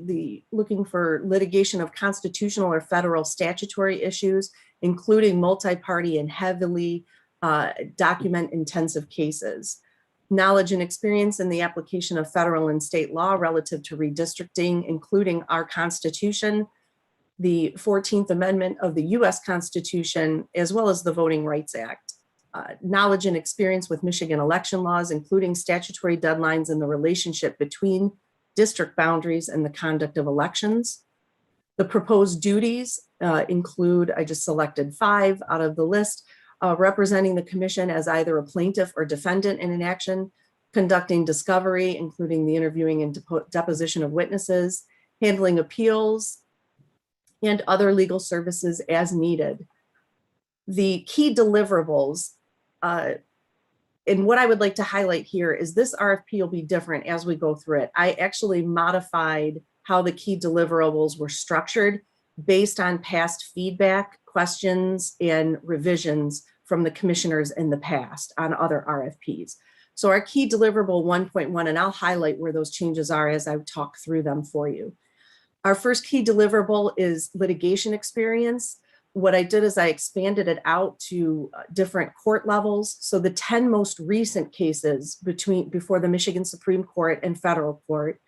looking for litigation of constitutional or federal statutory issues, including multi-party and heavily document-intensive cases. Knowledge and experience in the application of federal and state law relative to redistricting, including our Constitution, the 14th Amendment of the US Constitution, as well as the Voting Rights Act. Knowledge and experience with Michigan election laws, including statutory deadlines and the relationship between district boundaries and the conduct of elections. The proposed duties include, I just selected 5 out of the list, representing the commission as either a plaintiff or defendant in an action, conducting discovery, including the interviewing and deposition of witnesses, handling appeals, and other legal services as needed. The key deliverables, and what I would like to highlight here is this RFP will be different as we go through it. I actually modified how the key deliverables were structured based on past feedback, questions, and revisions from the commissioners in the past on other RFPs. So our key deliverable 1.1, and I'll highlight where those changes are as I talk through them for you. Our first key deliverable is litigation experience. What I did is I expanded it out to different court levels. So the 10 most recent cases before the Michigan Supreme Court and federal court,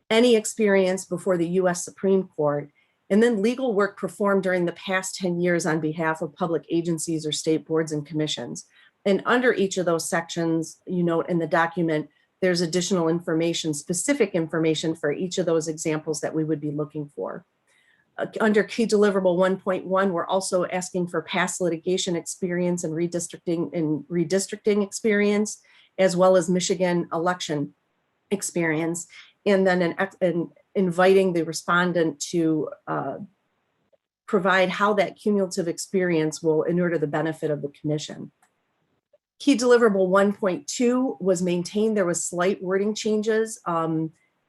any experience before the US Supreme Court, and then legal work performed during the past 10 years on behalf of public agencies or state boards and commissions. And under each of those sections, you note in the document, there's additional information, specific information for each of those examples that we would be looking for. Under key deliverable 1.1, we're also asking for past litigation experience and redistricting experience, as well as Michigan election experience. And then inviting the respondent to provide how that cumulative experience will inure to the benefit of the commission. Key deliverable 1.2 was maintained. There was slight wording changes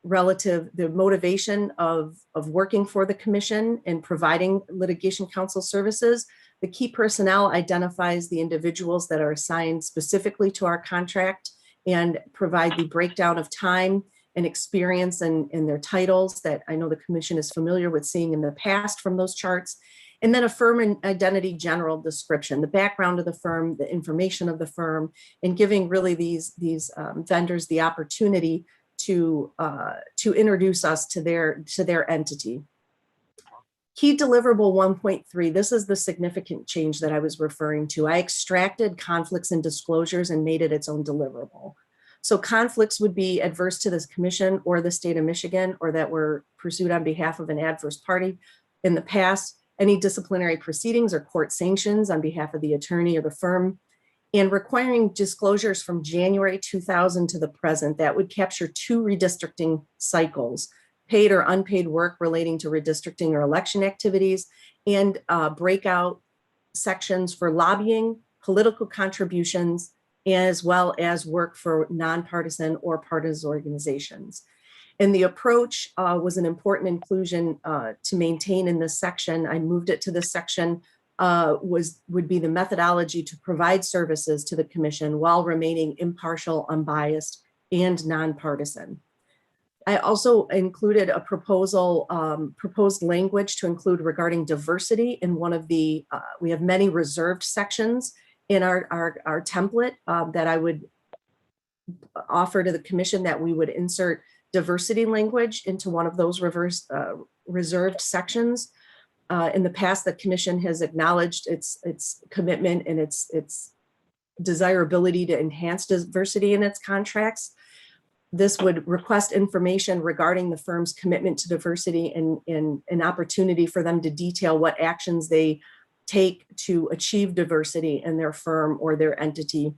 relative the motivation of working for the commission and providing litigation counsel services. The key personnel identifies the individuals that are assigned specifically to our contract and provide the breakdown of time and experience and their titles that I know the commission is familiar with seeing in the past from those charts. And then a firm and identity general description, the background of the firm, the information of the firm, and giving really these vendors the opportunity to introduce us to their entity. Key deliverable 1.3, this is the significant change that I was referring to. I extracted conflicts and disclosures and made it its own deliverable. So conflicts would be adverse to this commission or the state of Michigan, or that were pursued on behalf of an adverse party in the past. Any disciplinary proceedings or court sanctions on behalf of the attorney or the firm, and requiring disclosures from January 2000 to the present. That would capture 2 redistricting cycles, paid or unpaid work relating to redistricting or election activities, and breakout sections for lobbying, political contributions, as well as work for nonpartisan or partisan organizations. And the approach was an important inclusion to maintain in this section. I moved it to this section, would be the methodology to provide services to the commission while remaining impartial, unbiased, and nonpartisan. I also included a proposed language to include regarding diversity in one of the, we have many reserved sections in our template that I would offer to the commission, that we would insert diversity language into one of those reserved sections. In the past, the commission has acknowledged its commitment and its desirability to enhance diversity in its contracts. This would request information regarding the firm's commitment to diversity and an opportunity for them to detail what actions they take to achieve diversity in their firm or their entity,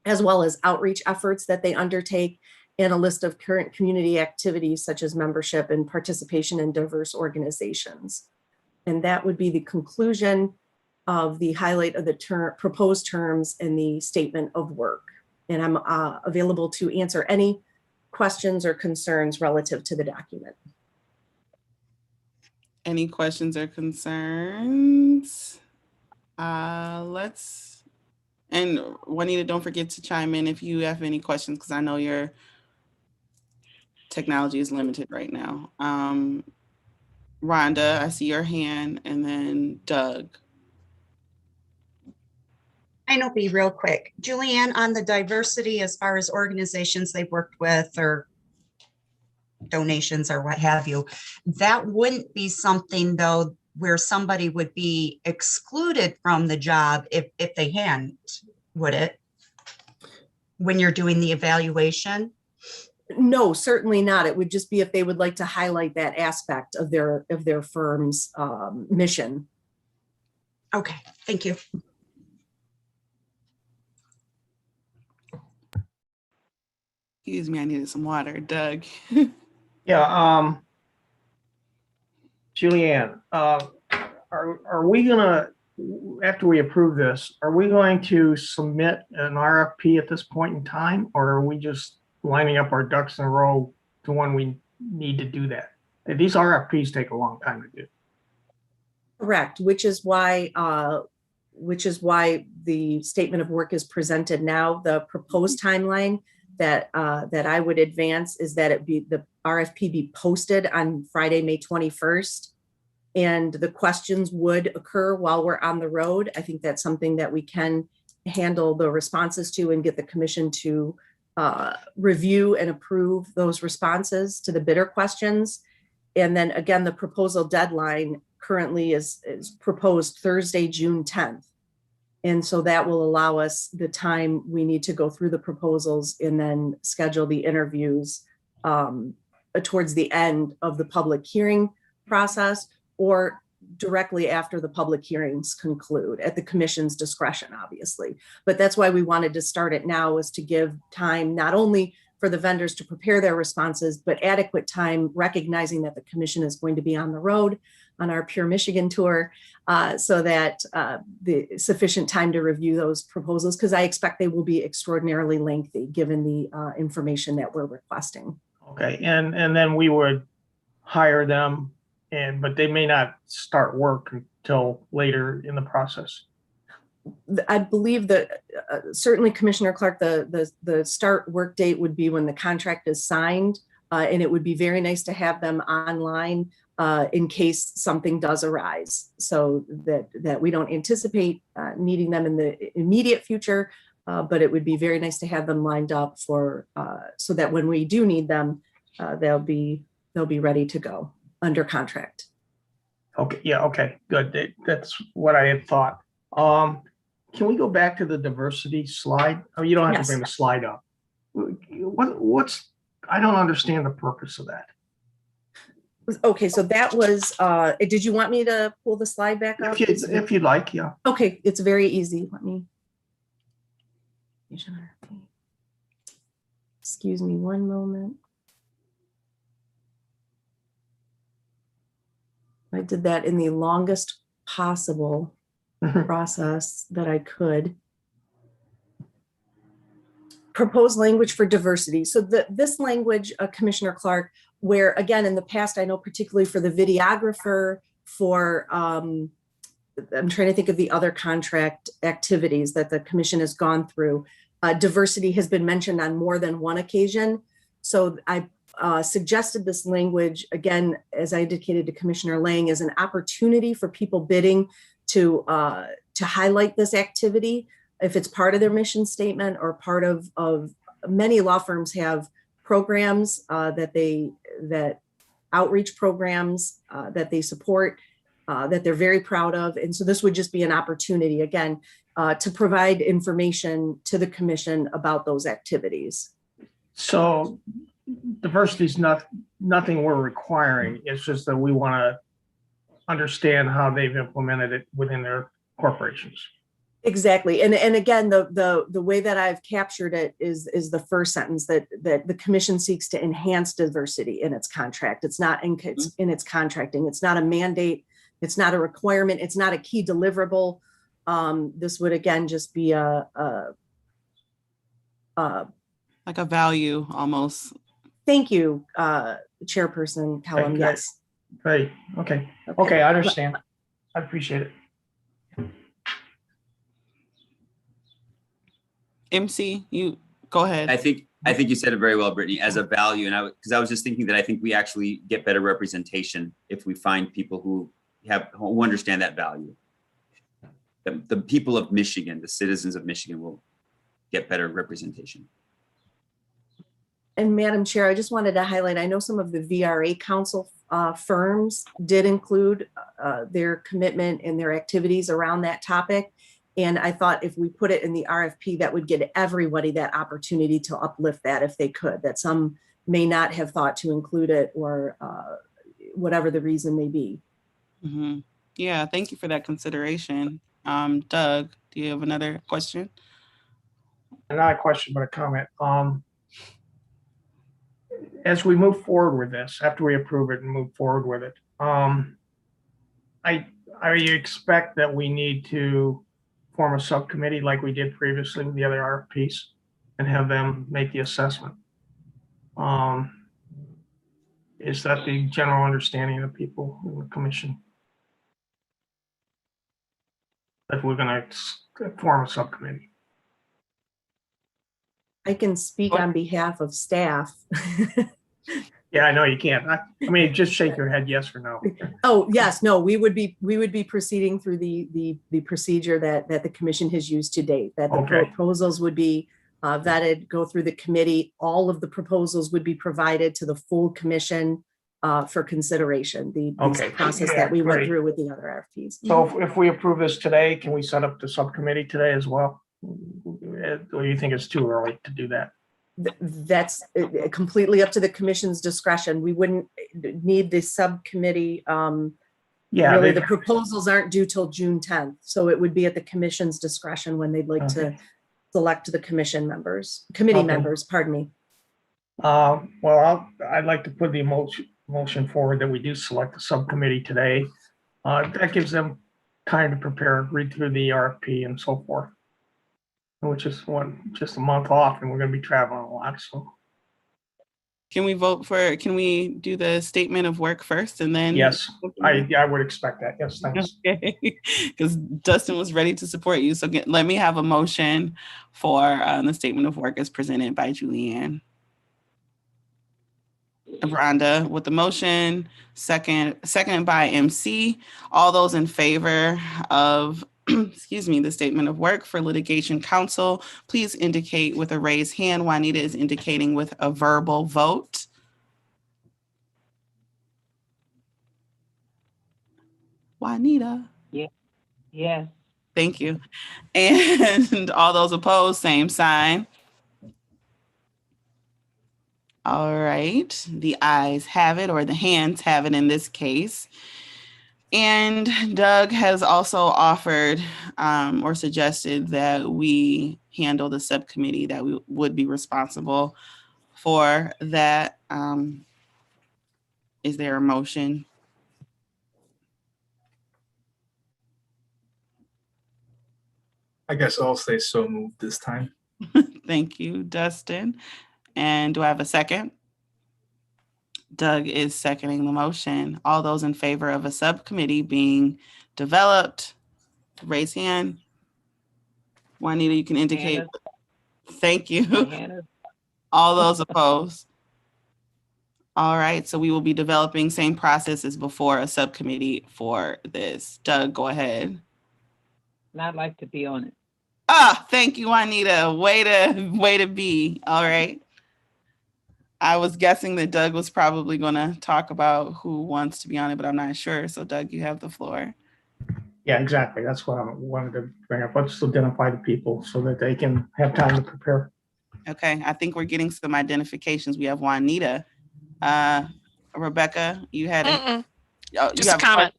as well as outreach efforts that they undertake, and a list of current community activities such as membership and participation in diverse organizations. And that would be the conclusion of the highlight of the proposed terms in the statement of work. And I'm available to answer any questions or concerns relative to the document. Any questions or concerns? And Juanita, don't forget to chime in if you have any questions, because I know your technology is limited right now. Rhonda, I see your hand, and then Doug. I know, be real quick. Julianne, on the diversity as far as organizations they've worked with or donations or what have you, that wouldn't be something though where somebody would be excluded from the job if they hadn't, would it? When you're doing the evaluation? No, certainly not. It would just be if they would like to highlight that aspect of their firm's mission. Okay, thank you. Excuse me, I needed some water. Doug. Yeah, Julianne, are we gonna, after we approve this, are we going to submit an RFP at this point in time, or are we just lining up our ducks in a row to when we need to do that? These RFPs take a long time to do. Correct, which is why the statement of work is presented now. The proposed timeline that I would advance is that the RFP be posted on Friday, May 21st, and the questions would occur while we're on the road. I think that's something that we can handle the responses to and get the commission to review and approve those responses to the bidder questions. And then again, the proposal deadline currently is proposed Thursday, June 10th. And so that will allow us the time we need to go through the proposals and then schedule the interviews towards the end of the public hearing process, or directly after the public hearings conclude at the commission's discretion, obviously. But that's why we wanted to start it now, is to give time not only for the vendors to prepare their responses, but adequate time, recognizing that the commission is going to be on the road on our Pure Michigan tour, so that the sufficient time to review those proposals, because I expect they will be extraordinarily lengthy given the information that we're requesting. Okay, and then we would hire them, but they may not start work until later in the process. I believe that certainly Commissioner Clark, the start work date would be when the contract is signed, and it would be very nice to have them online in case something does arise, so that we don't anticipate needing them in the immediate future, but it would be very nice to have them lined up for so that when we do need them, they'll be ready to go under contract. Okay, yeah, okay, good. That's what I had thought. Can we go back to the diversity slide? Oh, you don't have to bring the slide up. What's I don't understand the purpose of that. Okay, so that was, did you want me to pull the slide back up? If you'd like, yeah. Okay, it's very easy. Let me. Excuse me one moment. I did that in the longest possible process that I could. Proposed language for diversity. So this language, Commissioner Clark, where again, in the past, I know particularly for the videographer, for, I'm trying to think of the other contract activities that the commission has gone through. Diversity has been mentioned on more than one occasion. So I suggested this language, again, as I indicated to Commissioner Lang, as an opportunity for people bidding to highlight this activity, if it's part of their mission statement or part of many law firms have programs that outreach programs that they support, that they're very proud of. And so this would just be an opportunity, again, to provide information to the commission about those activities. So diversity is nothing we're requiring. It's just that we want to understand how they've implemented it within their corporations. Exactly. And again, the way that I've captured it is the first sentence, that the commission seeks to enhance diversity in its contract. It's not in its contracting. It's not a mandate. It's not a requirement. It's not a key deliverable. This would again just be like a value almost. Thank you, Chairperson Kellum. Yes. Great. Okay. Okay, I understand. I appreciate it. MC, you go ahead. I think you said it very well, Brittany, as a value. And because I was just thinking that I think we actually get better representation if we find people who understand that value. The people of Michigan, the citizens of Michigan, will get better representation. And Madam Chair, I just wanted to highlight, I know some of the VRA Council firms did include their commitment and their activities around that topic. And I thought if we put it in the RFP, that would give everybody that opportunity to uplift that if they could, that some may not have thought to include it, or whatever the reason may be. Mm-hmm. Yeah, thank you for that consideration. Doug, do you have another question? Not a question, but a comment. As we move forward with this, after we approve it and move forward with it, I expect that we need to form a subcommittee like we did previously with the other RFPs and have them make the assessment. Is that the general understanding of people in the commission? That we're going to form a subcommittee? I can speak on behalf of staff. Yeah, I know you can't. I mean, just shake your head yes or no. Oh, yes, no, we would be proceeding through the procedure that the commission has used to date, that the proposals would be vetted, go through the committee. All of the proposals would be provided to the full commission for consideration, the Okay. process Yeah, that we went great. through with the other RFPs. So if we approve this today, can we set up the subcommittee today as well? Or do you think it's too early to do that? That's completely up to the commission's discretion. We wouldn't need the subcommittee. Yeah, Really, they- the proposals aren't due till June 10th. So it would be at the commission's discretion when they'd like to select the committee members, pardon me. Well, I'd like to put the motion forward that we do select the subcommittee today. That gives them time to prepare, read through the RFP and so forth. Which is just a month off, and we're going to be traveling a lot. So, Can we do the statement of work first and then? yes, I would expect that. Yes, thanks. Okay, because Dustin was ready to support you. So let me have a motion for the statement of work as presented by Julianne. Rhonda with the motion, second by MC. All those in favor of excuse me, the statement of work for litigation counsel, please indicate with a raised hand. Juanita is indicating with a verbal vote. Juanita. Yeah. Yes. Thank you. And all those opposed, same sign. All right, the ayes have it, or the hands have it in this case. And Doug has also offered or suggested that we handle the subcommittee, that we would be responsible for that. Is there a motion? I guess I'll say so moved this time. Thank you, Dustin. And do I have a second? Doug is seconding the motion. All those in favor of a subcommittee being developed, raise hand. Juanita, you can indicate. Hannah. Thank you. Hannah. All those opposed. All right, so we will be developing same process as before, a subcommittee for this. Doug, go ahead. And I'd like to be on it. Ah, thank you, Juanita. Way to be. All right. I was guessing that Doug was probably going to talk about who wants to be on it, but I'm not sure. So Doug, you have the floor. Yeah, exactly. That's what I wanted to bring up. Let's identify the people so that they can have time to prepare. Okay, I think we're getting some identifications. We have Juanita. Rebecca, you had just a comment.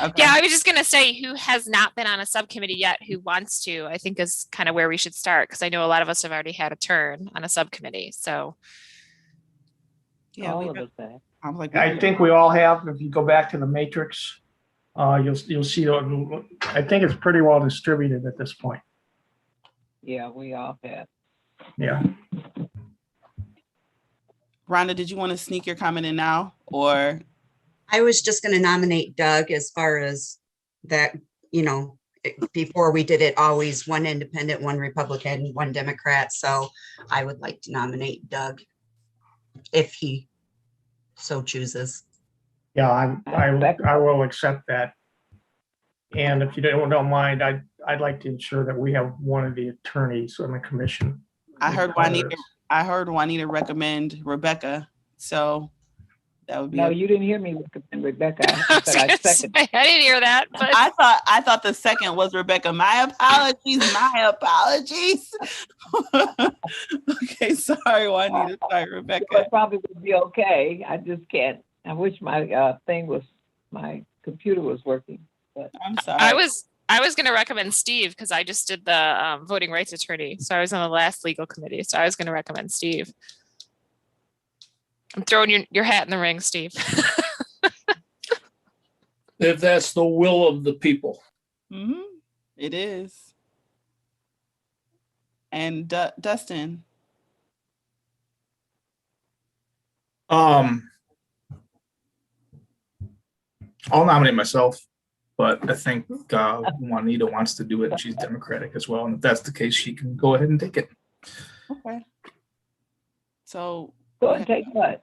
Okay. Yeah, I was just going to say who has not been on a subcommittee yet, who wants to, I think is kind of where we should start, because I know a lot of us have already had a turn on a subcommittee. So yeah, all of us have. I think we all have. If you go back to the matrix, you'll see. I think it's pretty well distributed at this point. Yeah, we all have. Yeah. Rhonda, did you want to sneak your comment in now, or? I was just going to nominate Doug as far as that, before we did it, always one independent, one Republican, one Democrat. So I would like to nominate Doug if he so chooses. Yeah, I will accept that. And if you don't mind, I'd like to ensure that we have one of the attorneys on the commission. I heard Juanita recommend Rebecca, so that would be. No, you didn't hear me recommend Rebecca. I said I second. I didn't hear that. But I thought the second was Rebecca. My apologies. My apologies. Okay, sorry, Juanita. Sorry, Rebecca. It probably would be okay. I just can't. I wish my my computer was working. But I'm sorry. I was going to recommend Steve because I just did the voting rights attorney. So I was on the last legal committee. So I was going to recommend Steve. I'm throwing your hat in the ring, Steve. If that's the will of the people. Mm-hmm. It is. And Dustin. I'll nominate myself, but I think Juanita wants to do it, and she's Democratic as well. And if that's the case, she can go ahead and take it. Okay. So go ahead and take what?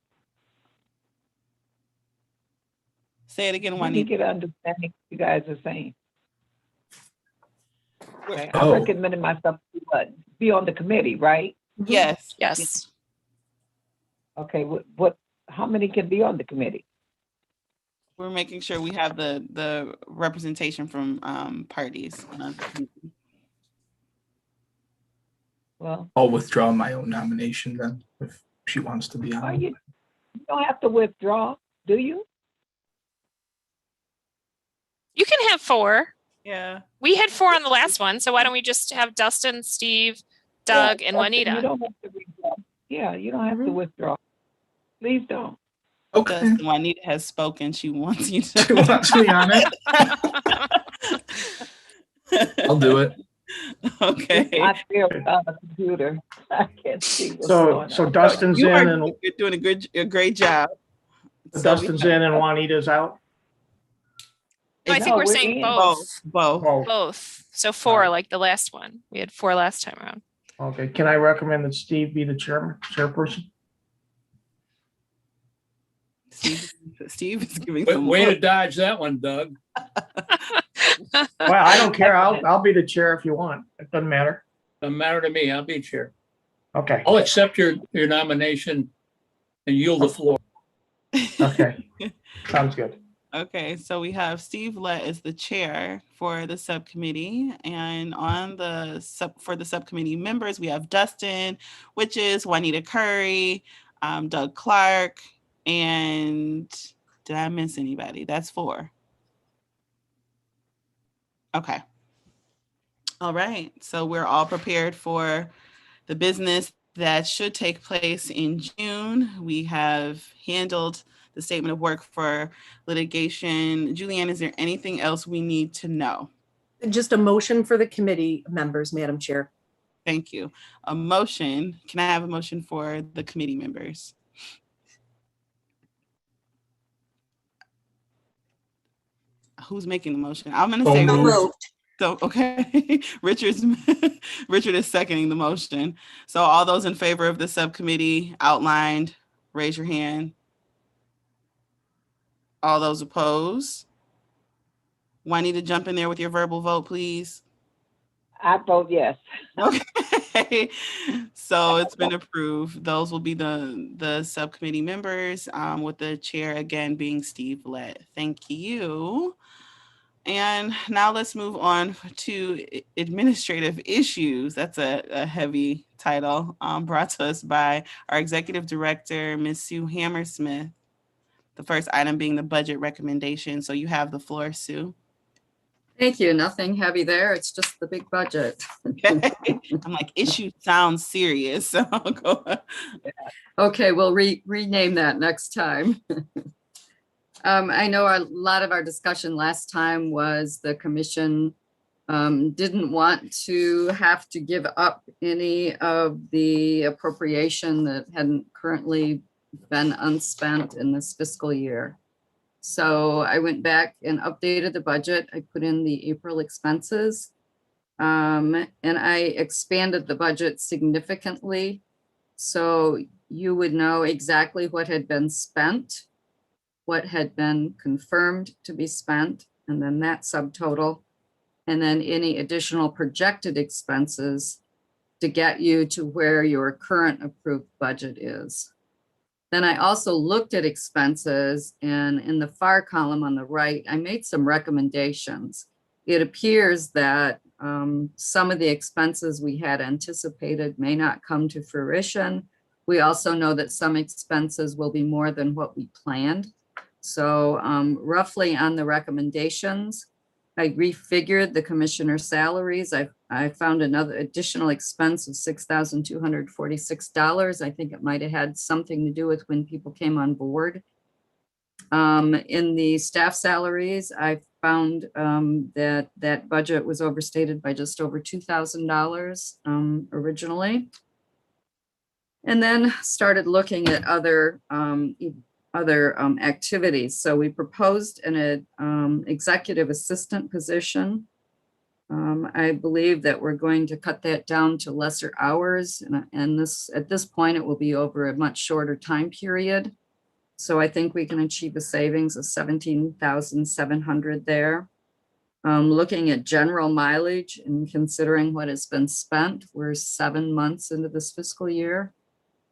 Say it again, Let Juanita. me get understanding what you guys are saying. Okay. Oh. I recommended myself to what? Be on the committee, right? Yes. Yes. Okay, how many can be on the committee? We're making sure we have the representation from parties. Well, I'll withdraw my own nomination then, if she wants to be on. you don't have to withdraw, do you? You can have 4. Yeah. We had 4 on the last one, so why don't we just have Dustin, Steve, Doug, and Juanita? You don't have to withdraw. Yeah, you don't have to withdraw. Please don't. Okay. Dustin, Juanita has spoken. She wants you to. She wants me on it. I'll do it. Okay. I feel on the computer. I can't see what's going So on. Dustin's You in are and doing a great job. So Dustin's in and Juanita's out. No, I think No, we're we're saying in. both. Oh, Both. So 4, like the last one. We had 4 last time around. okay. Can I recommend that Steve be the chairperson? Steve is giving Way to dodge that one, Doug. Well, I don't care. I'll be the chair if you want. It doesn't matter. Doesn't matter to me. I'll be chair. Okay. I'll accept your nomination and yield the floor. Okay. Sounds good. Okay, so we have Steve Lett as the chair for the subcommittee, and on the subcommittee members, we have Dustin, which is Juanita Curry, Doug Clark, and did I miss anybody? That's 4. Okay. All right, so we're all prepared for the business that should take place in June. We have handled the statement of work for litigation. Julianne, is there anything else we need to know? Just a motion for the committee members, Madam Chair. Thank you. A motion. Can I have a motion for the committee members? Who's making the motion? I'm going to say moved. So, okay, Richard is seconding the motion. So all those in favor of the subcommittee outlined, raise your hand. All those opposed? Juanita, jump in there with your verbal vote, please. I vote yes. Okay, so it's been approved. Those will be the subcommittee members, with the chair again being Steve Lett. Thank you. And now let's move on to administrative issues. That's a heavy title, brought to us by our executive director, Ms. Sue Hammersmith. The first item being the budget recommendation. So you have the floor, Sue. Thank you. Nothing heavy there. It's just the big budget. Okay. I'm like, issue sounds serious. So I'll go. Okay, we'll rename that next time. I know a lot of our discussion last time was the commission didn't want to have to give up any of the appropriation that hadn't currently been unspent in this fiscal year. So I went back and updated the budget. I put in the April expenses, and I expanded the budget significantly. So you would know exactly what had been spent, what had been confirmed to be spent, and then that subtotal, and then any additional projected expenses to get you to where your current approved budget is. Then I also looked at expenses, and in the FAR column on the right, I made some recommendations. It appears that some of the expenses we had anticipated may not come to fruition. We also know that some expenses will be more than what we planned. So roughly on the recommendations, I refigured the commissioner salaries. I found another additional expense of $6,246. I think it might have had something to do with when people came on board. In the staff salaries, I found that budget was overstated by just over $2,000 originally. And then started looking at other activities. So we proposed an executive assistant position. I believe that we're going to cut that down to lesser hours, and at this point it will be over a much shorter time period. So I think we can achieve a savings of $17,700 there. Looking at general mileage and considering what has been spent, we're 7 months into this fiscal year.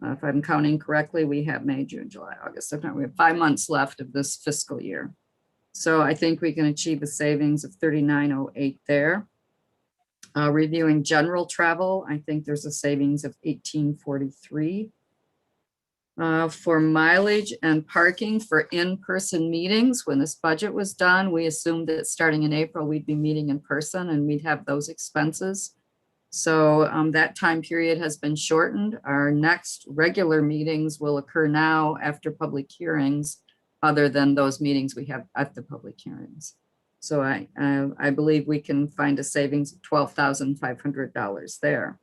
If I'm counting correctly, we have May, June, July, August, September. We have 5 months left of this fiscal year. So I think we can achieve a savings of 3908 there. Reviewing general travel, I think there's a savings of 1843. For mileage and parking for in-person meetings, when this budget was done, we assumed that starting in April, we'd be meeting in person and we'd have those expenses. So that time period has been shortened. Our next regular meetings will occur now after public hearings, other than those meetings we have at the public hearings. So I believe we can find a savings of $12,500 there.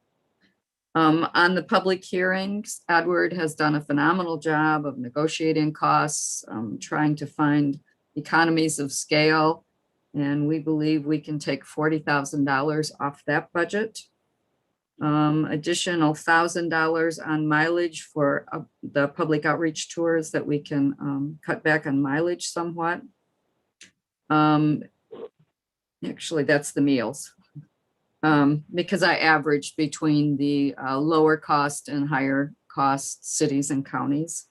On the public hearings, Edward has done a phenomenal job of negotiating costs, trying to find economies of scale, and we believe we can take $40,000 off that budget. Additional $1,000 on mileage for the public outreach tours that we can cut back on mileage somewhat. Actually, that's the meals. Because I averaged between the lower cost and higher cost cities and counties.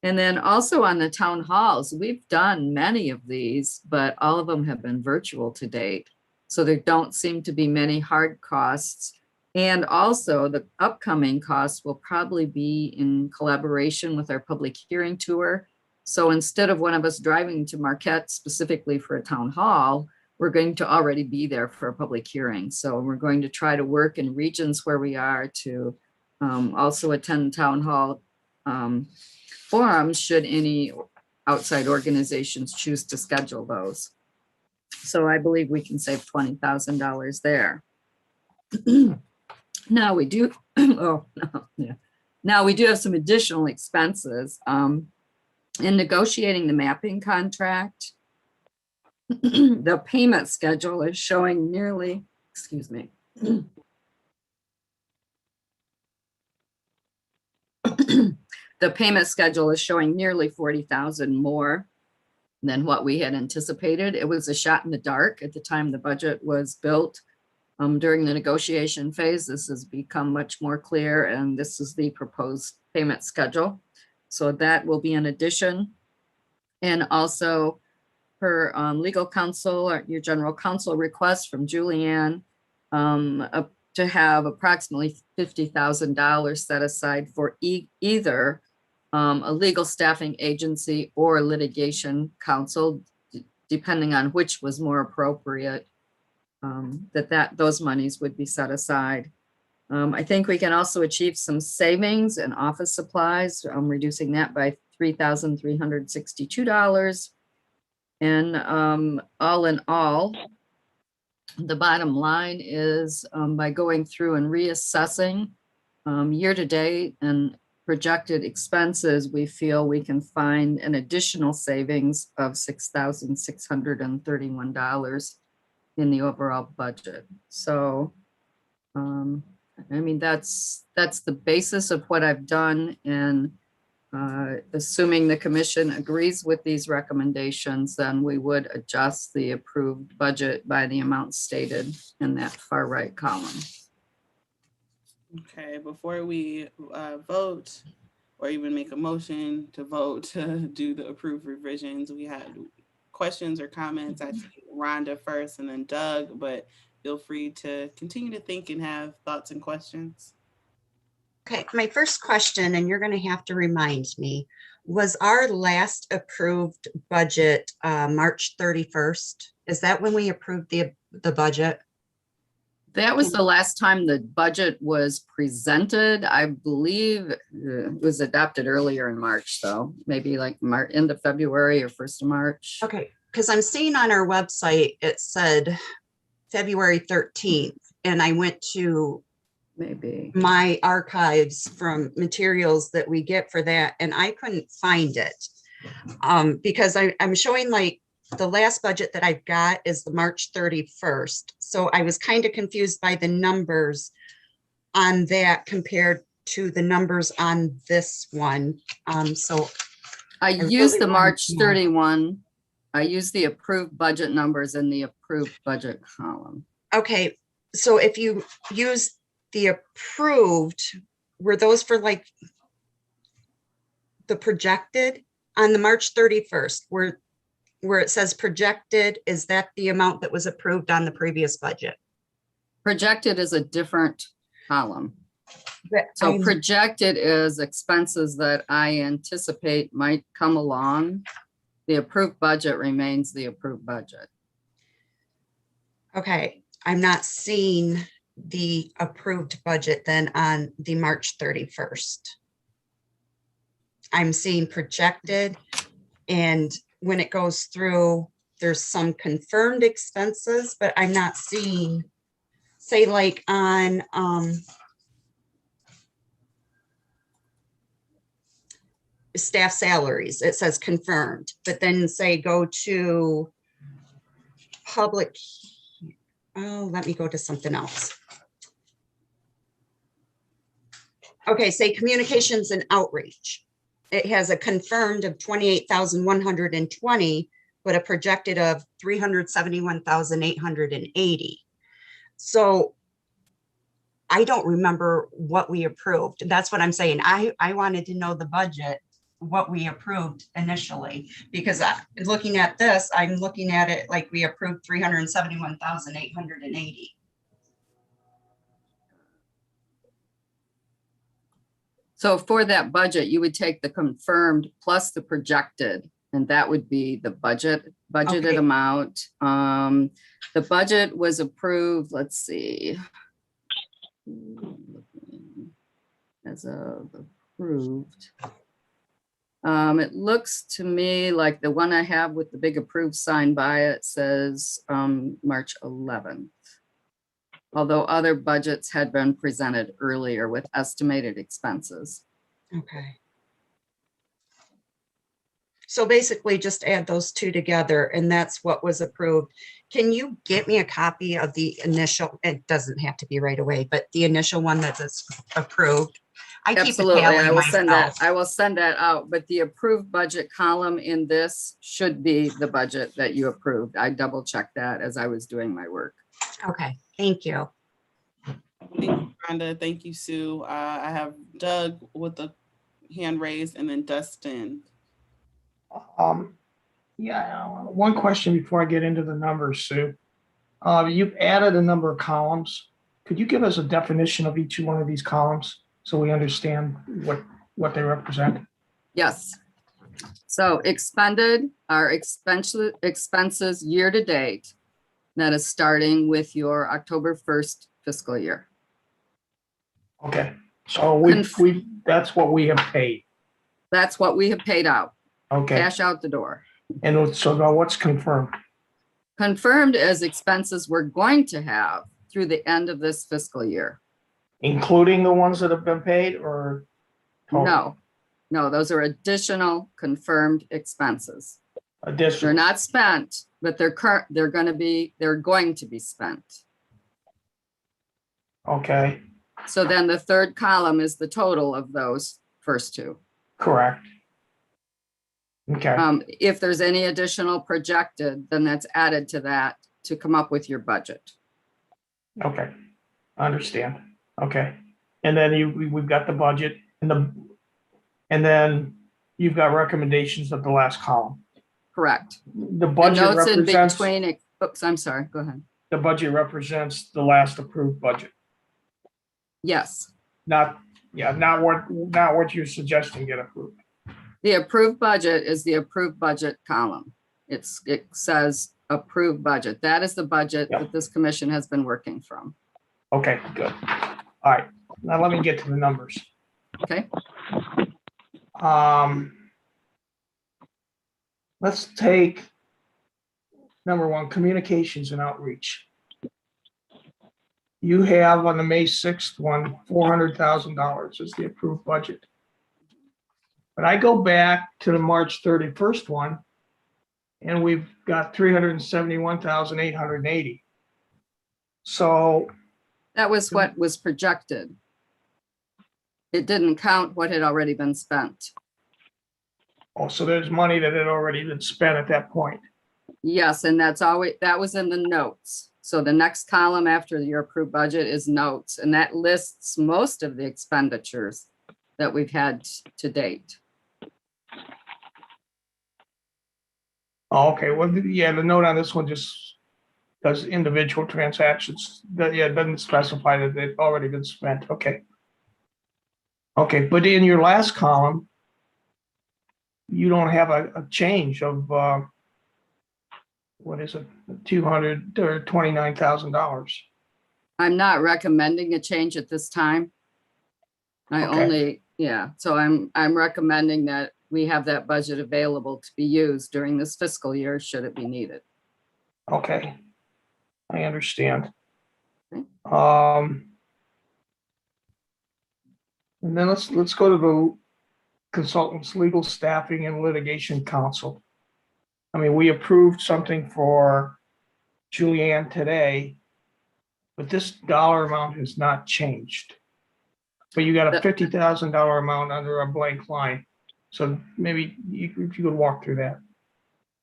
And then also on the town halls, we've done many of these, but all of them have been virtual to date. So there don't seem to be many hard costs. And also the upcoming costs will probably be in collaboration with our public hearing tour. So instead of one of us driving to Marquette specifically for a town hall, we're going to already be there for a public hearing. So we're going to try to work in regions where we are to also attend town hall forums should any outside organizations choose to schedule those. So I believe we can save $20,000 there. Now we do, Now we do have some additional expenses. In negotiating the mapping contract, the payment schedule is showing nearly, excuse me. The payment schedule is showing nearly 40,000 more than what we had anticipated. It was a shot in the dark at the time the budget was built. During the negotiation phase, this has become much more clear, and this is the proposed payment schedule. So that will be an addition. And also, her legal counsel, or your general counsel request from Julianne to have approximately $50,000 set aside for either a legal staffing agency or litigation counsel, depending on which was more appropriate, those monies would be set aside. I think we can also achieve some savings in office supplies, reducing that by $3,362. And all in all, the bottom line is by going through and reassessing year-to-date and projected expenses, we feel we can find an additional savings of $6,631 in the overall budget. So, I mean, that's the basis of what I've done, and assuming the commission agrees with these recommendations, then we would adjust the approved budget by the amount stated in that far right column. Okay, before we vote or even make a motion to vote to do the approved revisions, we had questions or comments. I see Rhonda first and then Doug, but feel free to continue to think and have thoughts and questions. Okay, my first question, and you're going to have to remind me, was our last approved budget March 31st? Is that when we approved the budget? That was the last time the budget was presented. I believe it was adopted earlier in March, though, maybe like end of February or 1st of March. Okay, because I'm seeing on our website, it said February 13th, and I went to maybe my archives from materials that we get for that, and I couldn't find it because I'm showing like the last budget that I've got is the March 31st. So I was kind of confused by the numbers on that compared to the numbers on this one. So I used the March 31 I use the approved budget numbers in the approved budget column. Okay, so if you use the approved, were those for like the projected on the March 31st, where it says projected, is that the amount that was approved on the previous budget? Projected is a different column. But So I'm- projected is expenses that I anticipate might come along. The approved budget remains the approved budget. Okay, I'm not seeing the approved budget then on the March 31st. I'm seeing projected, and when it goes through, there's some confirmed expenses, but I'm not seeing, say like on staff salaries, it says confirmed, but then say go to public, oh, let me go to something else. Okay, say communications and outreach. It has a confirmed of 28,120, but a projected of 371,880. So I don't remember what we approved. That's what I'm saying. I wanted to know the budget, what we approved initially, because looking at this, I'm looking at it like we approved 371,880. So for that budget, you would take the confirmed plus the projected, and that would be the budgeted Okay. amount. The budget was approved, let's see. As of approved. It looks to me like the one I have with the big approved sign by it says March 11th. Although other budgets had been presented earlier with estimated expenses. Okay. So basically just add those two together and that's what was approved. Can you get me a copy of the initial, it doesn't have to be right away, but the initial one that is approved? I keep a Absolutely, tally I will send that. myself. I will send that out, but the approved budget column in this should be the budget that you approved. I double checked that as I was doing my work. Okay, thank you. Thank you, Brenda. Thank you, Sue. I have Doug with the hand raised and then Dustin. Yeah, one question before I get into the numbers, Sue. You've added a number of columns. Could you give us a definition of each one of these columns so we understand what they represent? Yes. So expended are expenses year to date. That is starting with your October 1st fiscal year. Okay, so that's what we have paid. That's what we have paid out. Okay. Cash out the door. And so now what's confirmed? Confirmed as expenses we're going to have through the end of this fiscal year. Including the ones that have been paid or? total? No, those are additional confirmed expenses. Additional. They're not spent, but they're going to be spent. Okay, So then the third column is the total of those first two. correct. Okay, If there's any additional projected, then that's added to that to come up with your budget. okay, I understand. Okay, and then we've got the budget and then you've got recommendations of the last column. Correct. The budget notes in represents, between. Oops, I'm sorry. Go ahead. the budget represents the last approved budget. Yes. Not what you're suggesting get approved. The approved budget is the approved budget column. It says approved budget. That is the budget that this commission has been working from. Okay, good. All right, now let me get to the numbers. Okay. Let's take number one, communications and outreach. You have on the May 6th one, $400,000 is the approved budget. But I go back to the March 31st one, and we've got 371,880. So that was what was projected. It didn't count what had already been spent. Oh, so there's money that had already been spent at that point. Yes, and that's always, that was in the notes. So the next column after your approved budget is notes, and that lists most of the expenditures that we've had to date. Oh, okay, well, yeah, the note on this one just does individual transactions. Yeah, it doesn't specify that they've already been spent. Okay. Okay, but in your last column, you don't have a change of, what is it, $200 or $29,000. I'm not recommending a change at this time. I Okay. only, yeah, so I'm recommending that we have that budget available to be used during this fiscal year, should it be needed. Okay, I understand. Okay. And then let's go to the consultants, legal staffing and litigation counsel. I mean, we approved something for Julianne today, but this dollar amount has not changed. But you got a $50,000 amount under a blank line. So maybe if you could walk through that.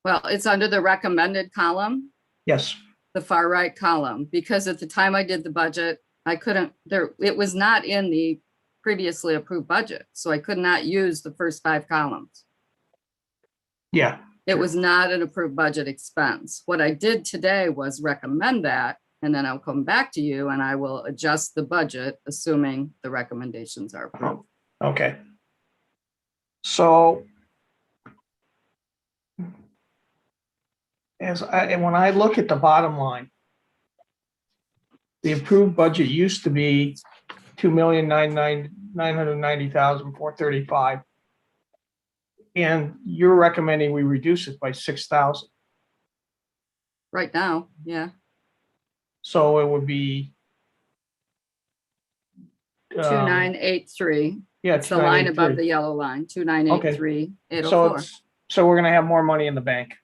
Well, it's under the recommended column, Yes. the far right column, because at the time I did the budget, I couldn't, it was not in the previously approved budget. So I could not use the first 5 columns. Yeah. It was not an approved budget expense. What I did today was recommend that, and then I'll come back to you and I will adjust the budget, assuming the recommendations are approved. Okay. So when I look at the bottom line, the approved budget used to be $2,990,435. And you're recommending we reduce it by 6,000. Right now, yeah. So it would be 2983. Yeah, It's the line above 2983. the yellow line, 2983, So 804. so we're gonna have more money in the bank.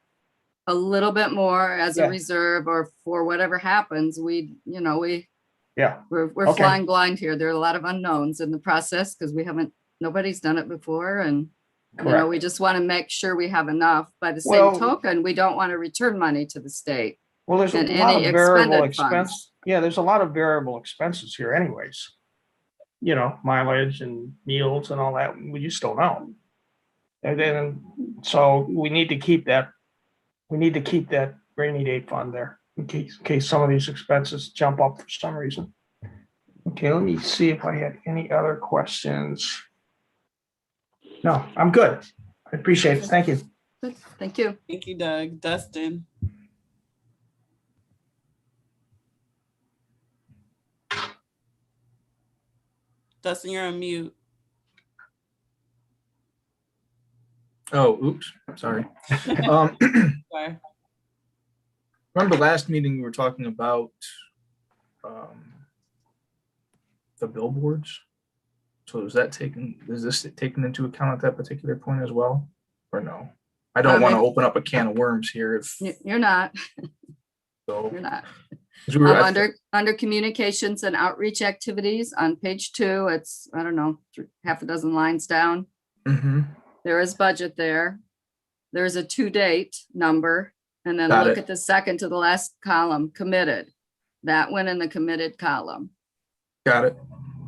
A little bit more as Yeah. a reserve, or for whatever happens, we're Yeah. we're Okay. flying blind here. There are a lot of unknowns in the process because nobody's done it before, and Correct. we just want to make sure we have enough. By the Well- same token, we don't want to return money to the state. Well, there's a And lot any of variable expended funds. expense. Yeah, there's a lot of variable expenses here anyways. You know, mileage and meals and all that, we just don't know. And then, so we need to keep that rainy day fund there in case some of these expenses jump up for some reason. Okay, let me see if I had any other questions. No, I'm good. I appreciate it. Thank you. Good. Thank you. Thank you, Doug. Dustin. Dustin, you're on mute. Oh, oops, sorry. Sorry. Remember last meeting we were talking about the billboards? So is this taken into account at that particular point as well, or no? I don't want to open up a can of worms here if You're not. so. You're not. 'Cause we were Under communications and outreach activities on page 2, it's, I don't know, half a dozen lines down. Mhm. There is budget there. There's a to date number, and then Got look it. at the second to the last column, committed. That went in the committed column. Got it.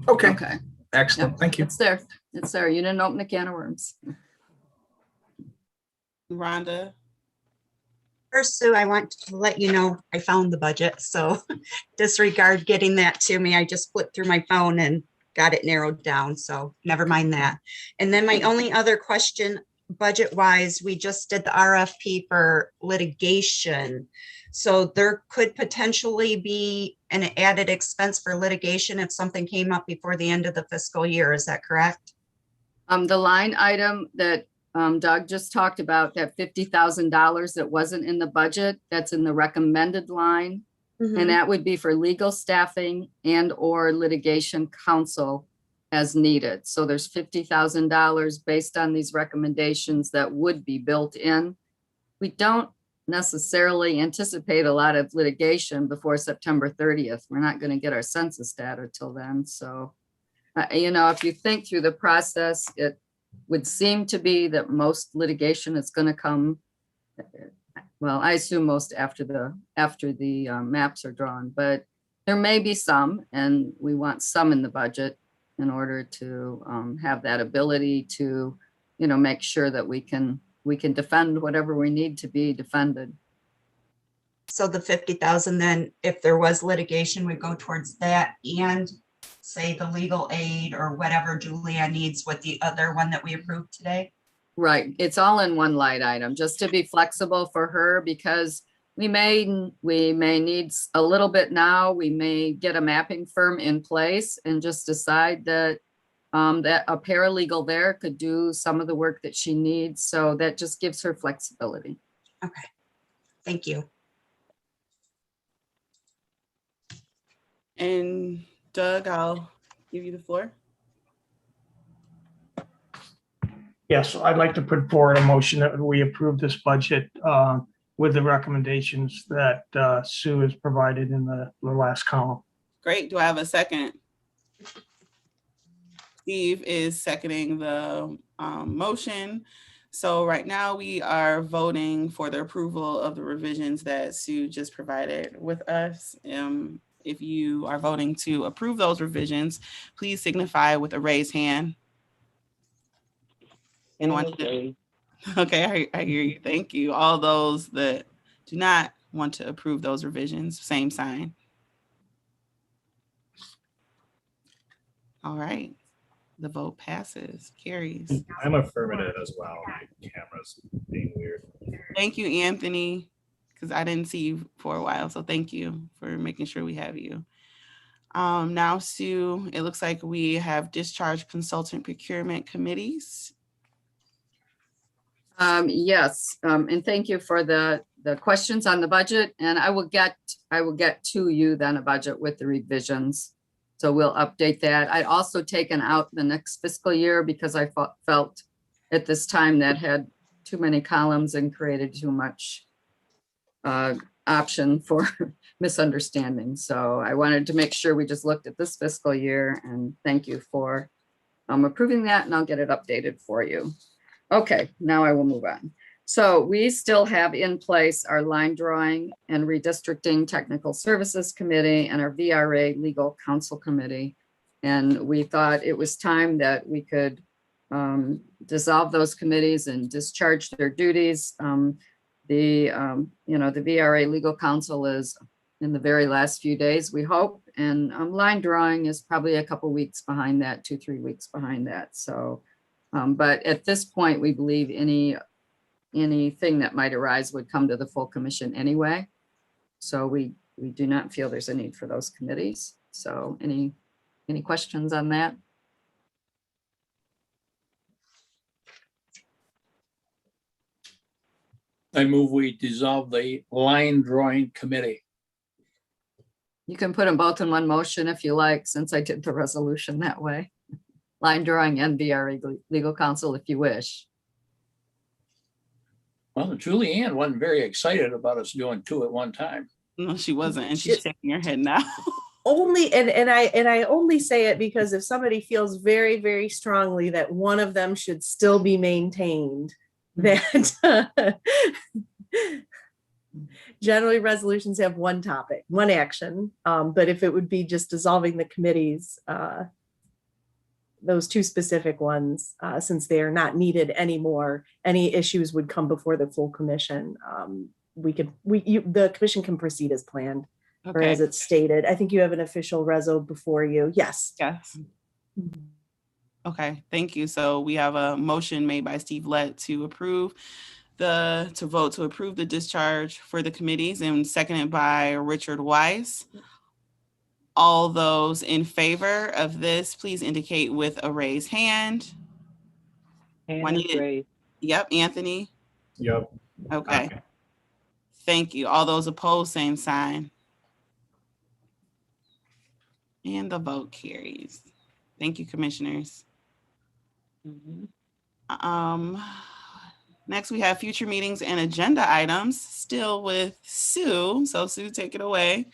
Okay. Okay. Excellent. Thank you. It's there. It's there. You didn't open a can of worms. Rhonda. First, Sue, I want to let you know I found the budget, so disregard getting that to me. I just flipped through my phone and got it narrowed down, so never mind that. And then my only other question, budget-wise, we just did the RFP for litigation. So there could potentially be an added expense for litigation if something came up before the end of the fiscal year. Is that correct? The line item that Doug just talked about, that $50,000 that wasn't in the budget, that's in the recommended line. Mhm. And that would be for legal staffing and or litigation counsel as needed. So there's $50,000 based on these recommendations that would be built in. We don't necessarily anticipate a lot of litigation before September 30th. We're not going to get our census data till then. So, if you think through the process, it would seem to be that most litigation is going to come well, I assume most after the maps are drawn, but there may be some, and we want some in the budget in order to have that ability to, make sure that we can defend whatever we need to be defended. So the 50,000, then if there was litigation, would go towards that and say the legal aid or whatever Julia needs with the other one that we approved today? Right, it's all in one line item, just to be flexible for her, because we may need a little bit now. We may get a mapping firm in place and just decide that that a paralegal there could do some of the work that she needs. So that just gives her flexibility. Okay, thank you. And Doug, I'll give you the floor. Yes, I'd like to put forward a motion that we approve this budget with the recommendations that Sue has provided in the last column. Great. Do I have a second? Steve is seconding the motion. So right now we are voting for the approval of the revisions that Sue just provided with us. If you are voting to approve those revisions, please signify with a raised hand. And okay, I hear you. Thank you. All those that do not want to approve those revisions, same sign. All right. The vote passes, carries. I'm affirmative as well. My camera's being weird. Thank you, Anthony, because I didn't see you for a while. So thank you for making sure we have you. Now, Sue, it looks like we have discharge consultant procurement committees. Yes, and thank you for the questions on the budget, and I will get to you then a budget with the revisions. So we'll update that. I'd also taken out the next fiscal year because I felt at this time that had too many columns and created too much option for misunderstanding. So I wanted to make sure we just looked at this fiscal year, and thank you for approving that, and I'll get it updated for you. Okay, now I will move on. So we still have in place our line drawing and redistricting technical services committee and our VRA legal counsel committee. And we thought it was time that we could dissolve those committees and discharge their duties. The VRA legal counsel is in the very last few days, we hope. And line drawing is probably a couple weeks behind that, 2-3 weeks behind that. So, but at this point, we believe anything that might arise would come to the full commission anyway. So we do not feel there's a need for those committees. So any questions on that? I move we dissolve the line drawing committee. You can put them both in one motion if you like, since I did the resolution that way. Line drawing and VRA legal counsel if you wish. Well, Julianne wasn't very excited about us doing two at one time. No, she wasn't, and she's shaking her head now. Only, and I only say it because if somebody feels very, very strongly that one of them should still be maintained, that generally resolutions have one topic, one action. But if it would be just dissolving the committees, those two specific ones, since they are not needed anymore, any issues would come before the full commission. The commission can proceed as planned, or as it's stated. I think you have an official reso before you. Yes. Yes. Okay, thank you. So we have a motion made by Steve Lett to approve to vote to approve the discharge for the committees, and seconded by Richard Weiss. All those in favor of this, please indicate with a raised hand. Yep, Anthony. Yep. Okay. Thank you. All those opposed, same sign. And the vote carries. Thank you, commissioners. Next, we have future meetings and agenda items, still with Sue. So Sue, take it away.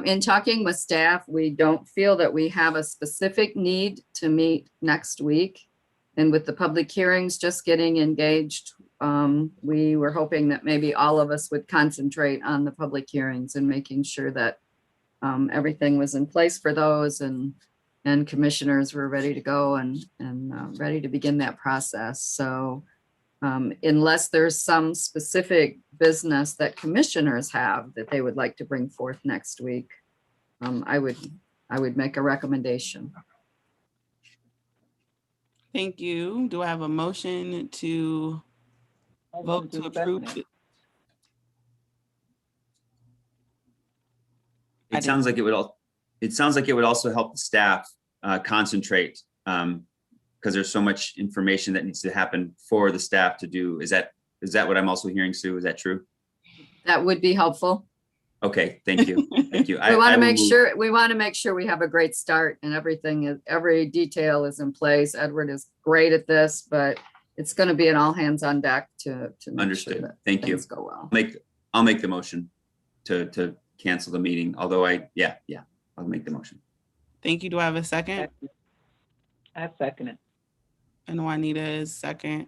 In talking with staff, we don't feel that we have a specific need to meet next week. And with the public hearings just getting engaged we were hoping that maybe all of us would concentrate on the public hearings and making sure that everything was in place for those, and commissioners were ready to go and ready to begin that process. So unless there's some specific business that commissioners have that they would like to bring forth next week, I would make a recommendation. Thank you. Do I have a motion to vote to approve? It sounds like it would also help the staff concentrate, because there's so much information that needs to happen for the staff to do. Is that what I'm also hearing, Sue? Is that true? That would be helpful. Okay, thank you. Thank you. We want to make sure we have a great start and every detail is in place. Edward is great at this, but it's going to be an all hands on deck to make Understood. sure that Thank you. things go well. I'll make the motion to cancel the meeting. Although I'll make the motion. Thank you. Do I have a second? I second it. And Juanita is second.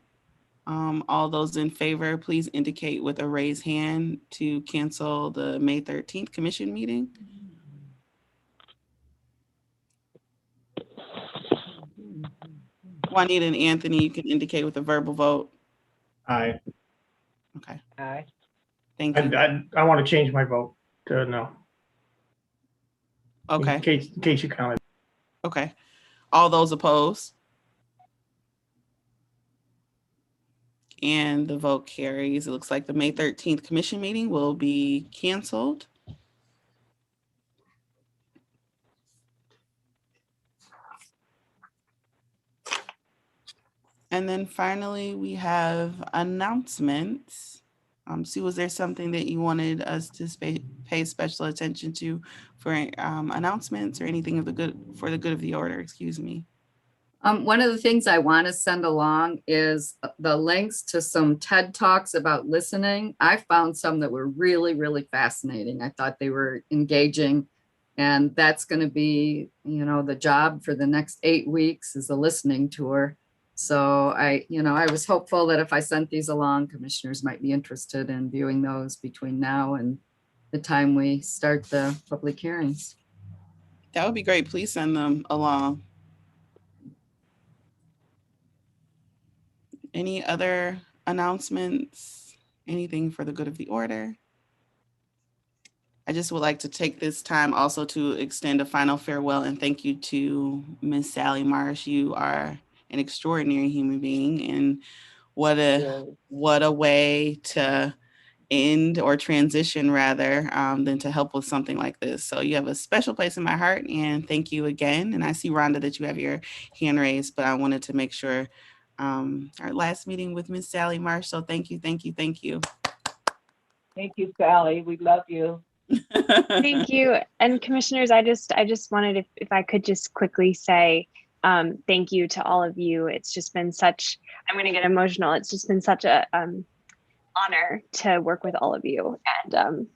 All those in favor, please indicate with a raised hand to cancel the May 13th commission meeting. Juanita and Anthony, you can indicate with a verbal vote. Aye. Okay. Aye. Thank you. I want to change my vote to no. Okay. In case you counted. Okay. All those opposed? And the vote carries. It looks like the May 13th commission meeting will be canceled. And then finally, we have announcements. Sue, was there something that you wanted us to pay special attention to for announcements or anything for the good of the order? Excuse me. One of the things I want to send along is the links to some TED Talks about listening. I found some that were really, really fascinating. I thought they were engaging, and that's going to be, the job for the next 8 weeks is a listening tour. So I was hopeful that if I sent these along, commissioners might be interested in viewing those between now and the time we start the public hearings. That would be great. Please send them along. Any other announcements? Anything for the good of the order? I just would like to take this time also to extend a final farewell and thank you to Miss Sally Marsh. You are an extraordinary human being, and what a way to end or transition rather than to help with something like this. So you have a special place in my heart, and thank you again. And I see, Rhonda, that you have your hand raised, but I wanted to make sure our last meeting with Miss Sally Marsh. So thank you, thank you, thank you. Thank you, Sally. We love you. Thank you. And commissioners, I just wanted, if I could just quickly say thank you to all of you. It's just been I'm going to get emotional. It's just been such a honor to work with all of you. And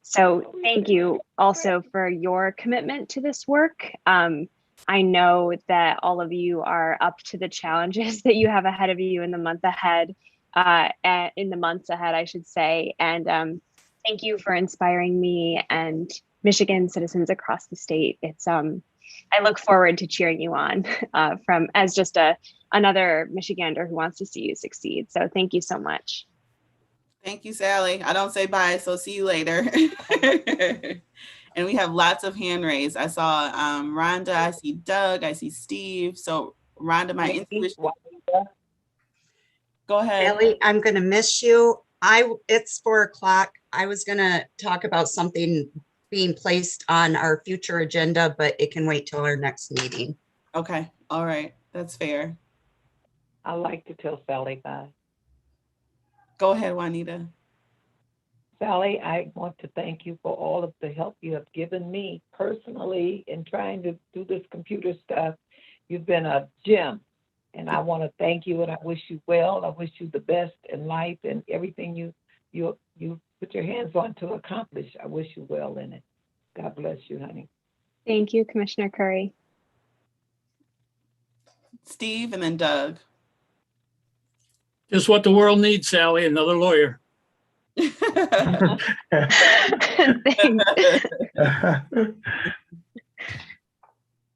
so thank you also for your commitment to this work. I know that all of you are up to the challenges that you have ahead of you in the months ahead, I should say. And thank you for inspiring me and Michigan citizens across the state. It's I look forward to cheering you on as just another Michigander who wants to see you succeed. So thank you so much. Thank you, Sally. I don't say bye, so see you later. And we have lots of hand raised. I saw Rhonda, I see Doug, I see Steve. So Rhonda, my intuition. Go ahead. Sally, I'm going to miss you. It's 4:00. I was going to talk about something being placed on our future agenda, but it can wait till our next meeting. Okay. All right. That's fair. I like to tell Sally bye. Go ahead, Juanita. Sally, I want to thank you for all of the help you have given me personally in trying to do this computer stuff. You've been a gem, and I want to thank you, and I wish you well. I wish you the best in life and everything you put your hands on to accomplish. I wish you well in it. God bless you, honey. Thank you, Commissioner Curry. Steve and then Doug. Just what the world needs, Sally, another lawyer. Thanks.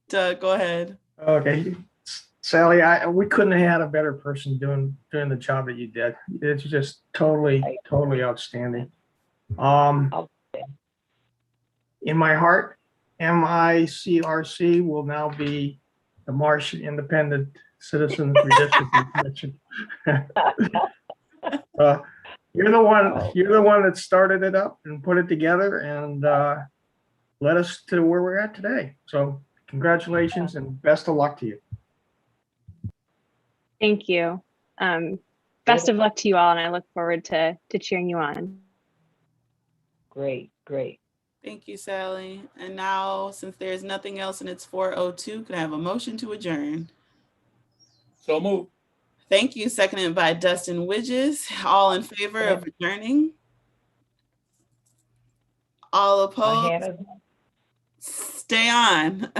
Doug, go ahead. Okay, Sally, we couldn't have had a better person doing the job that you did. It's just totally outstanding. In my heart, MICRC will now be the Marsh Independent Citizens Redistricting Commission. You're the one that started it up and put it together and led us to where we're at today. So congratulations and best of luck to you. Thank you. Best of luck to you all, and I look forward to cheering you on. Great. Thank you, Sally. And now, since there's nothing else and it's 4:02, can I have a motion to adjourn? So move. Thank you. Seconded by Dustin Widges. All in favor of adjourning? All opposed? Stay on.